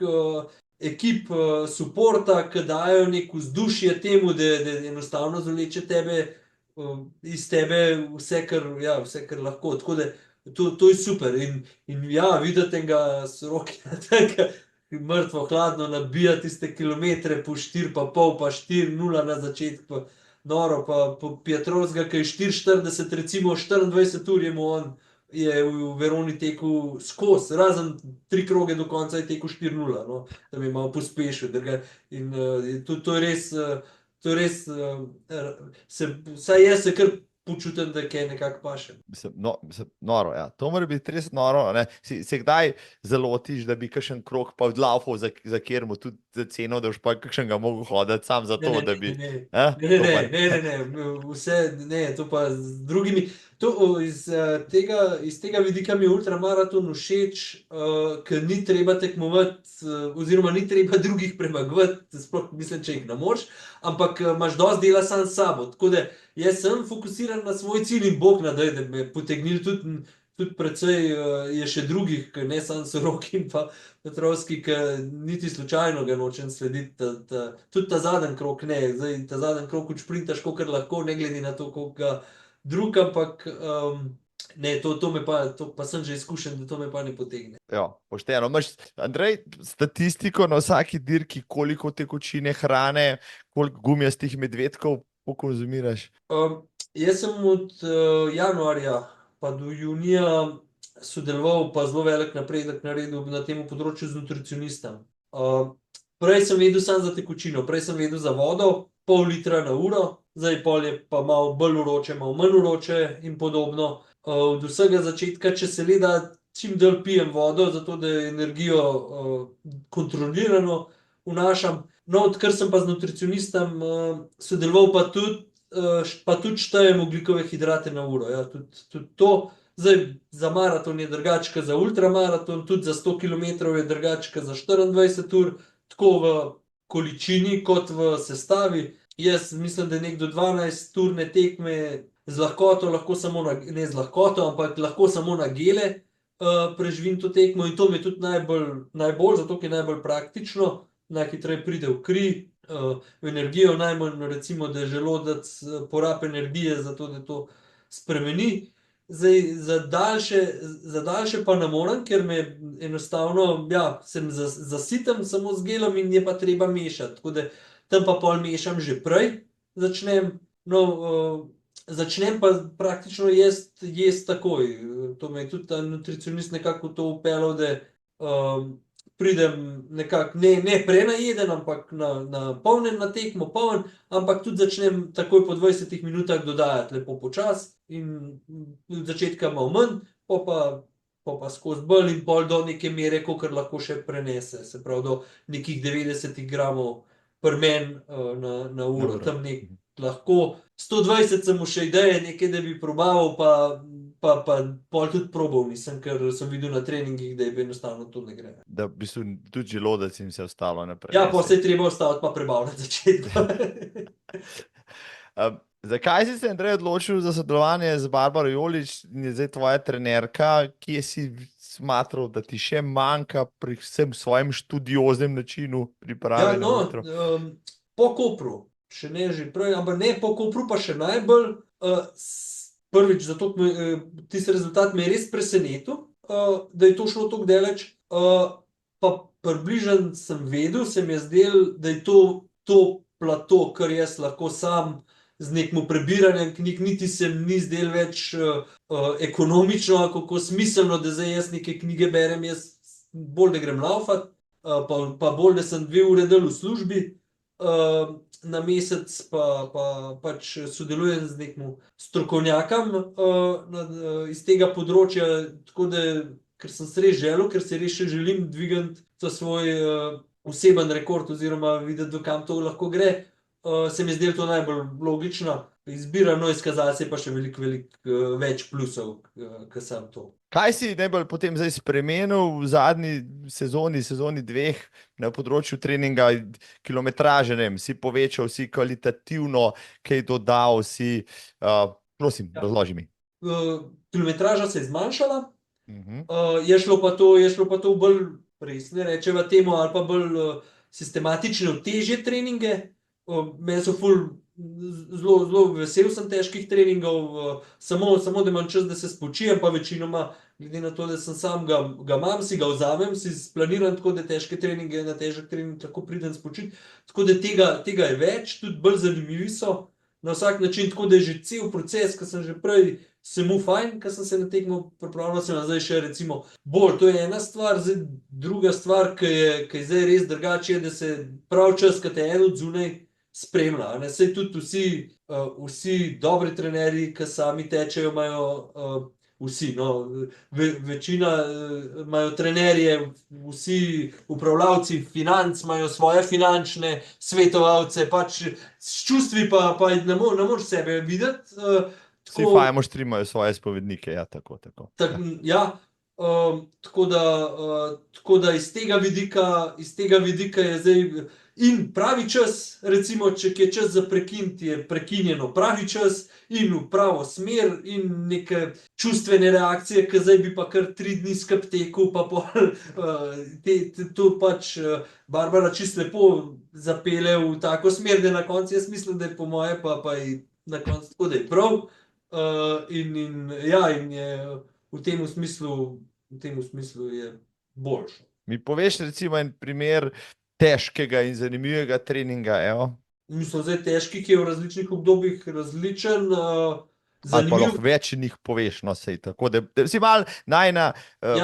ekip suporta, ki dajo neko vzdušje temu, da enostavno zvleče iz tebe vse, kar lahko. Tako da to je super. In ja, videti ga s roki mrtvo hladno nabija tiste kilometre po 4,5 pa 4,0 na začetku, noro, pa Pietrovskega, ki je 4,40, recimo 24 ur je mu on je v Veroni tekel skozi, razen 3 kroge do konca je tekel 4:0, no, da bi malo pospešil. In to je res, to je res, vsaj jaz se kar počutim, da kaj nekako paše. Noro, ja. To mora biti res noro. Ne? Se kdaj zalotiš, da bi kakšen krog pa odlaufal za kjermu tudi za ceno, da boš pa kakšnega mogel hoditi sam za to, da bi... Ne, to pa z drugimi. Iz tega vidika mi je ultramaraton všeč, ker ni treba tekmovati, oziroma ni treba drugih premagovati, sploh mislim, če jih ne moreš, ampak imaš dosti dela sam s sabo. Tako da jaz sem fokusiran na svoj cilj in Bog nadej, da me potegnili tudi precej je še drugih, ne samo Soroki in pa Petrovski, ki niti slučajno ga nočem slediti. Tudi ta zadnji krog ne, zdaj ta zadnji krog učprintaš, kolikor lahko, ne glede na to, koliko drug, ampak ne, to pa sem že izkušen, da to me pa ne potegne. Ja, pošteno. Imaš, Andrej, statistiko na vsaki dirki, koliko tekočine, hrane, koliko gumijastih medvedkov pokonzumiraš? Jaz sem od januarja pa do junija sodeloval, pa zelo velik napredek naredil na tem področju z nutricionistom. Prej sem vedel samo za tekočino, prej sem vedel za vodo, pol litra na uro, zdaj pol je pa malo bolj vroče, malo manj vroče in podobno. Od vsega začetka, če se le da, čim dlje pijem vodo, zato da energijo kontrolirano vnašam. No, odkar sem pa z nutricionistom sodeloval, pa tudi štejem ogljikove hidrate na uro. Ja, tudi to. Zdaj, za maraton je drugače za ultramaraton, tudi za 100 km je drugače za 24 ur, tako v količini kot v sestavi. Jaz mislim, da nekdo 12-urne tekme z lahkoto, lahko samo ne z lahkoto, ampak lahko samo na gele preživim to tekmo in to mi je tudi najbolj, zato ker je najbolj praktično, najhitreje pride v kri, v energijo, najmanj recimo, da želodec porabi energije za to, da to spremeni. Zdaj, za daljše pa ne morem, ker me enostavno, ja, sem zasitem samo z gelom in je pa treba mešati. Tako da tam pa pol mešam že prej, začnem pa praktično jesti takoj. To me je tudi ta nutricionist nekako to upeljal, da pridem nekako, ne prenajeden, ampak napolnjen na tekmo, poln, ampak tudi začnem takoj po 20 minutah dodajati lepo počas in od začetka malo manj, pa skozi bolj in bolj do neke mere, kolikor lahko še prenese, se pravi do nekih 90 gramov pri meni na uro, tam lahko 120 sem mu še ideje nekaj, da bi probaval, pa pol tudi probal nisem, ker sem videl na treningih, da je enostavno to ne gre. Da v bistvu tudi želodec jim se ostalo naprej. Ja, pa se je treba ostaviti pa prebavljati začetka. Zakaj si se, Andrej, odločil za sodelovanje z Barbaro Jolič, in je zdaj tvoja trenerka, kje si smatral, da ti še manjka pri vsem svojem študioznem načinu priprave na jutro? Po Kopru, še ne že prej, ampak ne, po Kopru pa še najbolj, prvič, zato tisti rezultat me je res presenetil, da je to šlo tako daleč, pa približno sem vedel, se mi je zdelo, da je to plato, kar jaz lahko sam z nekim prebiranjem knjig, niti se mi ni zdelo več ekonomično, kako smiselno, da zdaj jaz neke knjige berem, jaz bolj, da grem laufat, pa bolj, da sem 2 ure del v službi, na mesec pa pač sodelujem z nekim strokovnjakom iz tega področja, tako da, ker sem se res želel, ker se res še želim dvigati za svoj oseben rekord oziroma videti, do kam to lahko gre, se mi je zdelo to najbolj logična izbira, no izkazalo se je pa še veliko več plusov, ke sam to. Kaj si najbolj potem zdaj spremenil v zadnji sezoni 2 na področju treninga, kilometraže, ne vem, si povečal, si kvalitativno kaj dodal, prosim, razloži mi. Kilometraža se je zmanjšala, je šlo pa to bolj resne, rečeva temu, ali pa bolj sistematične, težje treninge. Meni so zelo vesel sem težkih treningov, samo da imam čas, da se spočijem, pa večinoma, glede na to, da sem sam, ga imam, si ga vzamem, si splaniram tako, da težke treninge, na težek trening tako pridem spočiti. Tako da tega je več, tudi bolj zanimivi so na vsak način, tako da je že cel proces, ki sem že prej se mu fajn, ker sem se na tekmo pripravljal, sem zdaj še recimo bolj. To je ena stvar, zdaj druga stvar, ki je zdaj res drugače, je, da se prav čas, ko te en od zunaj spremlja. Ne? Sej tudi vsi dobri trenerji, ki sami tečejo, imajo vsi, no, večina imajo trenerje, vsi upravljavci financ imajo svoje finančne svetovalce, pač s čustvi pa ne moreš sebe videti. Vsi fajmo štrimajo svoje spovednike, ja, tako. Ja, tako da iz tega vidika je zdaj in pravi čas, recimo, če je čas za prekiniti, je prekinjeno pravi čas in v pravo smer in neke čustvene reakcije, ki zdaj bi pa kar 3 dni skup tekel, pa pol to pač Barbara čisto lepo zapele v tako smer, da na koncu jaz mislim, da je po moje pa je na koncu tako, da je prav. In je v tem smislu je boljše. Mi poveš recimo en primer težkega in zanimivega treninga, evo? Mislim, zdaj težki, ki je v različnih obdobjih različen, Ali pa lahko več njih poveš, no, sej tako, da si malo najina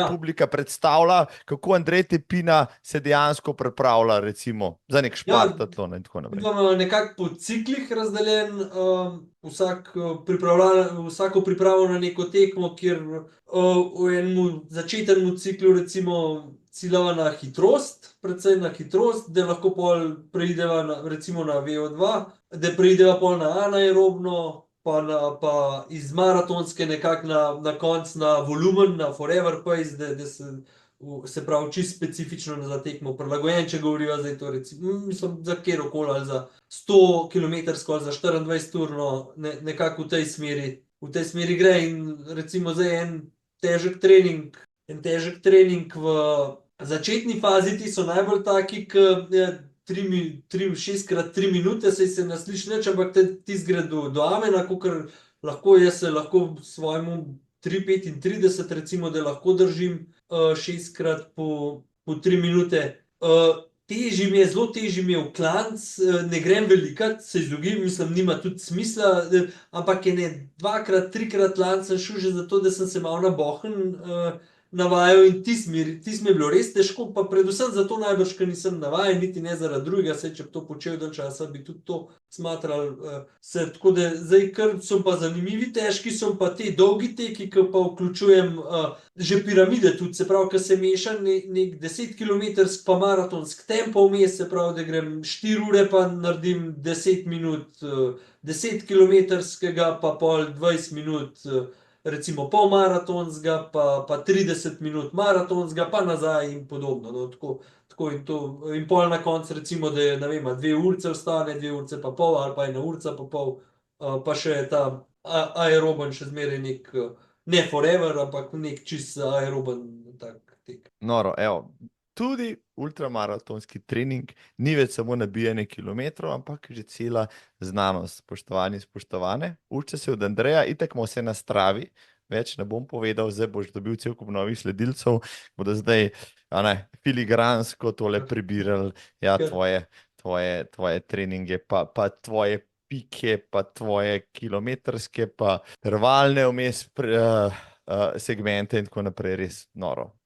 publika predstavlja, kako Andrej Tepina se dejansko pripravlja recimo za nek špartatlon in tako naprej. Imamo nekako po ciklih razdeljen, vsako pripravo na neko tekmo, kjer v enem začetnem ciklu recimo ciljava na hitrost, predvsem na hitrost, da lahko pol preideva recimo na VO2, da preideva pol na anaerobno, pa iz maratonske nekako na konc na volumen, na forever pace, da se pravi čisto specifično za tekmo prilagojen, če govoriva zdaj to recimo, mislim, za kjerokoli, ali za 100 kilometrsko, ali za 24-urno, nekako v tej smeri gre in recimo zdaj en težek trening v začetni fazi, ti so najbolj taki, ki 6x3 minute, saj se ne sliši nič, ampak ti gre do amena, kakor lahko, jaz se lahko svojemu 3:35 recimo, da lahko držim 6x po 3 minute. Zelo težji mi je v klanc, ne grem velikat, se izogibam, mislim, nima tudi smisla, ampak ene 2x, 3x lanc sem šel že zato, da sem se malo na bohen navajal in tisto mi je bilo res težko, pa predvsem zato najbrž, ker nisem navajen, niti ne zaradi drugega, saj če bi to počel dalj časa, bi tudi to smatral tako da zdaj kar so pa zanimivi težki, so pa te dolgi teki, ki pa vključujem že piramide tudi, se pravi, ki se meša nek 10-kilometrski pa maratonski tempo vmes, se pravi, da grem 4 ure pa naredim 10 minut 10-kilometrskega, pa pol 20 minut recimo polmaratonskega, pa 30 minut maratonskega, pa nazaj in podobno, no, tako in to. In pol na koncu recimo, da je, ne vem, 2 urice ostane, 2 urice pa pol, ali pa 1 urica pa pol, pa še ta aeroben še zmeraj nek, ne forever, ampak nek čist aeroben tak tek. Noro, evo, tudi ultramaratonski trening ni več samo nabijanje kilometrov, ampak že cela znanost, spoštovani, spoštovane. Učite se od Andreja, itak ima vse na Stravi, več ne bom povedal, zdaj boš dobil cel kup novih sledilcev, bodo zdaj filigransko tole prebirali, ja, tvoje treninge, pa tvoje pike, pa tvoje kilometrske, pa rvalne vmes segmente in tako naprej, res noro.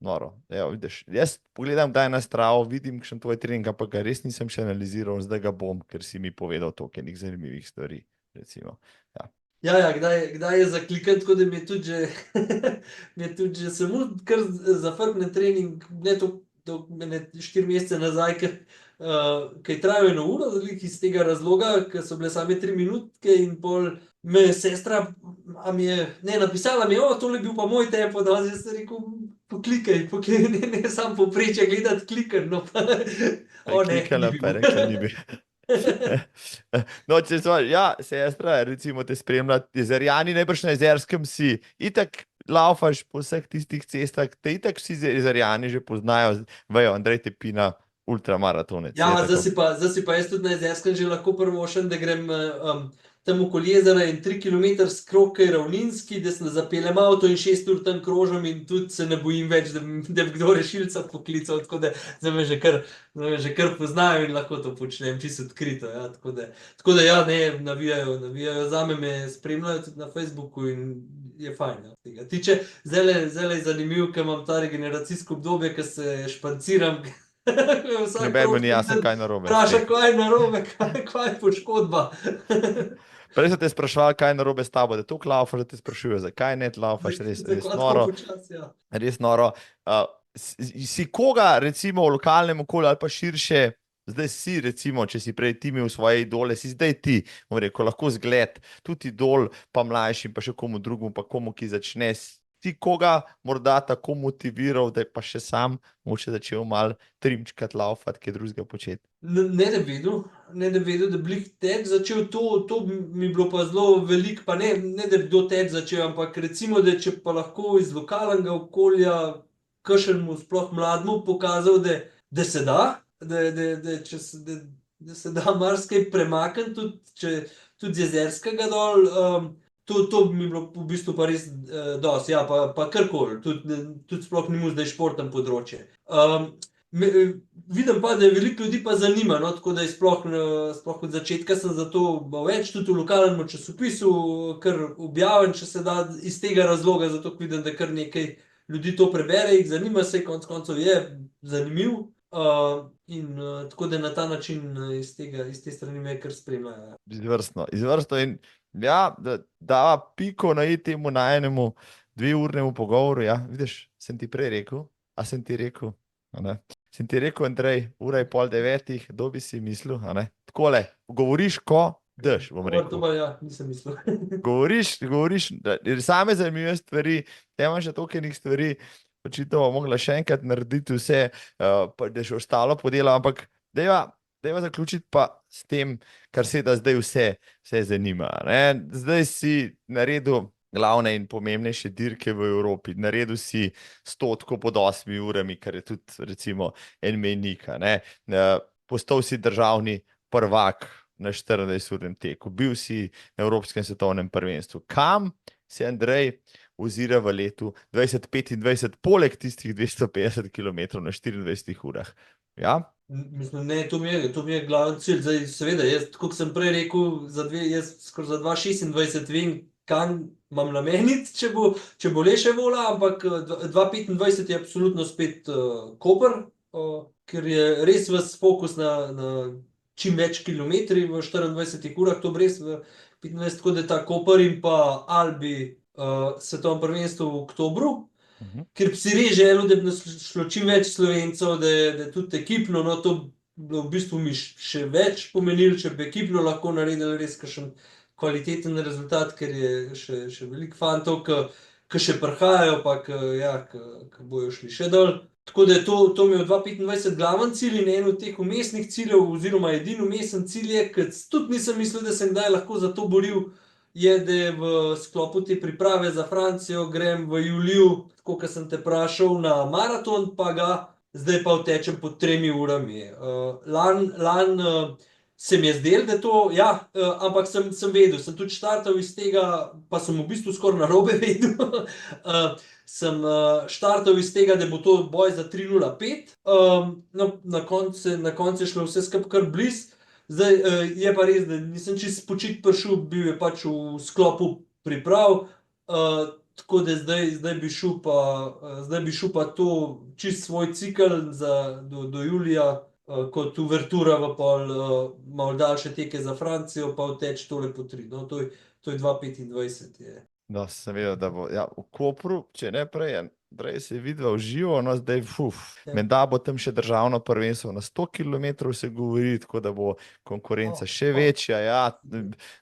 Evo, vidiš, jaz pogledam kdaj na Stravo, vidim kakšen tvoj trening, ampak ga res nisem še analiziral, zdaj ga bom, ker si mi povedal toliko enih zanimivih stvari, recimo. Ja, kdaj je zaklikan, tako da mi je tudi že samo kar zafrkne trening, ne to 4 mesece nazaj, ker je trajal 1 uro, iz tega razloga, ker so bile same 3 minutke in pol me je sestra, napisala mi je, tole je bil pa moj tempo, da jaz sem rekel, poklikaj, ne sam povprečje gledati, klikaj, no pa, Klikala pa je rekla, ni bi. No, sestra, recimo te spremlja, jezerjani, najbrž na Jezerskem si, itak laufaš po vseh tistih cestah, te itak vsi jezerjani že poznajo, vejo, Andrej Tepina, ultramaratonec. Ja, zdaj si pa jaz tudi na Jezerskem že lahko privoščim, da grem tam okoli jezera in 3 kilometrski krog, ki je ravninski, da se zapeljem avto in 6 ur tam krožim in tudi se ne bojim več, da bi kdo rešilca poklical, tako da zdaj me že kar poznajo in lahko to počnem čisto odkrito, ja, tako da ja, ne, navijajo zame, me spremljajo tudi na Facebooku in je fajn. Ja, tega tiče. Zdaj je zanimiv, ker imam ta regeneracijsko obdobje, ker se španciram. Noben mi ni jasno, kaj narobe. Vpraša, kaj je narobe, kaj je poškodba. Prej so te sprašvali, kaj je narobe s tabo, da tu laufaš, da te sprašujejo, zakaj ne laufaš, res Tako noro. počasi, ja. Res noro. Si koga, recimo v lokalnem okolju ali pa širše, zdaj si, recimo, če si prej ti imel svoje idole, si zdaj ti, bom rekel, lahko zgled, tudi idol, pa mlajšim, pa še komu drugemu, pa komu, ki začne. Si koga morda tako motiviral, da je pa še sam moče začel malo trimčkati laufati, kaj drugega početi? Ne da vedel, da bi teč začel, to mi bilo pa zelo veliko, pa ne da bi kdo teč začel, ampak recimo, da če pa lahko iz lokalnega okolja kakšnemu sploh mlademu pokazal, da se da, da se da marsikaj premakniti, tudi z Jezerskega dol, to bi mi bilo v bistvu pa res dosti, ja, pa karkoli, tudi sploh ni mu zdaj športno področje. Vidim pa, da je veliko ljudi pa zanima, no, tako da je sploh od začetka sem zato več, tudi v lokalnem časopisu, kar objavim, če se da iz tega razloga, zato vidim, da kar nekaj ljudi to prebere, jih zanima se, konec koncev je zanimiv, in tako da na ta način iz te strani me kar spremljajo. Izvrstno in ja, da piko na i temu najnemu 2-urnemu pogovoru, ja, vidiš, sem ti prej rekel, a sem ti rekel, a ne? Sem ti rekel, Andrej, 8:30, kdo bi si mislil, a ne? Takole, govoriš ko dež, bom rekel. To pa ja, nisem mislil. Govoriš, same zanimive stvari, tema še toliko enih stvari, očitno bom mogla še enkrat narediti vse, pa da še ostalo podela, ampak dajva zaključiti pa s tem, kar se da zdaj vse zanima, ne? Zdaj si naredil glavne in pomembnejše dirke v Evropi, naredil si 100 pod 8 urami, kar je tudi recimo en mejnik, ne? Postal si državni prvak na 14-urnem teku, bil si na Evropskem svetovnem prvenstvu. Kam se Andrej ozira v letu 2025, poleg tistih 250 km na 24 urah? Ja? Mislim, ne, to mi je glavni cilj. Zdaj, seveda, jaz, kot sem prej rekel, jaz skoraj za 2026 vem, kam imam nameniti, če bo le še vola, ampak 2025 je absolutno spet Koper, ker je res ves fokus na čim več kilometri v 24 urah, to bo res v 25, tako da ta Koper in pa Albi svetovno prvenstvo v oktobru, ker bi si res želel, da bi nas šlo čim več Slovencev, da je tudi ekipno, no to bi v bistvu mi še več pomenilo, če bi ekipno lahko naredili res kakšen kvaliteten rezultat, ker je še veliko fantov, ki še prihajajo, pa ki bojo šli še dol. Tako da je to mi je v 2025 glaven cilj in en od teh vmesnih ciljev, oziroma edini vmesen cilj je, ker tudi nisem mislil, da sem kdaj lahko za to boril, je, da je v sklopu te priprave za Francijo grem v juliju, tako kot sem te vprašal, na maraton, pa ga zdaj pa utečem pod 3 urami. Lani se mi je zdelo, da to, ja, ampak sem vedel, sem tudi štartal iz tega, pa sem v bistvu skoraj narobe vedel, sem štartal iz tega, da bo to boj za 3:05, no, na koncu je šlo vse skupaj kar blizu. Zdaj je pa res, da nisem čisto spočit prišel, bil je pač v sklopu priprav, tako da zdaj bi šel pa to čisto svoj cikel do julija, kot uvertura v pol malo daljše teke za Francijo, pa uteč tole po 3. No, to je 2025 je. No, sem vedel, da bo v Kopru, če ne prej, Andrej se je videl v živo, no zdaj, menda bo tam še državno prvenstvo na 100 km se govori, tako da bo konkurenca še večja, ja,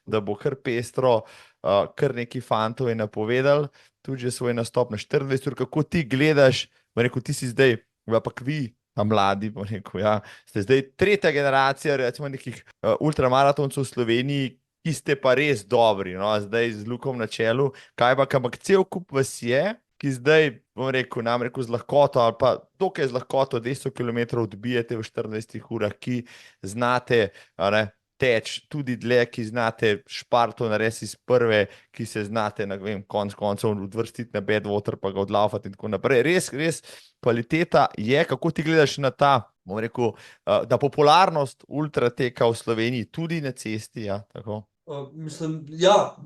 da bo kar pestro, kar neki fantov je napovedal, tudi že svoj nastop na 24 ur, kako ti gledaš, bom rekel, ti si zdaj, ampak vi, ta mladi, bom rekel, ja, ste zdaj tretja generacija, recimo nekih ultramaratoncev v Sloveniji, ki ste pa res dobri, no, zdaj z Lukom na čelu, kaj pa, ampak cel kup vas je, ki zdaj, bom rekel, nam rekel z lahkoto, ali pa dokaj z lahkoto 200 km odbijete v 14 urah, ki znate, teč tudi dlje, ki znate šparto narediti iz prve, ki se znate, ne vem, konec koncev odvrstiti na Badwater, pa ga odlaufati in tako naprej. Res, kvaliteta je, kako ti gledaš na ta, bom rekel, da popularnost ultrateka v Sloveniji, tudi na cesti, ja, tako? Mislim, ja,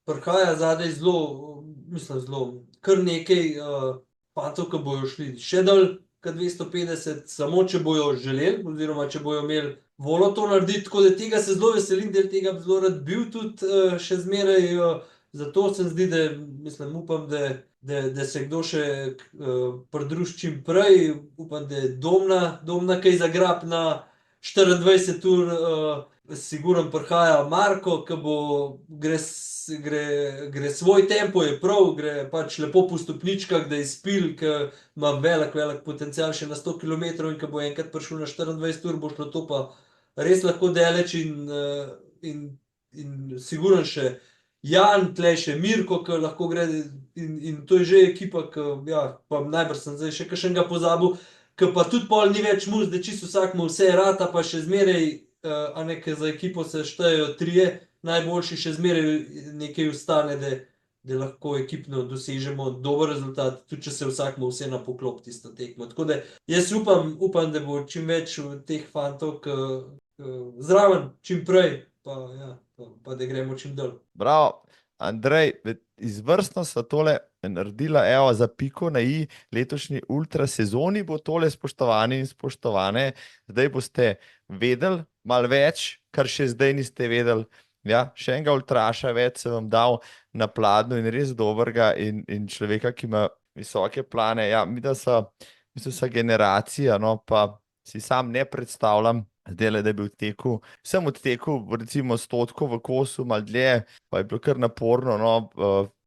prihaja zadaj zelo, kar nekaj fantov, ki bojo šli še dol, kot 250, samo če bojo želeli, oziroma če bojo imeli voljo to narediti, tako da tega se zelo veselim, del tega bi zelo rad bil tudi še zmeraj, zato se zdi, upam, da se kdo še pridruži čim prej, upam, da je Domna kaj zagrab na 24 ur, sigurno prihaja Marko, ki gre svoj tempo, je prav, gre pač lepo po stopničkah, da je spil, ki ima velik potencial še na 100 km in ki bo enkrat prišel na 24 ur, bo šlo to pa res lahko daleč in sigurno še Jan, tle še Mirko, ki lahko gre in to je že ekipa, ki, ja, pa najbrž sem zdaj še kakšnega pozabil, ki pa tudi pol ni več mus, da čisto vsak mu vse rata, pa še zmeraj, a ne, ker za ekipo se štejejo trije najboljši, še zmeraj nekaj ostane, da lahko ekipno dosežemo dober rezultat, tudi če se vsakmu vse na poklop tisto tekmo. Tako da jaz upam, da bo čim več teh fantov zraven, čim prej, pa da gremo čim dol. Bravo, Andrej, izvrstno sva tole naredila, evo, za piko na i letošnji ultra sezoni bo tole, spoštovani in spoštovane, zdaj boste vedeli malo več, kar še zdaj niste vedeli. Ja, še enega ultraša več sem vam dal na pladnju in res dobrega in človeka, ki ima visoke plane. Ja, mislim, da generacija, no, pa si sam ne predstavljam, zdaj, da je bil teku. Sem odtekel recimo 100 v kosu, malo dlje, pa je bilo kar naporno, no,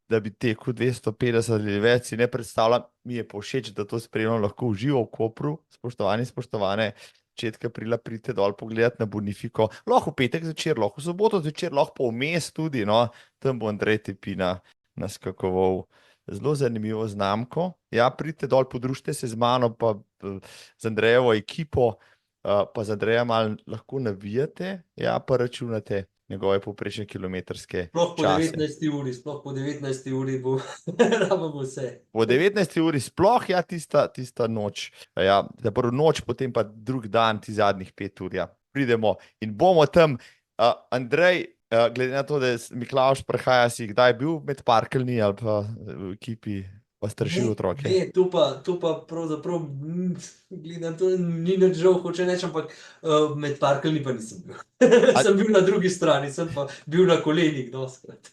da bi tekel 250 ali več, si ne predstavljam, mi je pa všeč, da to spremljam lahko v živo v Kopru, spoštovane, začetka aprila pridite dol pogledati na Bonifiko, lahko v petek zvečer, lahko v soboto zvečer, lahko pa vmes tudi, no, tam bo Andrej Tepina naskakoval. Zelo zanimivo znamko. Ja, pridite dol, podružite se z mano, pa z Andrejevo ekipo, pa z Andreja malo lahko navijate, ja, pa računate njegove povprečne kilometrske čase. Sploh po 19. uri bo rabimo vse. Po 19. uri sploh, ja, tista noč. Ja, za prvo noč, potem pa drug dan, ti zadnjih 5 ur, ja. Pridemo in bomo tam. Andrej, glede na to, da Miklavž prihaja, si kdaj bil med parkeljni ali pa v ekipi, pa strašil otroke? Ne, to pa pravzaprav, gledam, to ni nič žal, hoče reči, ampak med parkeljni pa nisem bil. Sem bil na drugi strani, sem pa bil na kolenih doskrat.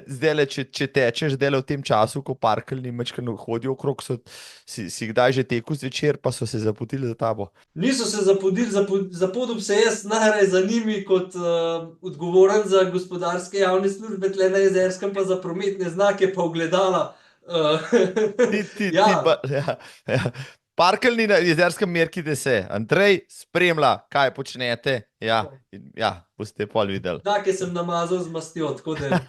Zdajle, če tečeš zdajle v tem času, ko parkeljni majčkeno hodijo okrog, si kdaj že tekel zvečer, pa so se zapotili za tabo? Niso se zapodili, zapodil se jaz najraje za njimi kot odgovoren za gospodarske javne službe tle na Jezerskem, pa za prometne znake, pa ogledala. Parkeljni na Jezerskem, merkite se. Andrej spremlja, kaj počnete. Ja, boste pol videli. Znake sem namazal z mastjo, tako da.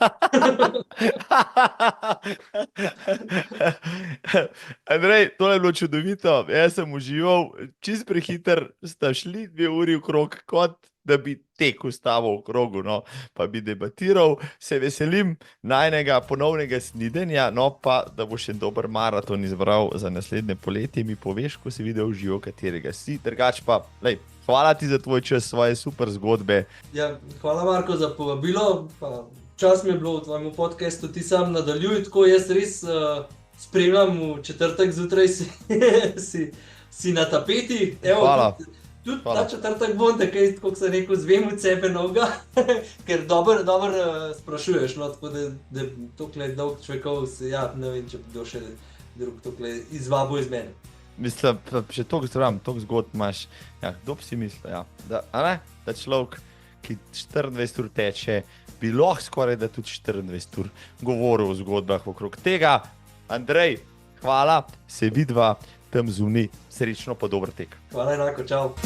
Andrej, tole je bilo čudovito. Jaz sem užival, čist prehiter sta šli 2 uri okrog, kot da bi tekel s tabo v krogu, no, pa bi debatiral. Se veselim najnega ponovnega snidenja, no, pa da bo še dober maraton izbral za naslednje poletje. Mi poveš, ko si videl v živo, katerega si. Drugač pa, lej, hvala ti za tvoj čas, svoje super zgodbe. Ja, hvala, Marko, za povabilo. Čas mi je bilo v tvojem podcastu, ti sam nadaljuj, tako jaz res spremljam v četrtek zjutraj si na tapeti. Evo, hvala. Tudi ta četrtek bom, takaj, kot sem rekel, zvem od sebe noga, ker dobro sprašuješ, no, tako da tokle dolg človekov se, ja, ne vem, če bi še drug tokle izvabil iz mene. Mislim, še toliko zgodb imaš, ja, kdo bi si mislil, ja, da človek, ki 24 ur teče, bi lahko skoraj da tudi 24 ur govoril o zgodbah okrog tega. Andrej, hvala, se vidva tam zunaj, srečno pa dober tek. Hvala enako, čau.